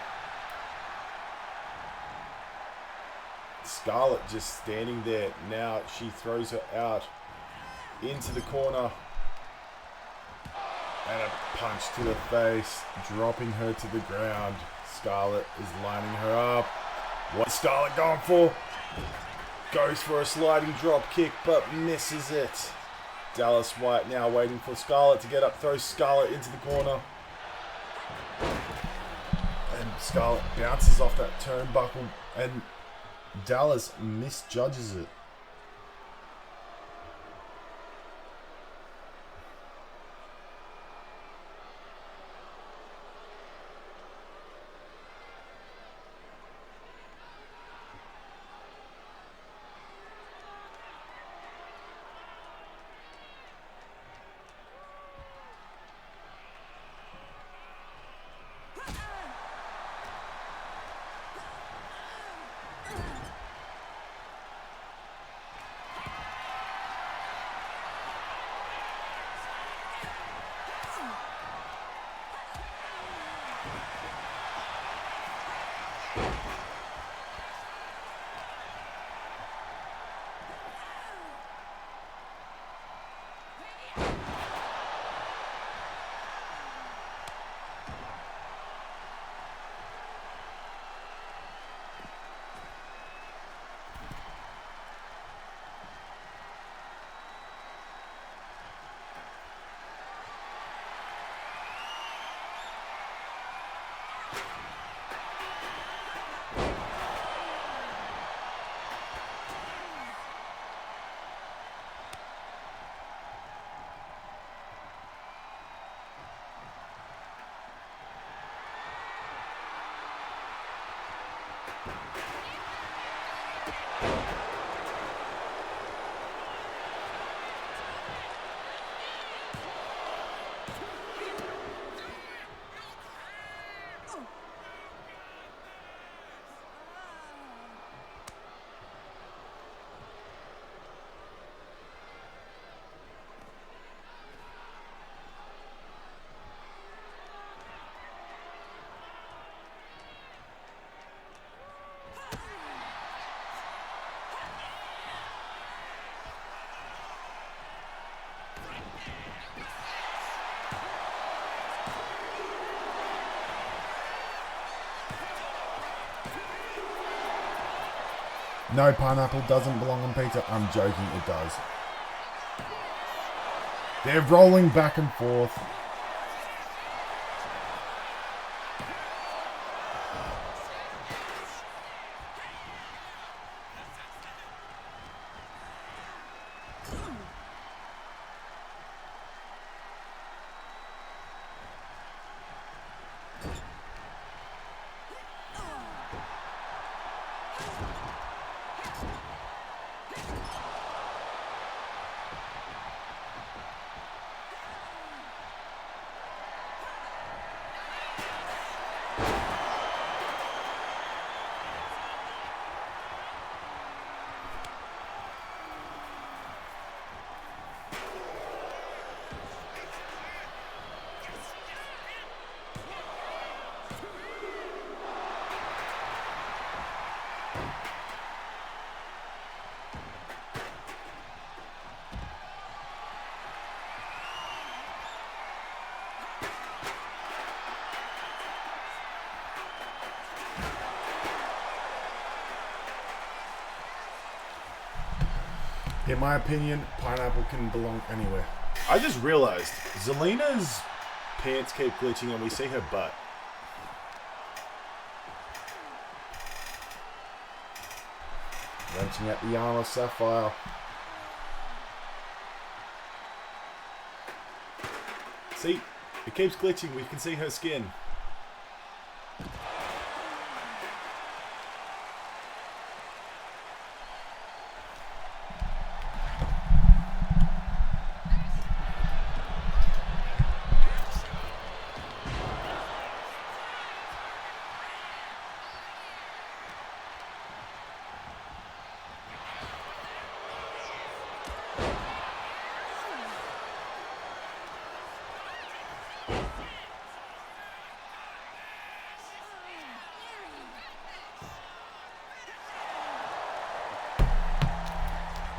Scarlett just standing there. Now she throws her out into the corner. And a punch to the face, dropping her to the ground. Scarlett is lining her up. What's Scarlett going for? Goes for a sliding drop kick, but misses it. Dallas White now waiting for Scarlett to get up, throws Scarlett into the corner. And Scarlett bounces off that turnbuckle and Dallas misjudges it. No, pineapple doesn't belong on pizza. I'm joking, it does. They're rolling back and forth. In my opinion, pineapple can belong anywhere. I just realized Zelina's pants keep glitching and we see her butt. Wrenching at the arm of Sapphire. See, it keeps glitching. We can see her skin.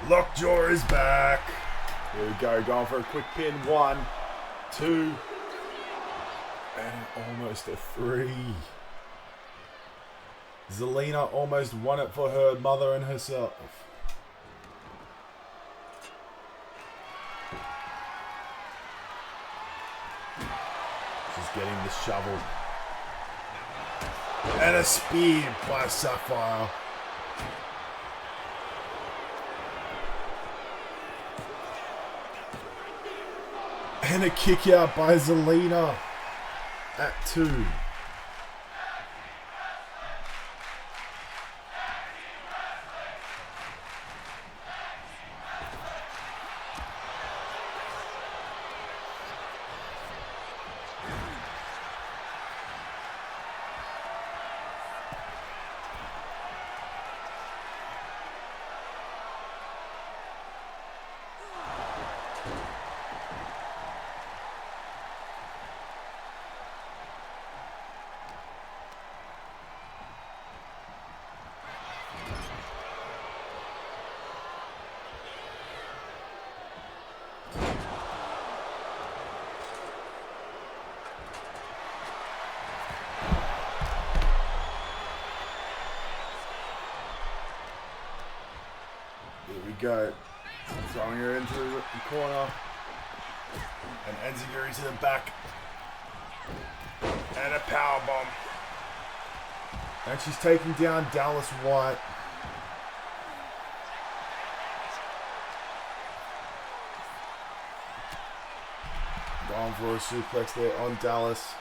Lockjaw is back. Here we go, going for a quick pin. 1, 2, and almost a 3. Zelina almost won it for her mother and herself. She's getting the shovel. And a spear by Sapphire. And a kick out by Zelina at 2. Here we go. Throwing her into the corner. And Enziguri to the back. And a power bomb. And she's taking down Dallas White. Going for a suplex there on Dallas.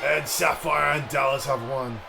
And Sapphire and Dallas have won.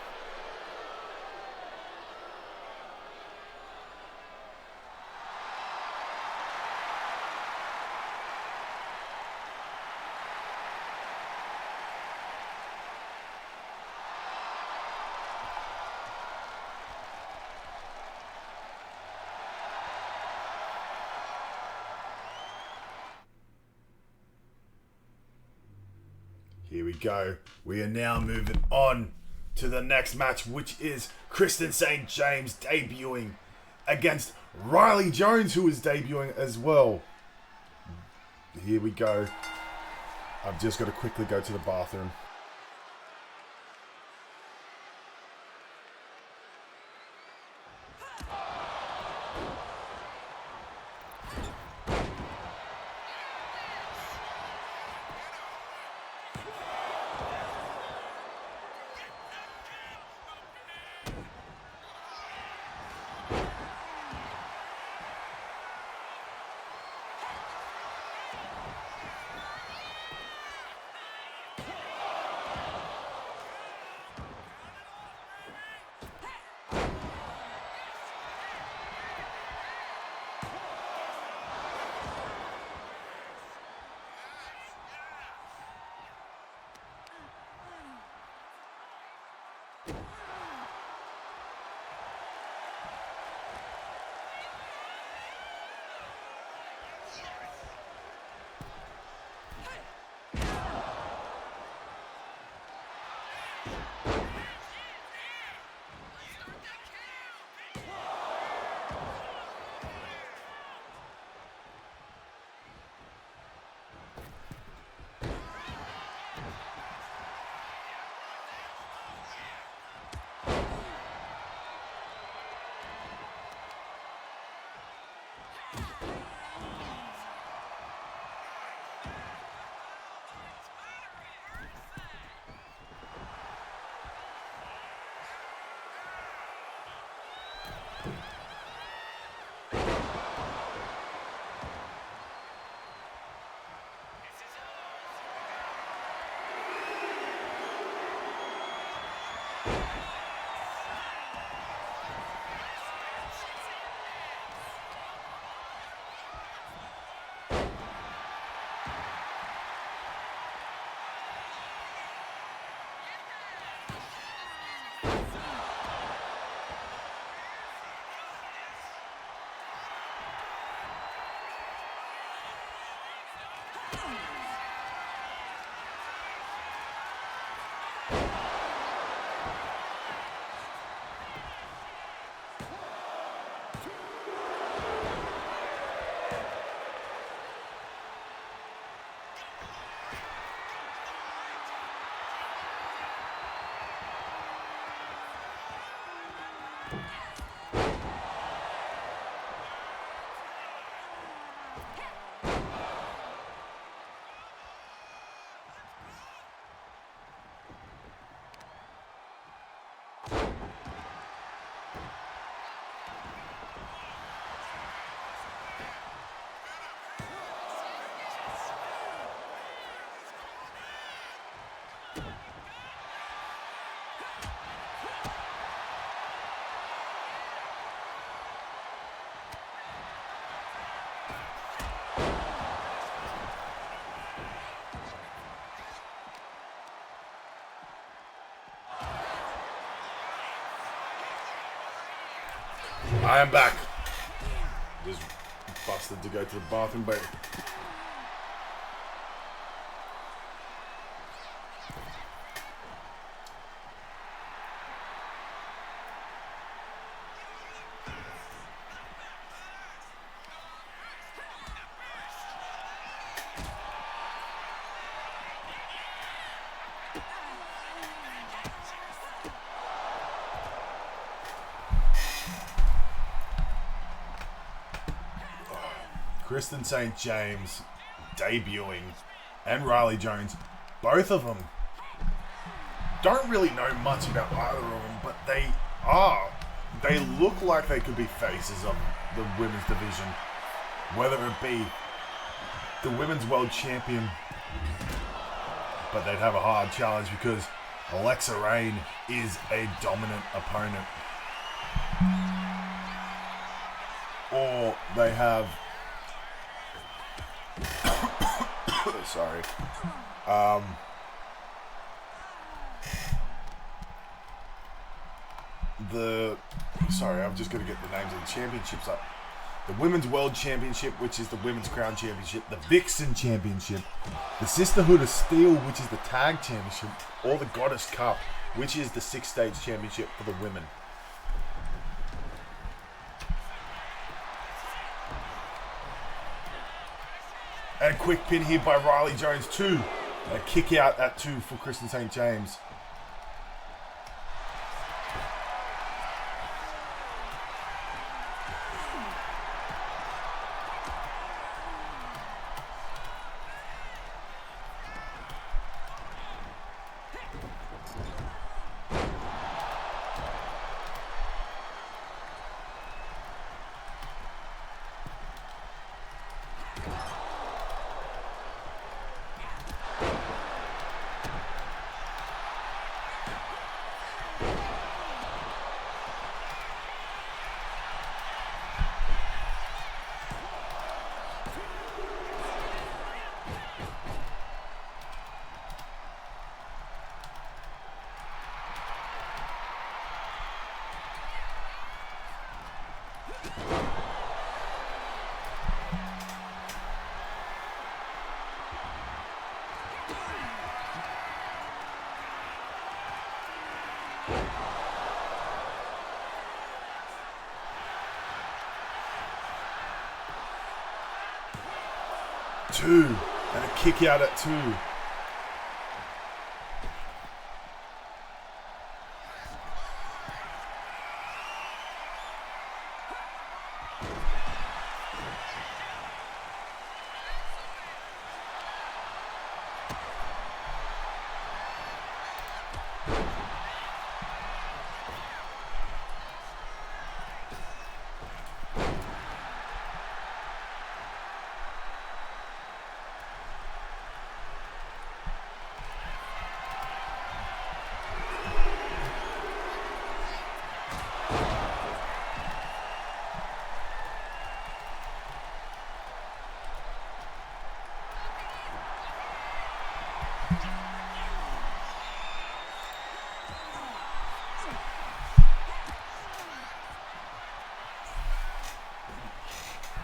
we go. We are now moving on to the next match, which is Kristen St. James debuting against Riley Jones, who is debuting as well. Here we go. I've just got to quickly go to the bathroom. I am back. Just busted to go to the bathroom, but Kristen St. James debuting and Riley Jones, both of them don't really know much about either of them, but they look like they could be faces of the women's division, whether it be the women's world champion, but they'd have a hard challenge because Alexa Rain is a dominant opponent. Or they have sorry. Sorry, I'm just going to get the names of the championships up. the Women's World Championship, which is the Women's Crown Championship, the Vixen Championship, the Sisterhood of Steel, which is the Tag Championship, or the Goddess Cup, which is the 6-stage championship for the women. And a quick pin here by Riley Jones, 2. And a kick out at 2 for Kristen St. James. Two, and a kick out at 2.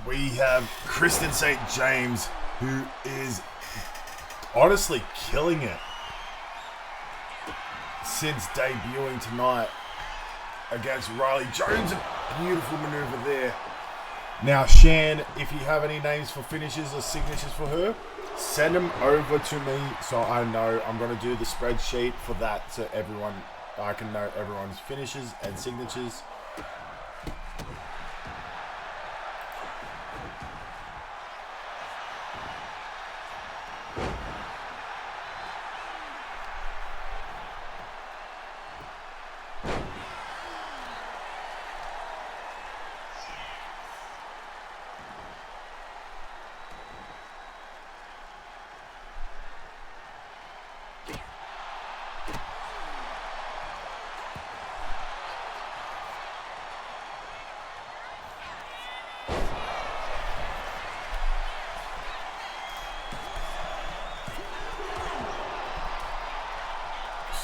We have Kristen St. James, who is honestly killing it since debuting tonight against Riley Jones. A beautiful maneuver there. Now, Shan, if you have any names for finishes or signatures for her, send them over to me so I know. I'm going to do the spreadsheet for that so I can know everyone's finishes and signatures.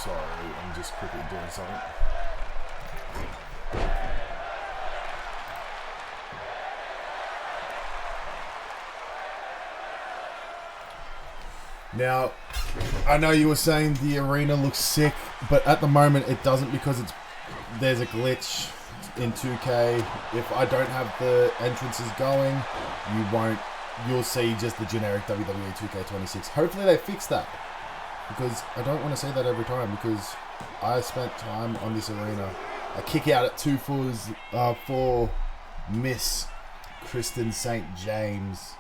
Sorry, I'm just quickly doing something. Now, I know you were saying the arena looks sick, but at the moment it doesn't because there's a glitch in 2K. If I don't have the entrances going, you'll see just the generic WWE 2K26. Hopefully they fix that, because I don't want to say that every time, because I spent time on this arena. A kick out at 2 for Miss Kristen St. James.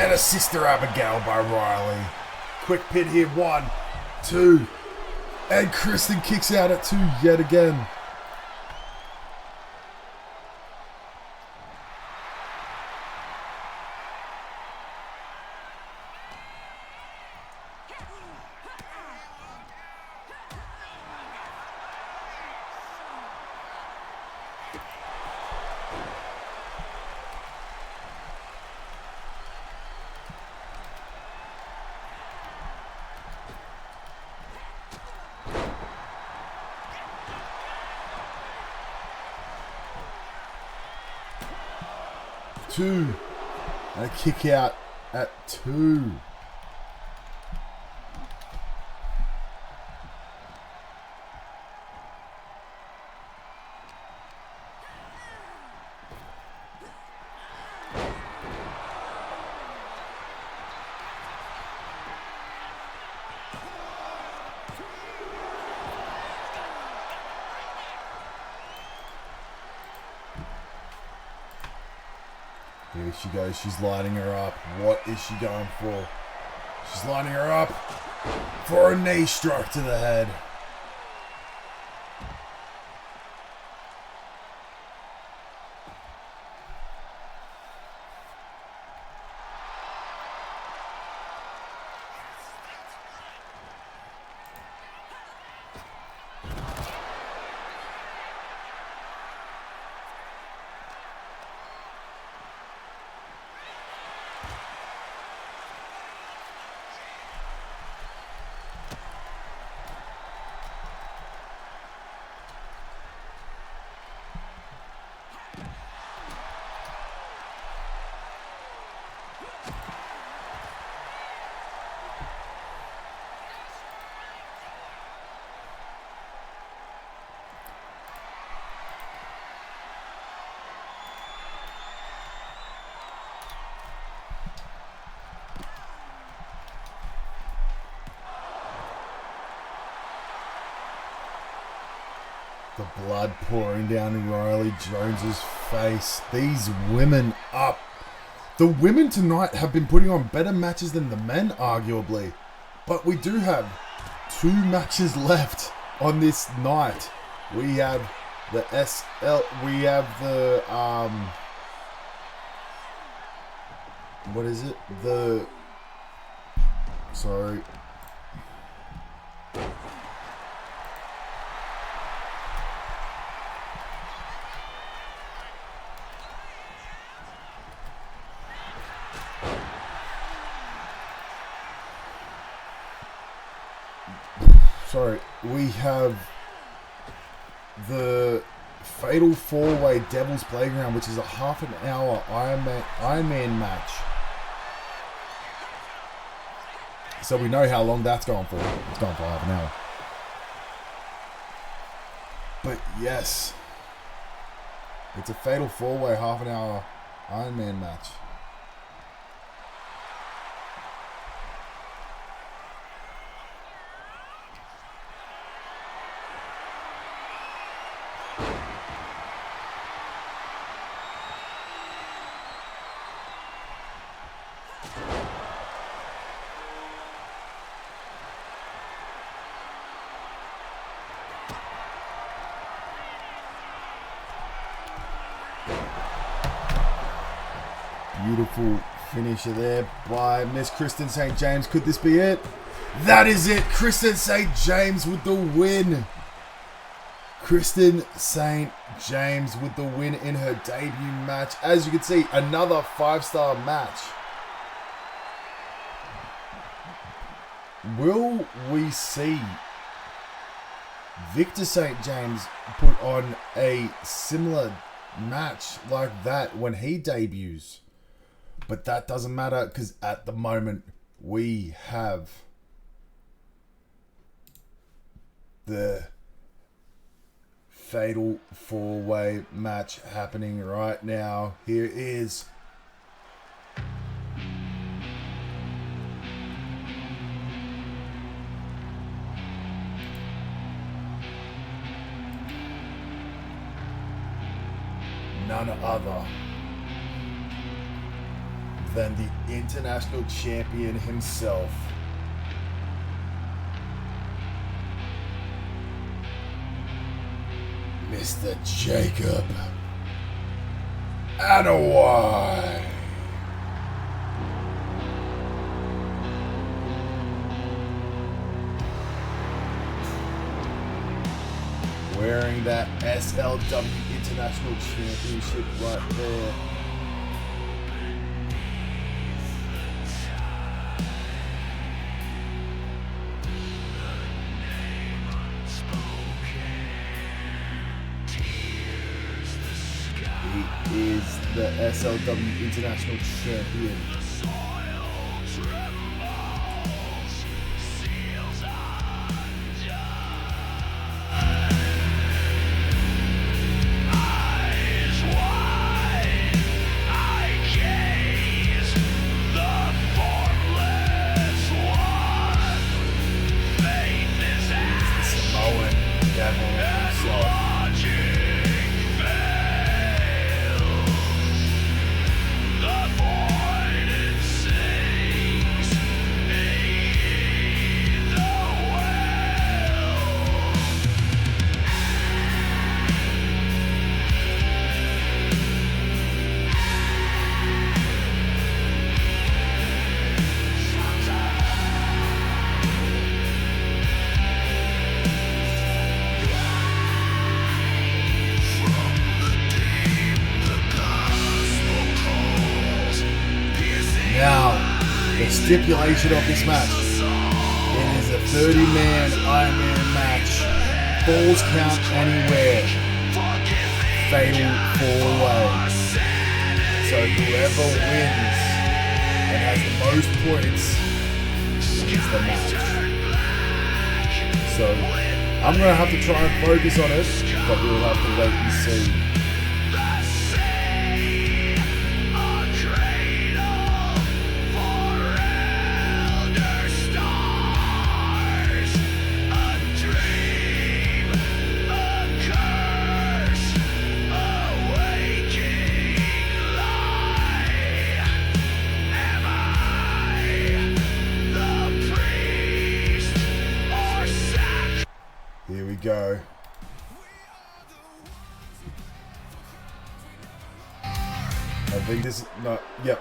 And a Sister Abigail by Riley. Quick pin here, 1, 2. And Kristen kicks out at 2 yet again. 2. And a kick out at 2. Here she goes. She's lining her up. What is she going for? She's lining her up for a knee strike to the head. The blood pouring down Riley Jones's face. These women up. The women tonight have been putting on better matches than the men, arguably. But we do have 2 matches left on this night. We have the SL. We have the what is it? Sorry. Sorry, we have the Fatal 4-Way Devil's Playground, which is a half an hour Iron Man match. So we know how long that's going for. It's going for half an hour. But yes, it's a Fatal 4-Way half an hour Iron Man match. Beautiful finisher there by Miss Kristen St. James. Could this be it? That is it. Kristen St. James with the win. Kristen St. James with the win in her debut match. As you can see, another 5-star match. Will we see Victor St. James put on a similar match like that when he debuts? But that doesn't matter because at the moment we have the Fatal 4-Way match happening right now. Here is none other than the international champion himself, Mr. Jacob Adawai. Wearing that SLW International Championship right there. He is the SLW International Champion. The stipulation of this match, it is a 30-man Ironman match, falls count anywhere, fatal 4-way. So whoever wins and has the most points wins the match. So I'm going to have to try and focus on it, but we'll have to wait and see. Here we go. I think this is not, yep.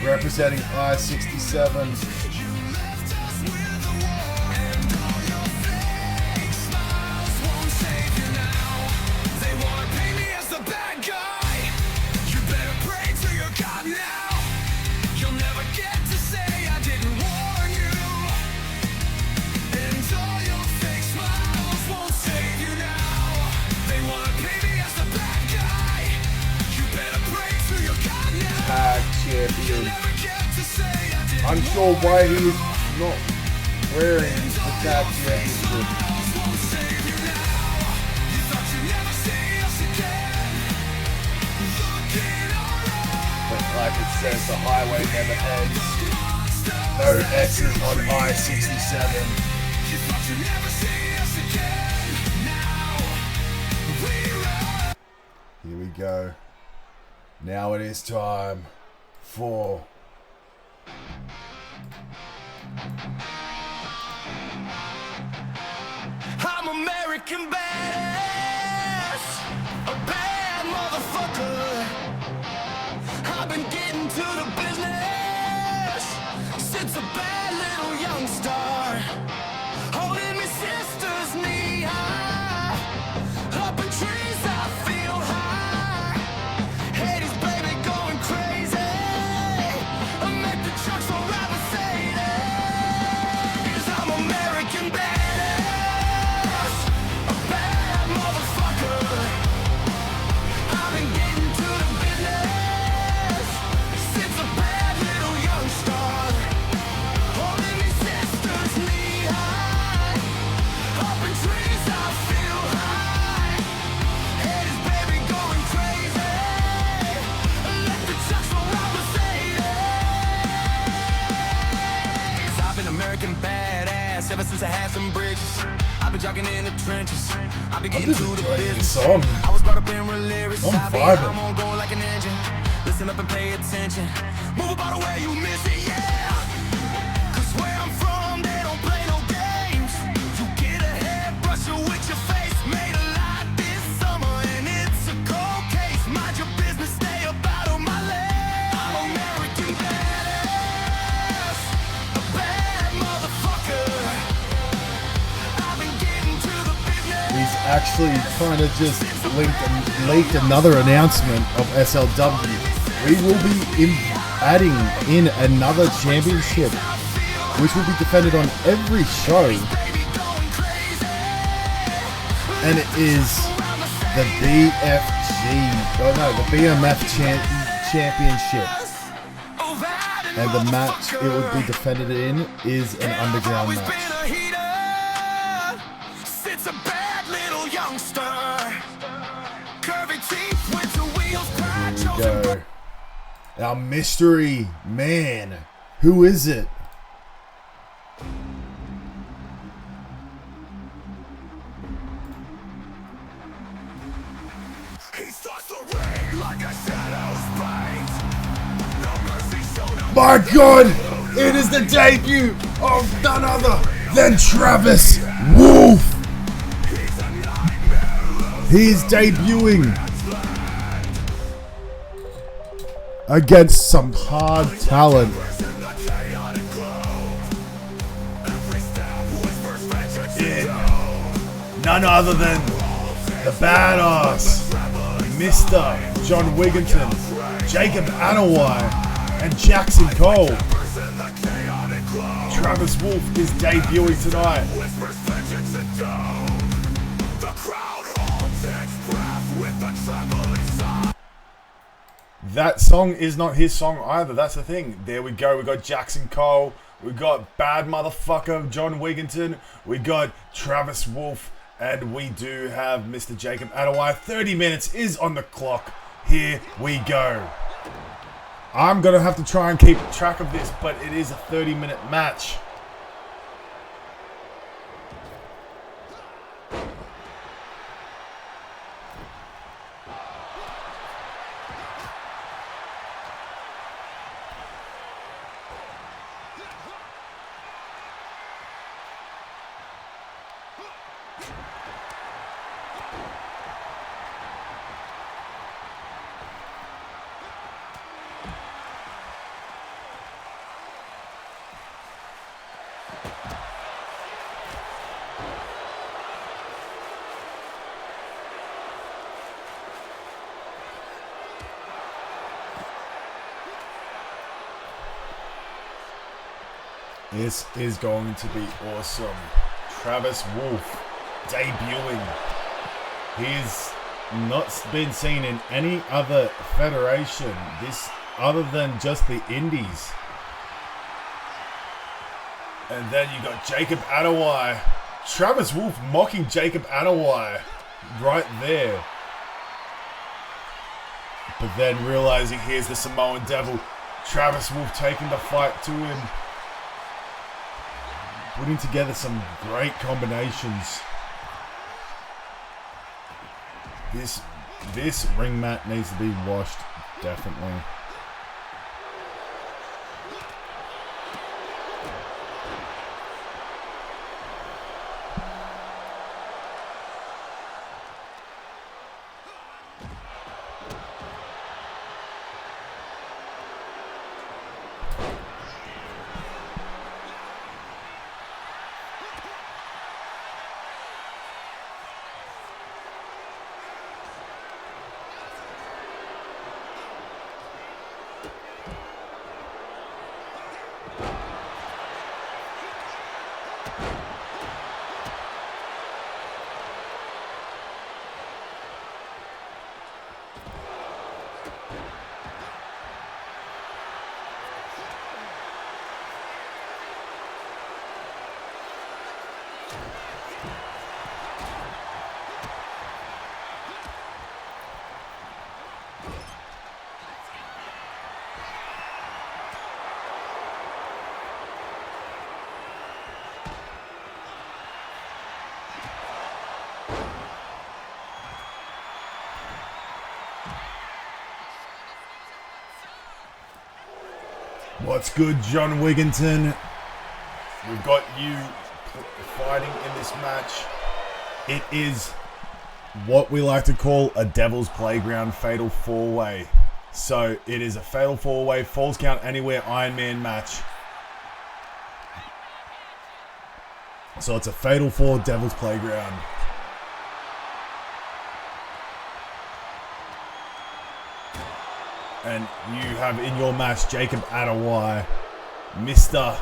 Representing I-67. Champion. Unsure why he's not wearing the tag championship. But like it says, the highway never ends. No X's on I-67. Here we go. Now it is time for I'm American badass, a bad motherfucker. I've been getting to the business since a bad little young star, holding me sister's knee high, up in trees I feel high, Hades baby going crazy. I make the trucks all ride Mercedes. I'm American badass, a bad motherfucker. I've been getting to the business since a bad little young star, holding me sister's knee high, up in trees I feel high, Hades baby going crazy. Let the trucks all ride Mercedes. I've been American badass ever since I had some bridges. I've been jogging in the trenches. I've been getting to the business. song. I was brought up in religious. I'm I'm vibing. on go like an engine. Listen up and pay attention. Move about the way you miss it, yeah. Cause where I'm from, they don't play no games. You get ahead, brush it with your face. Made a lot this summer and it's a cold case. Mind your business, stay up out of my lane. I'm American badass, a bad motherfucker. I've been getting to the business. He's actually kind of just leaked another announcement of SLW. We will be adding in another championship, which will be defended on every show, and it is the BMF championship. And the match it would be defended in is an underground match. Sits a bad little youngster. Curvy teeth, winter wheels, pride, Here we go. Our mystery man. Who is it? My God! It is the debut of none other than Travis Wolf! He's debuting against some hard talent. In none other than the badass Mr. John Wigginton, Jacob Anawai, and Jackson Cole. Travis Wolf is debuting tonight. That song is not his song either. That's the thing. There we go. We got Jackson Cole. We got bad motherfucker John Wigginton. We got Travis Wolf. And we do have Mr. Jacob Anawai. 30 minutes is on the clock. Here we go. I'm going to have to try and keep track of this, but it is a 30-minute match. This is going to be awesome. Travis Wolf debuting. He's not been seen in any other federation other than just the Indies. And then you got Jacob Anawai. Travis Wolf mocking Jacob Anawai right there. But then realizing here's the Samoan Devil. Travis Wolf taking the fight to him. Putting together some great combinations. This ring mat needs to be washed, definitely. What's good, John Wigginton? We've got you fighting in this match. It is what we like to call a Devil's Playground Fatal 4-Way. So it is a Fatal 4-Way, Falls Count Anywhere Iron Man match. So it's a Fatal 4 Devil's Playground. And you have in your match Jacob Anawai, Mr.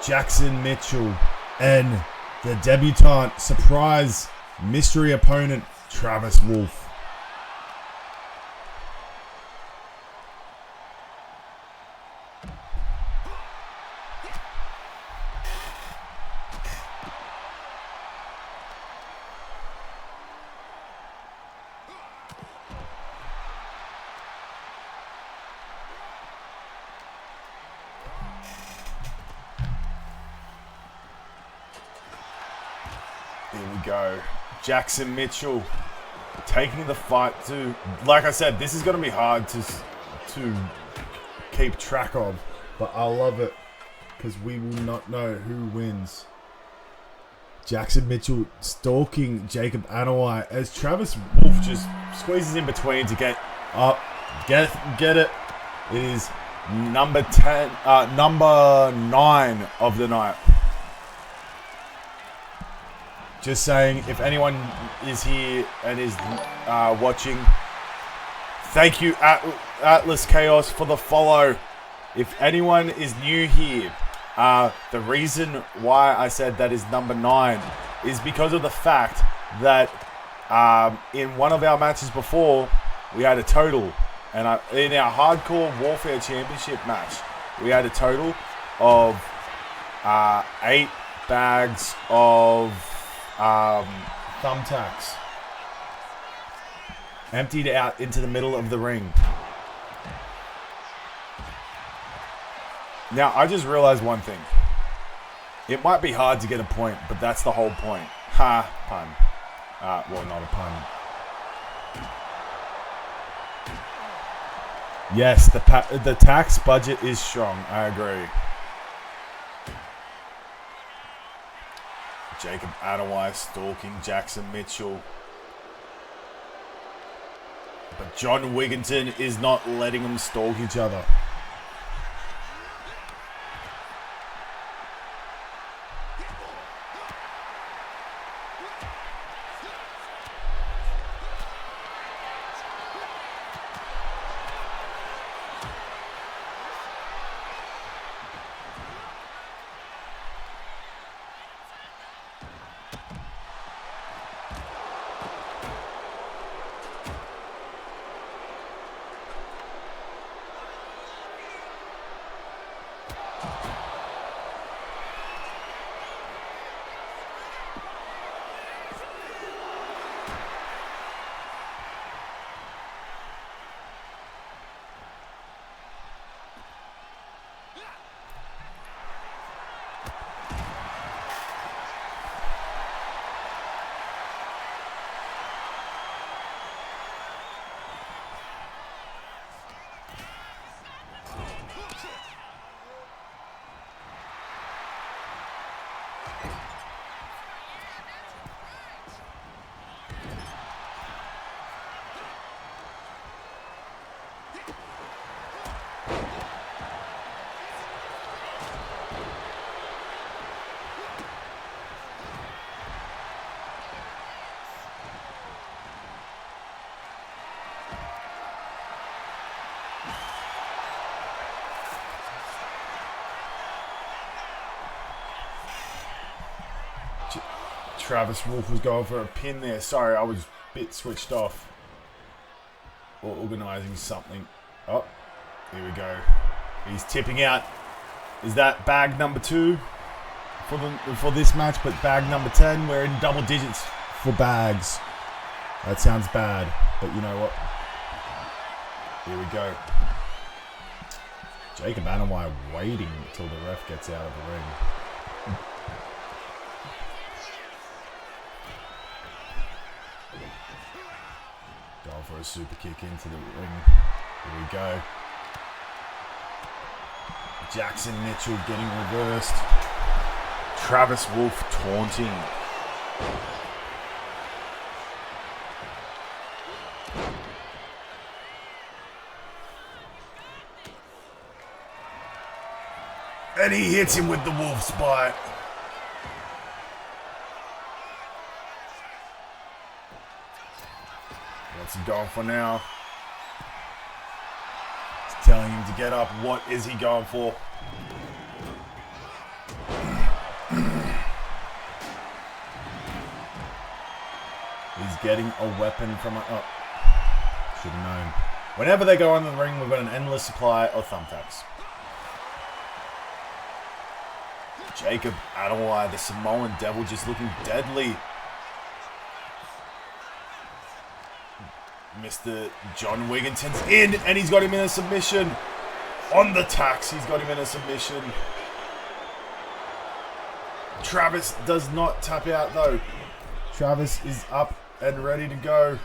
Jackson Mitchell, and the debutante surprise mystery opponent Travis Wolf. Here we go. Jackson Mitchell taking the fight to... Like I said, this is going to be hard to keep track of. But I love it because we will not know who wins. Jackson Mitchell stalking Jacob Anawai as Travis Wolf just squeezes in between to get up. Get it. It is number 9 of the night. Just saying, if anyone is here and is watching, thank you, Atlas Chaos, for the follow. If anyone is new here, the reason why I said that is number 9 is because of the fact that in one of our matches before, we had a total. And in our Hardcore Warfare Championship match, we had a total of 8 bags of thumbtacks emptied out into the middle of the ring. Now, I just realized one thing. It might be hard to get a point, but that's the whole point. Ha, pun. Well, not a pun. Yes, the tax budget is strong. I agree. Jacob Adawai stalking Jackson Mitchell. But John Wigginton is not letting them stalk each other. Travis Wolf was going for a pin there. Sorry, I was a bit switched off. Or organising something. Oh, here we go. He's tipping out. Is that bag number 2 for this match? But bag number 10, we're in double digits for bags. That sounds bad, but you know what? Here we go. Jacob Anawai waiting until the ref gets out of the ring. Going for a super kick into the ring. Here we go. Jackson Mitchell getting reversed. Travis Wolf taunting. And he hits him with the wolf spite. What's he going for now? He's telling him to get up. What is he going for? He's getting a weapon from a... Oh, should have known. Whenever they go on the ring, we've got an endless supply of thumbtacks. Jacob Adewale, the Samoan Devil, just looking deadly. Mr. John Wigginton's in, and he's got him in a submission. On the tax, he's got him in a submission. Travis does not tap out, though. Travis is up and ready to go.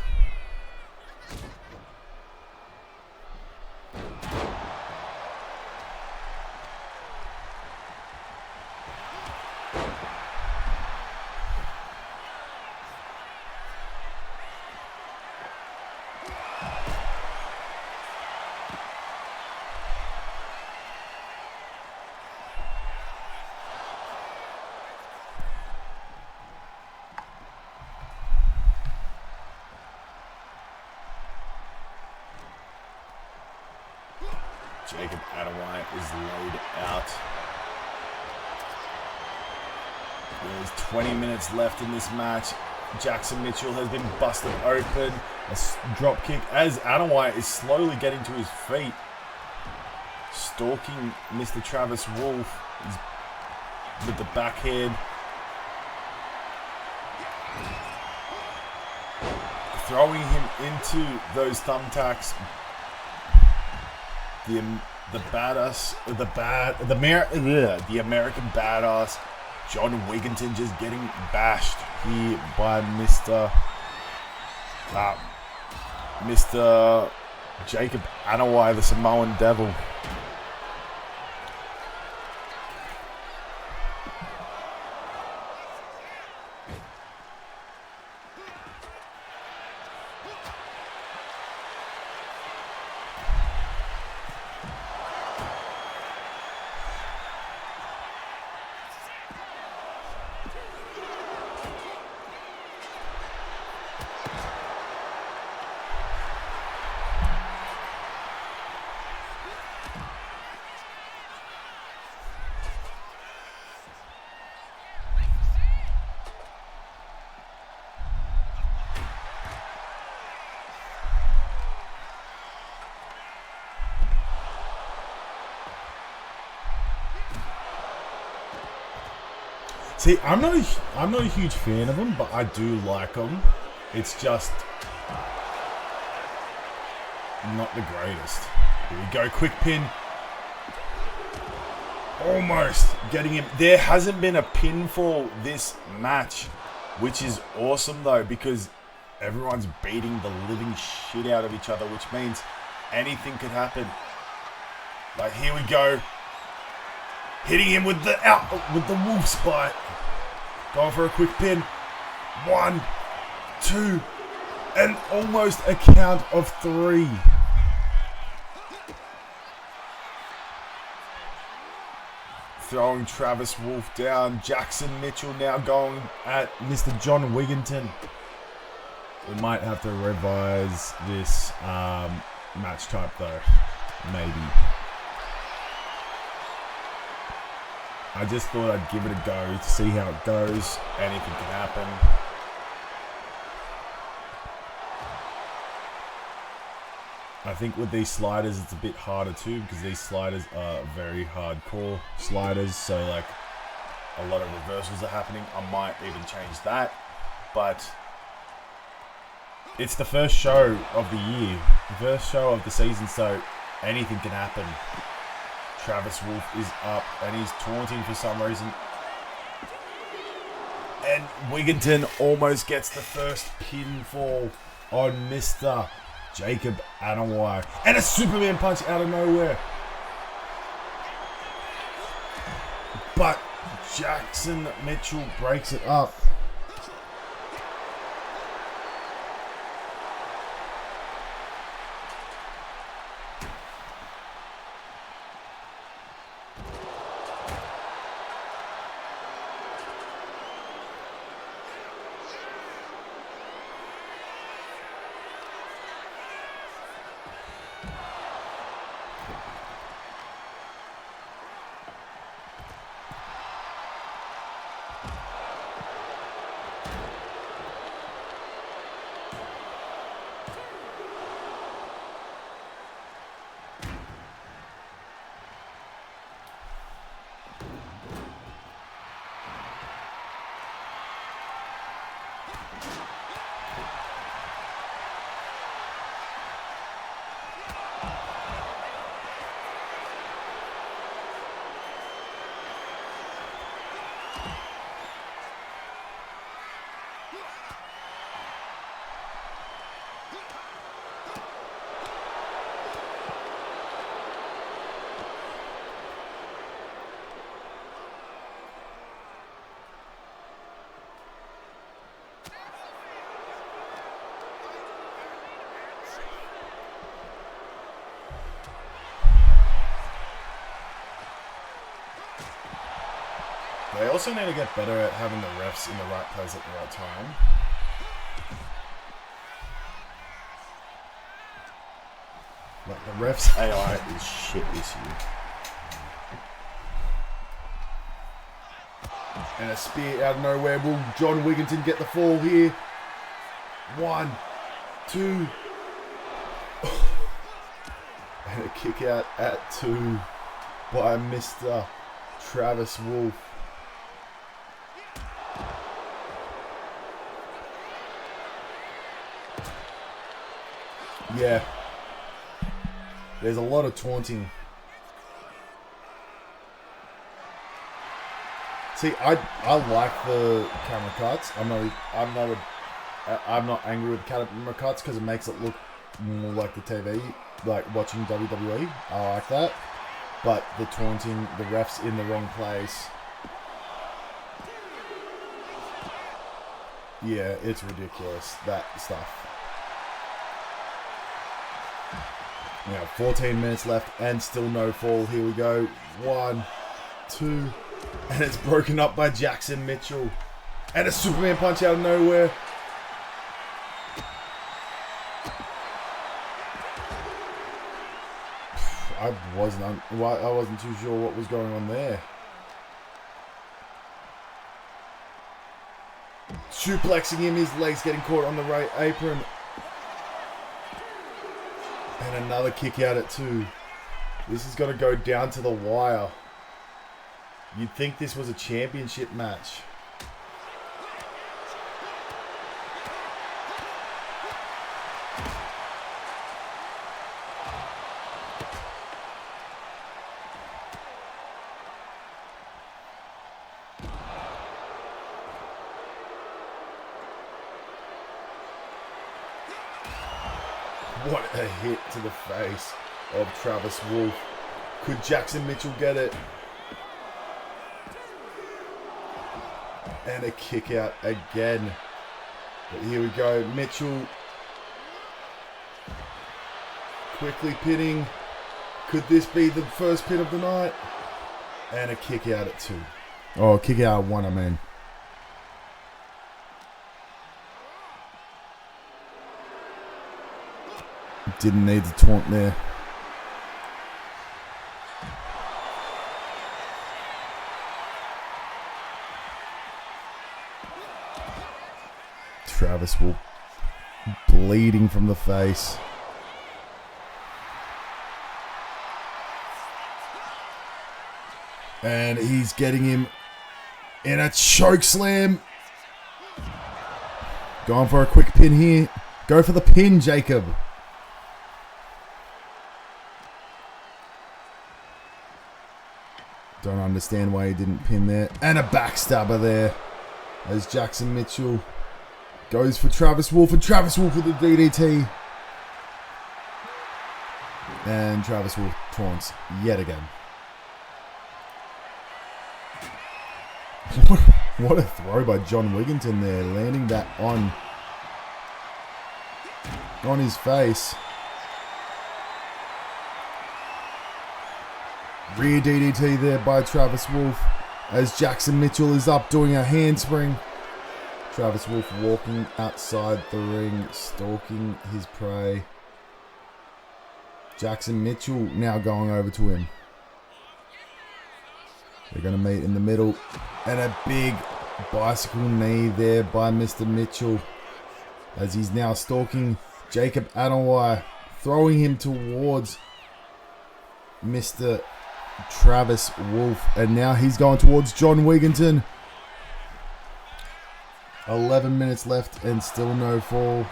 Jacob Adewale is laid out. There's 20 minutes left in this match. Jackson Mitchell has been busted open. A drop kick as Adewale is slowly getting to his feet. Stalking Mr. Travis Wolf. He's with the backhand. Throwing him into those thumbtacks. The American badass John Wigginton just getting bashed here by Mr. Jacob Adewale, the Samoan Devil. See, I'm not a huge fan of them, but I do like them. It's just not the greatest. Here we go, quick pin. Almost getting him. There hasn't been a pinfall this match, which is awesome though, because everyone's beating the living shit out of each other, which means anything could happen. Like, here we go. Hitting him with the wolf spike. Going for a quick pin. 1, 2, and almost a count of 3. Throwing Travis Wolf down. Jackson Mitchell now going at Mr. John Wigginton. We might have to revise this match type though. Maybe. I just thought I'd give it a go to see how it goes. Anything can happen. I think with these sliders it's a bit harder too, because these sliders are very hardcore sliders, so like a lot of reversals are happening. I might even change that, but it's the first show of the year, the first show of the season, so anything can happen. Travis Wolf is up and he's taunting for some reason. And Wigginton almost gets the first pinfall on Mr. Jacob Adewale. And a Superman punch out of nowhere. But Jackson Mitchell breaks it up. They also need to get better at having the refs in the right place at the right time. Like, the refs' AI is shit this year. And a spear out of nowhere. Will John Wigginton get the fall here? 1, 2. And a kick out at 2 by Mr. Travis Wolf. Yeah. There's a lot of taunting. See, I like the camera cuts. I'm not angry with camera cuts because it makes it look more like the TV, like watching WWE. I like that. But the taunting, the refs in the wrong place. Yeah, it's ridiculous, that stuff. We have 14 minutes left and still no fall. Here we go. 1, 2, and it's broken up by Jackson Mitchell. And a Superman punch out of nowhere. I wasn't too sure what was going on there. Suplexing him, his legs getting caught on the right apron. And another kick out at 2. This is going to go down to the wire. You'd think this was a championship match. What a hit to the face of Travis Wolf. Could Jackson Mitchell get it? And a kick out again. But here we go. Mitchell quickly pinning. Could this be the first pin of the night? And a kick out at 2. Oh, kick out at 1, I mean. Didn't need the taunt there. Travis Wolf bleeding from the face. And he's getting him in a choke slam. Going for a quick pin here. Go for the pin, Jacob. Don't understand why he didn't pin there. And a backstabber there as Jackson Mitchell goes for Travis Wolf. And Travis Wolf with the DDT. And Travis Wolf taunts yet again. What a throw by John Wigginton there. Landing that on his face. Rear DDT there by Travis Wolf as Jackson Mitchell is up doing a handspring. Travis Wolf walking outside the ring, stalking his prey. Jackson Mitchell now going over to him. They're going to meet in the middle. And a big bicycle knee there by Mr. Mitchell as he's now stalking Jacob Adewale, throwing him towards Mr. Travis Wolf, and now he's going towards John Wigginton. 11 minutes left and still no fall.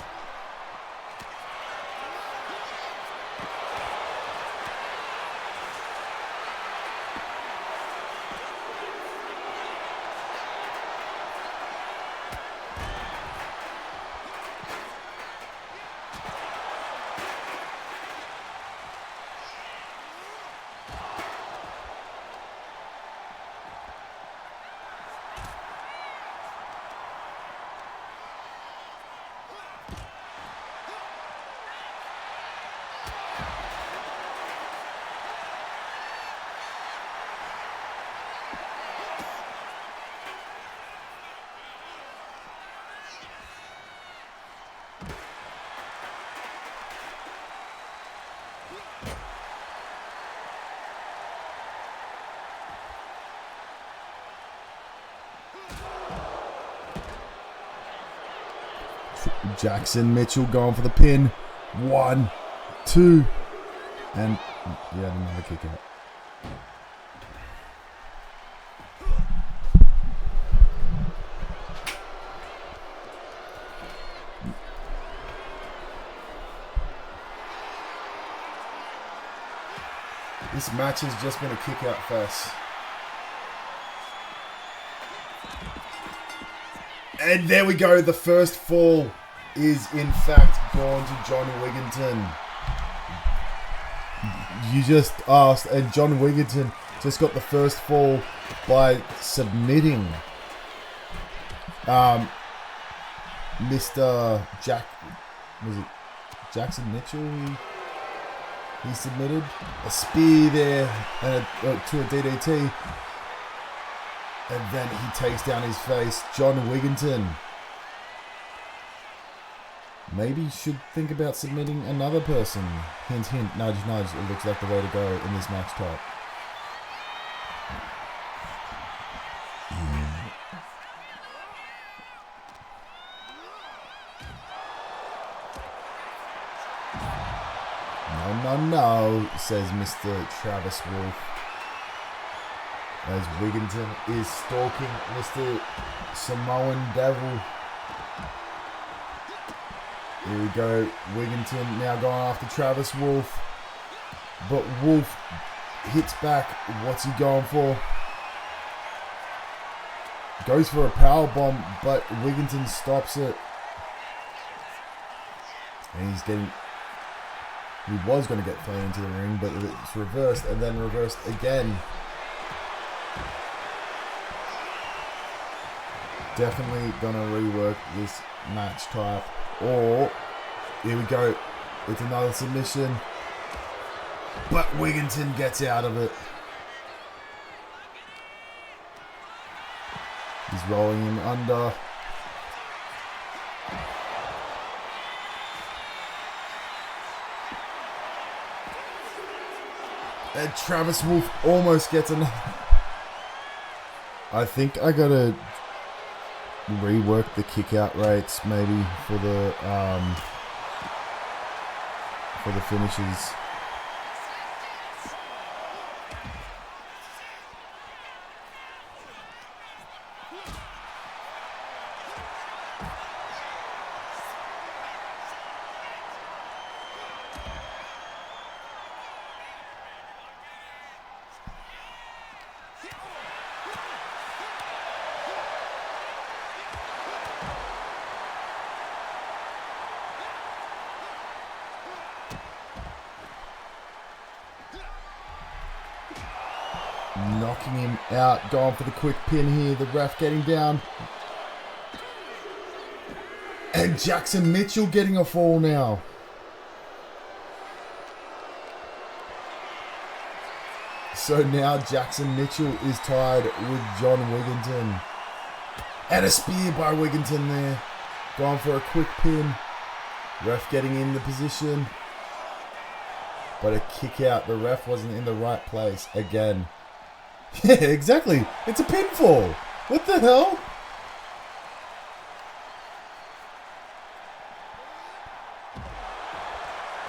Jackson Mitchell going for the pin. 1, 2, and yeah, another kick out. This match has just been a kick out fest. And there we go. The first fall is in fact gone to John Wigginton. You just asked, and John Wigginton just got the first fall by submitting Mr. Jackson Mitchell? He submitted a spear there and to a DDT. And then he takes down his face. John Wigginton maybe should think about submitting another person. Hint, hint, nudge, nudge. It looks like the way to go in this match type. No, says Mr. Travis Wolf. As Wigginton is stalking Mr. Samoan Devil. Here we go. Wigginton now going after Travis Wolf. But Wolf hits back. What's he going for? Goes for a power bomb, but Wigginton stops it. And he's getting... He was going to get thrown into the ring, but it's reversed and then reversed again. Definitely going to rework this match type. Or, here we go. It's another submission. But Wigginton gets out of it. He's rolling him under. And Travis Wolf almost gets another. I think I gotta rework the kick out rates maybe for the finishes. Knocking him out, going for the quick pin here. The ref getting down. And Jackson Mitchell getting a fall now. So now Jackson Mitchell is tied with John Wigginton. And a spear by Wigginton there. Going for a quick pin. Ref getting in the position. But a kick out. The ref wasn't in the right place again. Yeah, exactly. It's a pinfall. What the hell?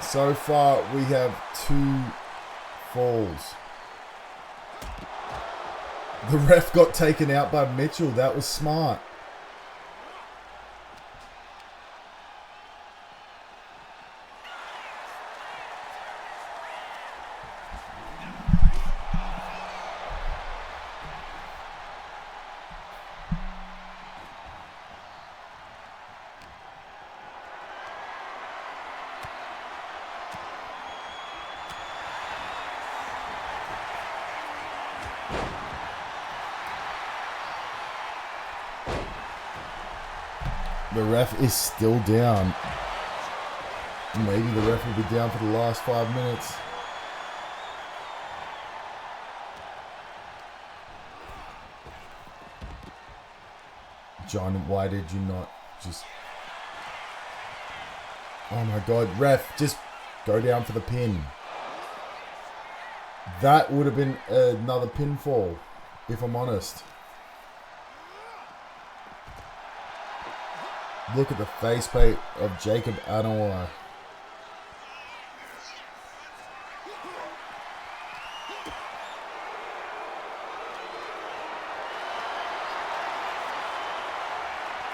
So far, we have 2 falls. The ref got taken out by Mitchell. That was smart. The ref is still down. Maybe the ref will be down for the last 5 minutes. John, why did you not just... Oh my god, ref, just go down for the pin. That would have been another pinfall, if I'm honest. Look at the face paint of Jacob Anoa'i.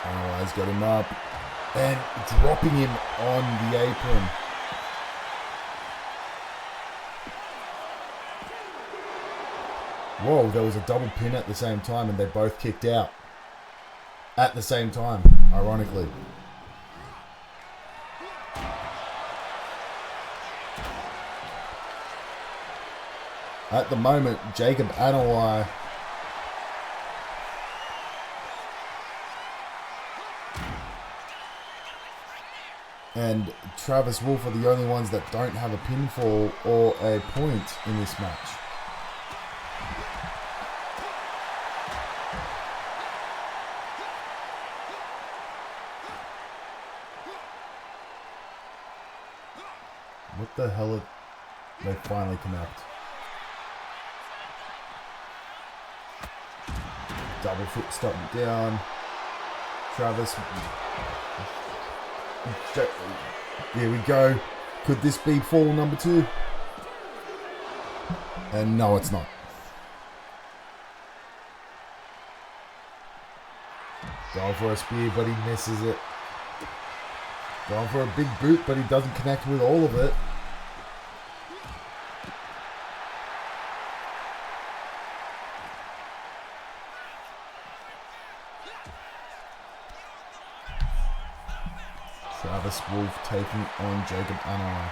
Anoa'i's got him up and dropping him on the apron. Whoa, there was a double pin at the same time and they both kicked out. At the same time, ironically. At the moment, Jacob Anoa'i and Travis Wolf are the only ones that don't have a pinfall or a point in this match. What the hell are they finally connect? Double foot stop down. Travis. There we go. Could this be fall number 2? And no, it's not. Going for a spear, but he misses it. Going for a big boot, but he doesn't connect with all of it. Travis Wolf taking on Jacob Anoa'i.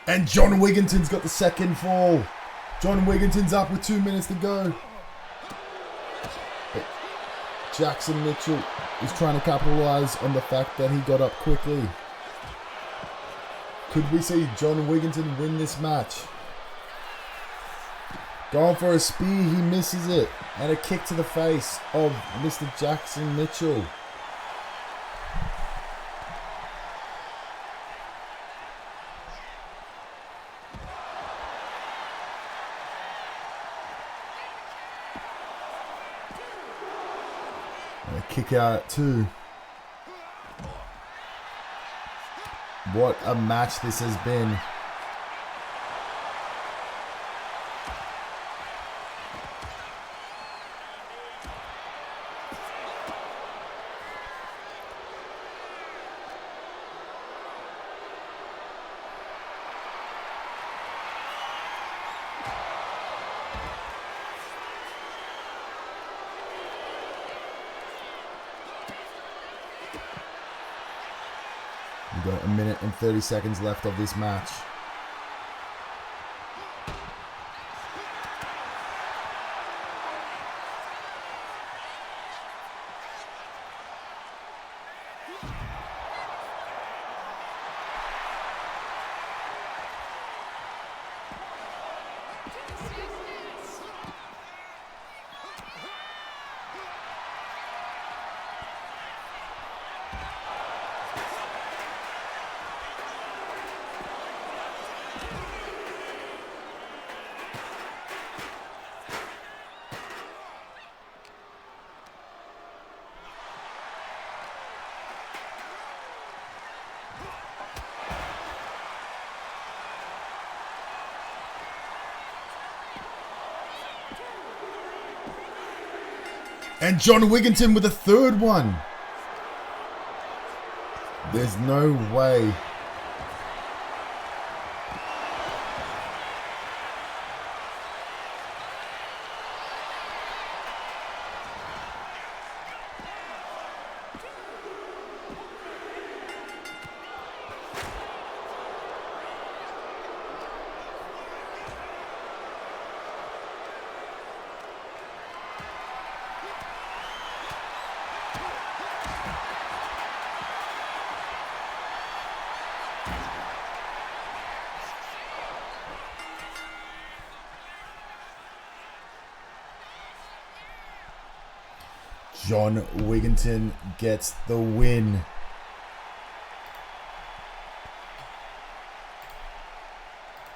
And John Wigginton's got the second fall. John Wigginton's up with 2 minutes to go. But Jackson Mitchell is trying to capitalize on the fact that he got up quickly. Could we see John Wigginton win this match? Going for a spear, he misses it. And a kick to the face of Mr. Jackson Mitchell. And a kick out too. What a match this has been. We've got 1 minute and 30 seconds left of this match. And John Wigginton with a third one. There's no way. John Wigginton gets the win.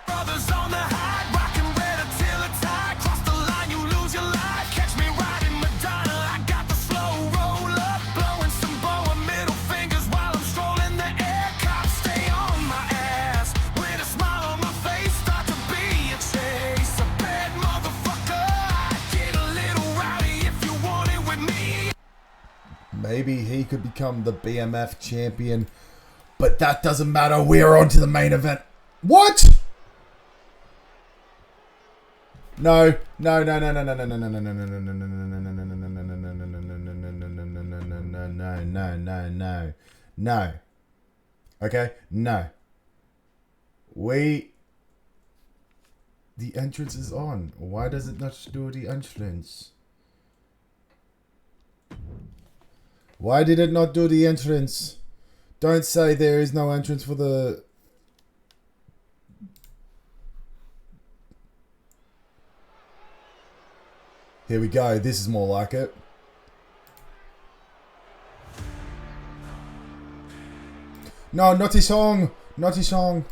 Brothers on the high, rockin' red until it's high. Cross the line, you lose your life. Catch me riding Madonna. I got the slow roll up, blowing some boa middle fingers while I'm strolling the air. Cops stay on my ass with a smile on my face. Start to be a chase. A bad motherfucker. I get a little rowdy if you want it with me. Maybe he could become the BMF champion, but that doesn't matter. We're on to the main event. What? No, no, no, no, no, no, no, no, no, no, no, no, no, no, no, no, no. Okay, no. The entrance is on. Why does it not do the entrance? Why did it not do the entrance? Don't say there is no entrance for the... Here we go. This is more like it. No, not his song. Not his song.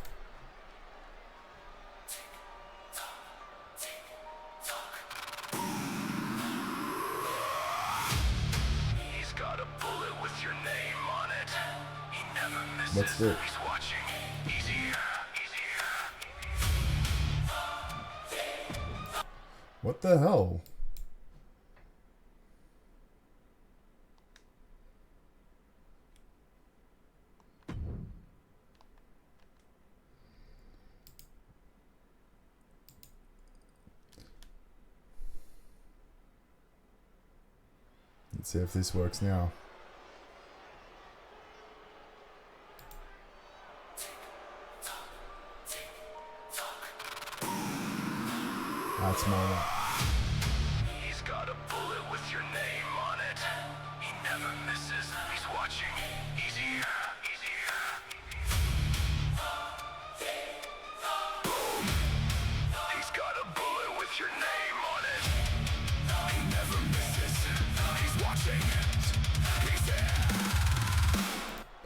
He's got a bullet with your name on it. He never misses. What's this? He's watching. He's here. He's here. What the hell? Let's see if this works now. That's more. He's got a bullet with your name on it. He never misses. He's watching. He's here. He's here. Boom. He's got a bullet with your name on it. He never misses. He's watching. He's here.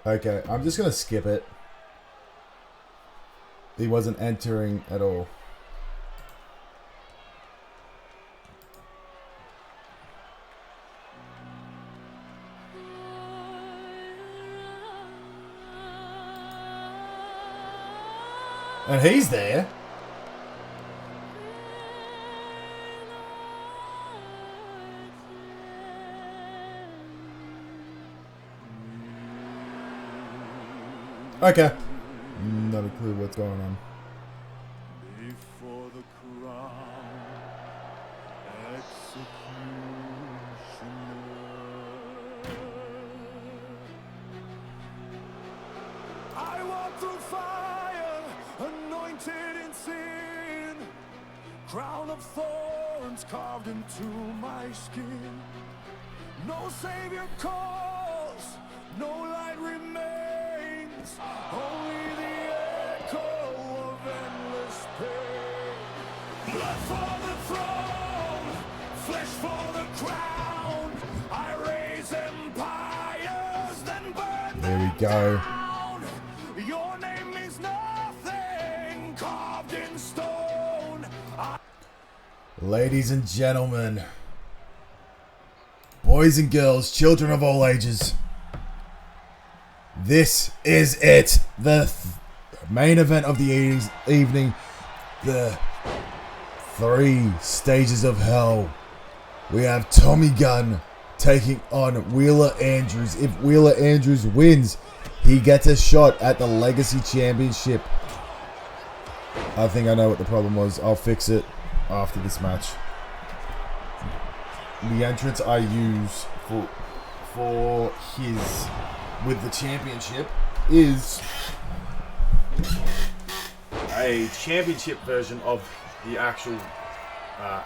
Okay, I'm just gonna skip it. He wasn't entering at all. And he's there. Okay. Not a clue what's going on. Before the crown, executioner. I walk through fire, anointed in sin. Crown of thorns carved into my skin. No savior calls, no light remains. Only the echo of endless pain. Blood for the throne, flesh for the crown. I raise empires, then burn There we them go. down. Your name is nothing carved in stone. Ladies and gentlemen, boys and girls, children of all ages, this is it. The main event of the evening. The 3 stages of hell. We have Tommy Gunn taking on Wheeler Andrews. If Wheeler Andrews wins, he gets a shot at the Legacy Championship. I think I know what the problem was. I'll fix it after this match. The entrance I use for his with the championship is A championship version of the actual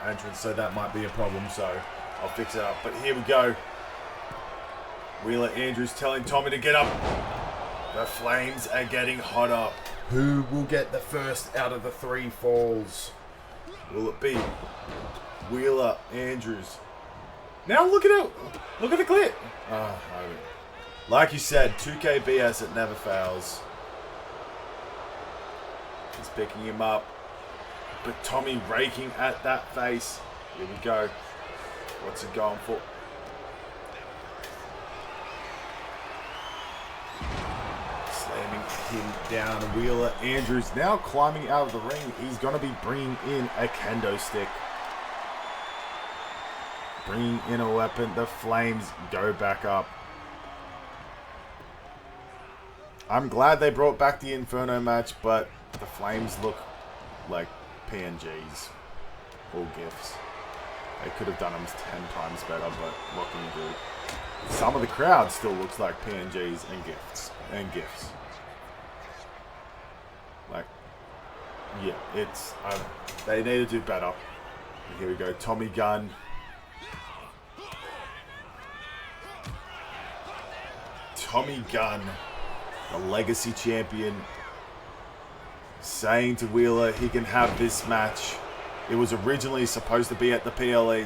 entrance, so that might be a problem, so I'll fix it up. But here we go. Wheeler Andrews telling Tommy to get up. The flames are getting hotter. Who will get the first out of the 3 falls? Will it be Wheeler Andrews Now look at it. Look at the clip. Like you said, 2K BS, it never fails. He's picking him up. But Tommy raking at that face. Here we go. What's he going for? Slamming him down. Wheeler Andrews now climbing out of the ring. He's going to be bringing in a kendo stick. Bringing in a weapon. The Flames go back up. I'm glad they brought back the Inferno match, but the Flames look like PNGs or GIFs. They could have done them 10 times better, but what can you do? Some of the crowd still looks like PNGs and GIFs. Like, yeah, it's they need to do better. Here we go, Tommy Gunn. Tommy Gunn, the legacy champion, saying to Wheeler he can have this match. It was originally supposed to be at the PLE,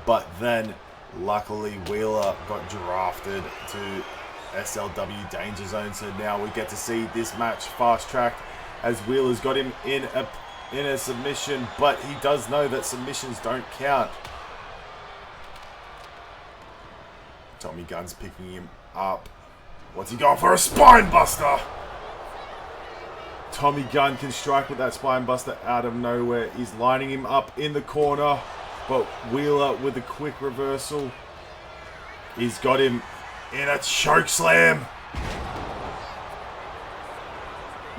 but then luckily Wheeler got drafted to SLW Danger Zone, so now we get to see this match fast-tracked as Wheeler's got him in a submission, but he does know that submissions don't count. Tommy Gunn's picking him up. What's he going for? A spine buster! Tommy Gunn can strike with that spine buster out of nowhere. He's lining him up in the corner, but Wheeler with a quick reversal. He's got him in a choke slam.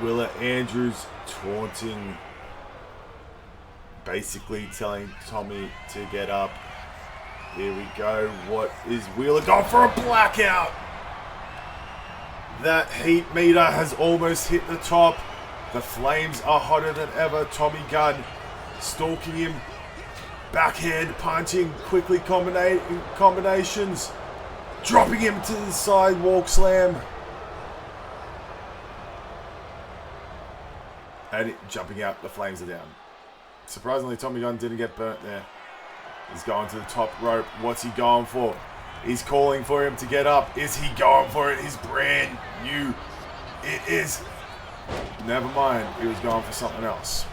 Wheeler Andrews taunting, basically telling Tommy to get up. Here we go. What is Wheeler going for? A blackout. That heat meter has almost hit the top. The Flames are hotter than ever. Tommy Gunn stalking him. Backhand punching. Quickly combinations. Dropping him to the sidewalk slam. And jumping out. The Flames are down. Surprisingly, Tommy Gunn didn't get burnt there. He's going to the top rope. What's he going for? He's calling for him to get up. Is he going for it? He's brand new. It is. Never mind. He was going for something else.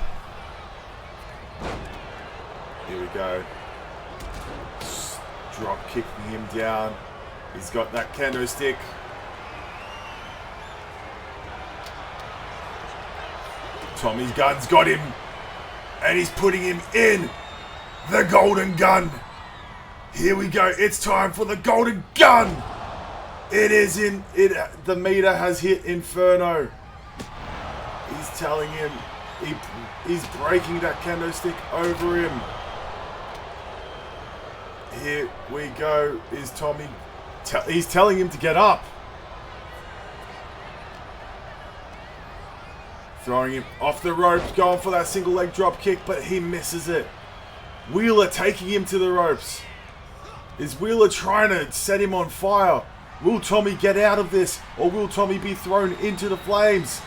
Here we go. Drop kicking him down. He's got that kendo stick. Tommy Gunn's got him. And he's putting him in the golden gun. Here we go. It's time for the golden gun. It is in it. The meter has hit Inferno. He's telling him he's breaking that kendo stick over him. Here we go. Is Tommy? He's telling him to get up. Throwing him off the ropes, going for that single leg drop kick, but he misses it. Wheeler taking him to the ropes. Is Wheeler trying to set him on fire? Will Tommy get out of this, or will Tommy be thrown into the flames?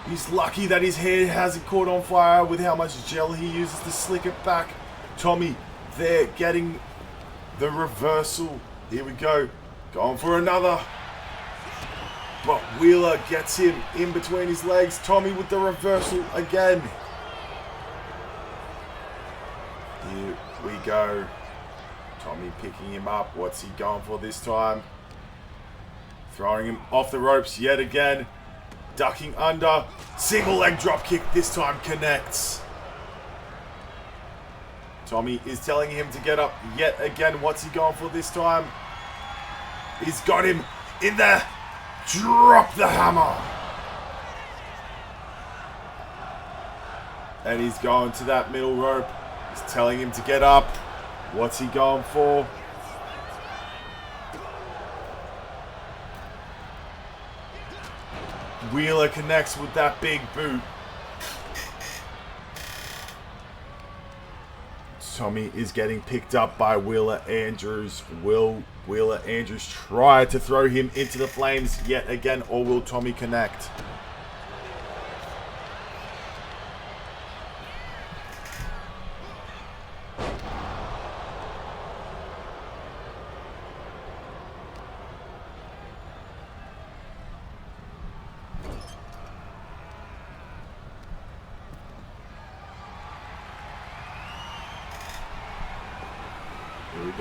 He's lucky that his hair hasn't caught on fire with how much gel he uses to slick it back. Tommy there getting the reversal. Here we go. Going for another. But Wheeler gets him in between his legs. Tommy with the reversal again. Here we go. Tommy picking him up. What's he going for this time? Throwing him off the ropes yet again. Ducking under. Single leg drop kick. This time connects. Tommy is telling him to get up yet again. What's he going for this time? He's got him in there. Drop the hammer. And he's going to that middle rope. He's telling him to get up. What's he going for? Wheeler connects with that big boot. Tommy is getting picked up by Wheeler Andrews. Will Wheeler Andrews try to throw him into the flames yet again, or will Tommy connect?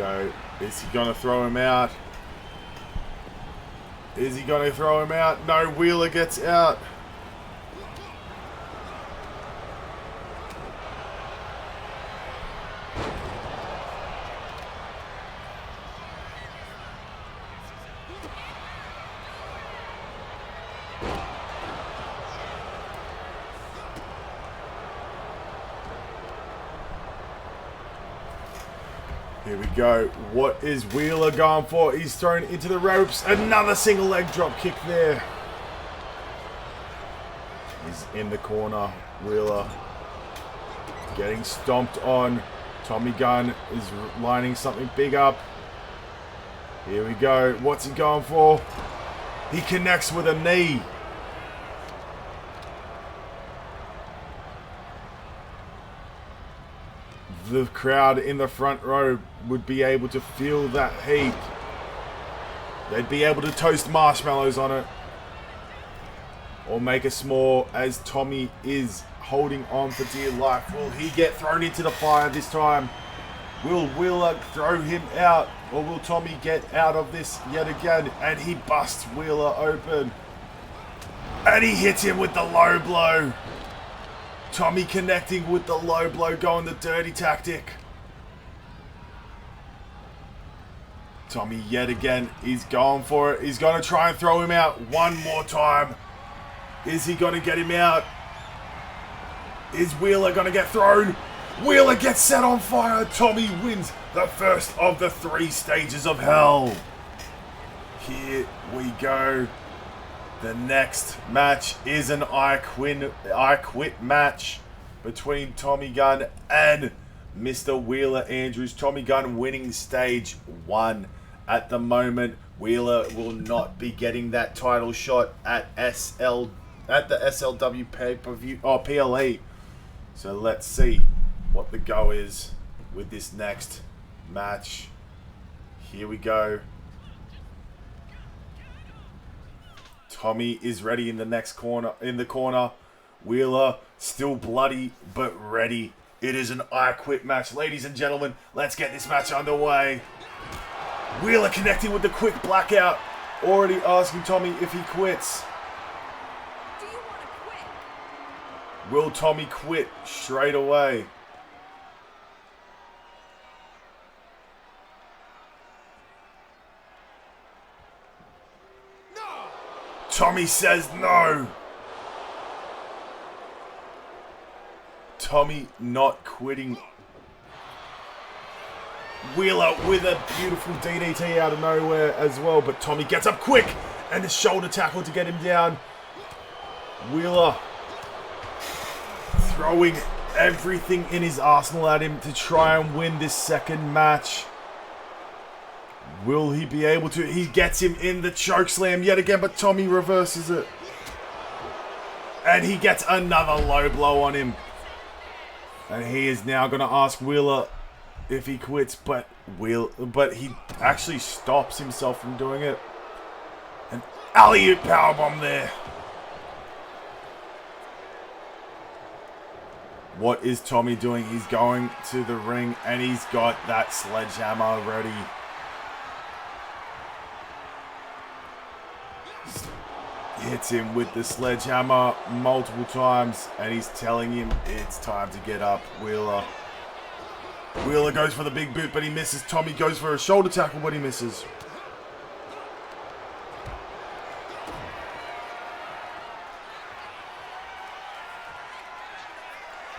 go. Is he going to throw him out? Is he going to throw him out? No, Wheeler gets out. Here we go. What is Wheeler going for? He's thrown into the ropes. Another single leg drop kick there. He's in the corner. Wheeler getting stomped on. Tommy Gunn is lining something big up. Here we go. What's he going for? He connects with a knee. The crowd in the front row would be able to feel that heat. They'd be able to toast marshmallows on it. Or make a s'more as Tommy is holding on for dear life. Will he get thrown into the fire this time? Will Wheeler throw him out? Or will Tommy get out of this yet again? And he busts Wheeler open. And he hits him with the low blow. Tommy connecting with the low blow, going the dirty tactic. Tommy yet again, he's going for it. He's going to try and throw him out one more time. Is he going to get him out? Is Wheeler going to get thrown? Wheeler gets set on fire. Tommy wins the first of the 3 stages of hell. Here we go. The next match is an I Quit match between Tommy Gunn and Mr. Wheeler Andrews. Tommy Gunn winning stage 1 at the moment. Wheeler will not be getting that title shot at the SLW pay-per-view or PLE. So let's see what the go is with this next match. Here we go. Tommy is ready in the next corner. Wheeler still bloody but ready. It is an I Quit match. Ladies and gentlemen, let's get this match underway. Wheeler connecting with the quick blackout. Already asking Tommy if he quits. Do you want to quit? Will Tommy quit straight away? Tommy says no. Tommy not quitting. Wheeler with a beautiful DDT out of nowhere as well, but Tommy gets up quick and the shoulder tackle to get him down. Wheeler throwing everything in his arsenal at him to try and win this second match. Will he be able to? He gets him in the choke slam yet again, but Tommy reverses it. And he gets another low blow on him. And he is now going to ask Wheeler if he quits, but he actually stops himself from doing it. An alley-oop powerbomb there. What is Tommy doing? He's going to the ring and he's got that sledgehammer ready. Hits him with the sledgehammer multiple times and he's telling him it's time to get up. Wheeler goes for the big boot but he misses. Tommy goes for a shoulder tackle but he misses.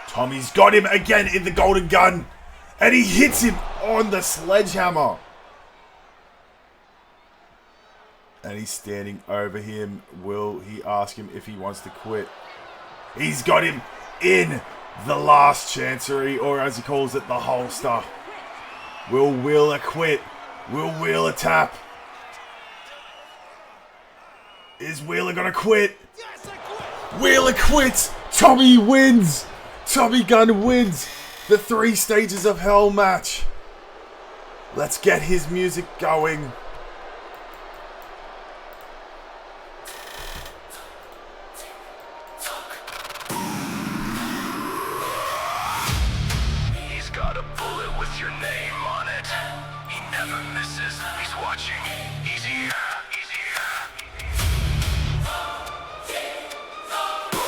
Tommy's got him again in the golden gun and he hits him on the sledgehammer. And he's standing over him. Will he ask him if he wants to quit? He's got him in the last chancery, or as he calls it, the holster. Will Wheeler quit? Will Wheeler tap? Is Wheeler gonna quit? Wheeler quits! Tommy wins! Tommy Gunn wins the 3 stages of hell match. Let's get his music going.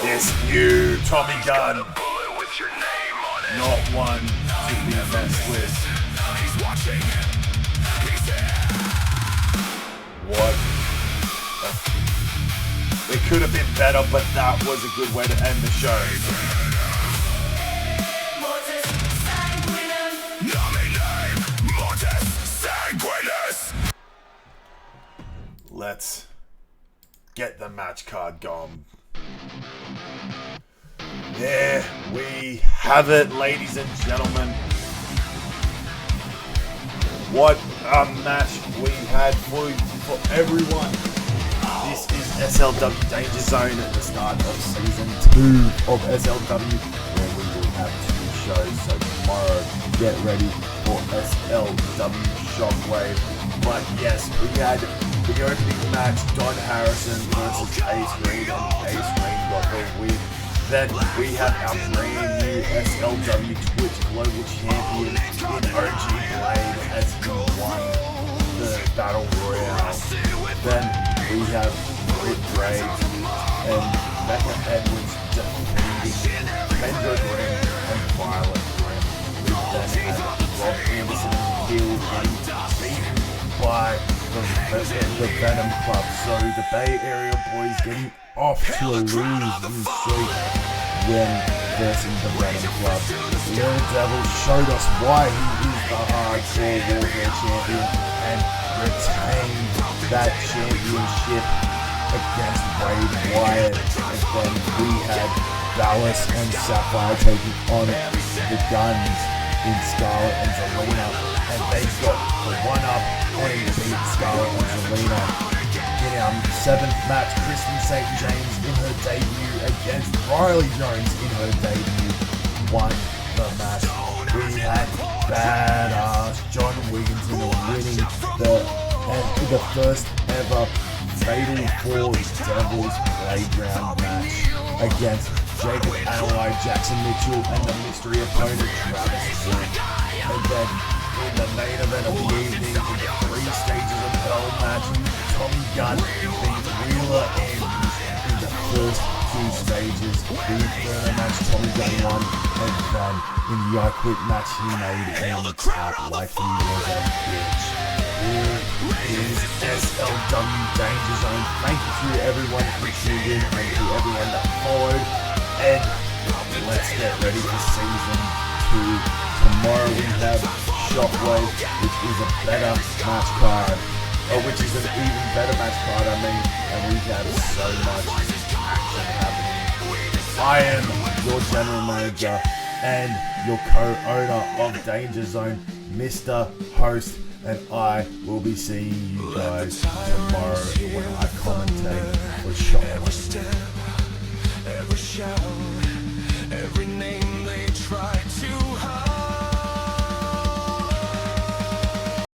This new Tommy Gunn. Not one to be messed with. What? It could have been better, but that was a good way to end the show. Let's get the match card going. There we have it, ladies and gentlemen. What a match we had for everyone. This is SLW Danger Zone at the start of Season 2 of SLW, where we will have 2 shows. So tomorrow, get ready for SLW Shockwave. But yes, we had the opening match, Don Harrison versus Ace Green, and Ace Green got the win. Then we have our brand new SLW Twitch Global Champion in OG Blade as he won the Battle Royale. Then we have Britt Graves and Becca Edwards defeating Kendra Grimm and Violet Grimm. We then had Rob Anderson and Hill beaten by the Venom Club. So the Bay Area boys getting off to a losing streak when versing the Venom Club. Lil Devil showed us why he is the hardcore warfare champion and retained that championship against Wade Wyatt. And then we had Dallas and Sapphire taking on the Guns in Scarlett and Zelina, and they got the 1-up and beat Scarlett and Zelina. In our 7th match, Kristen St. James in her debut against Riley Jones in her debut won the match. We had badass John Wigginton winning the first ever Fatal 4 Devils Playground match against Jacob Analy, Jackson Mitchell, and the mystery opponent Travis Wood. And then in the main event of the evening, in the 3 stages of Hell match, Tommy Gunn beat Wheeler Andrews in the first 2 stages. The Inferno match, Tommy Gunn won, and then in the I Quit match, he made him tap like he was a bitch. Here is SLW Danger Zone. Thank you to everyone who tuned in and to everyone that followed. And let's get ready for Season 2. Tomorrow we have Shockwave, which is a better match card. Which is an even better match card, and we have so much action happening. I am your general manager and your co-owner of Danger Zone, Mr. Host, and I will be seeing you guys tomorrow.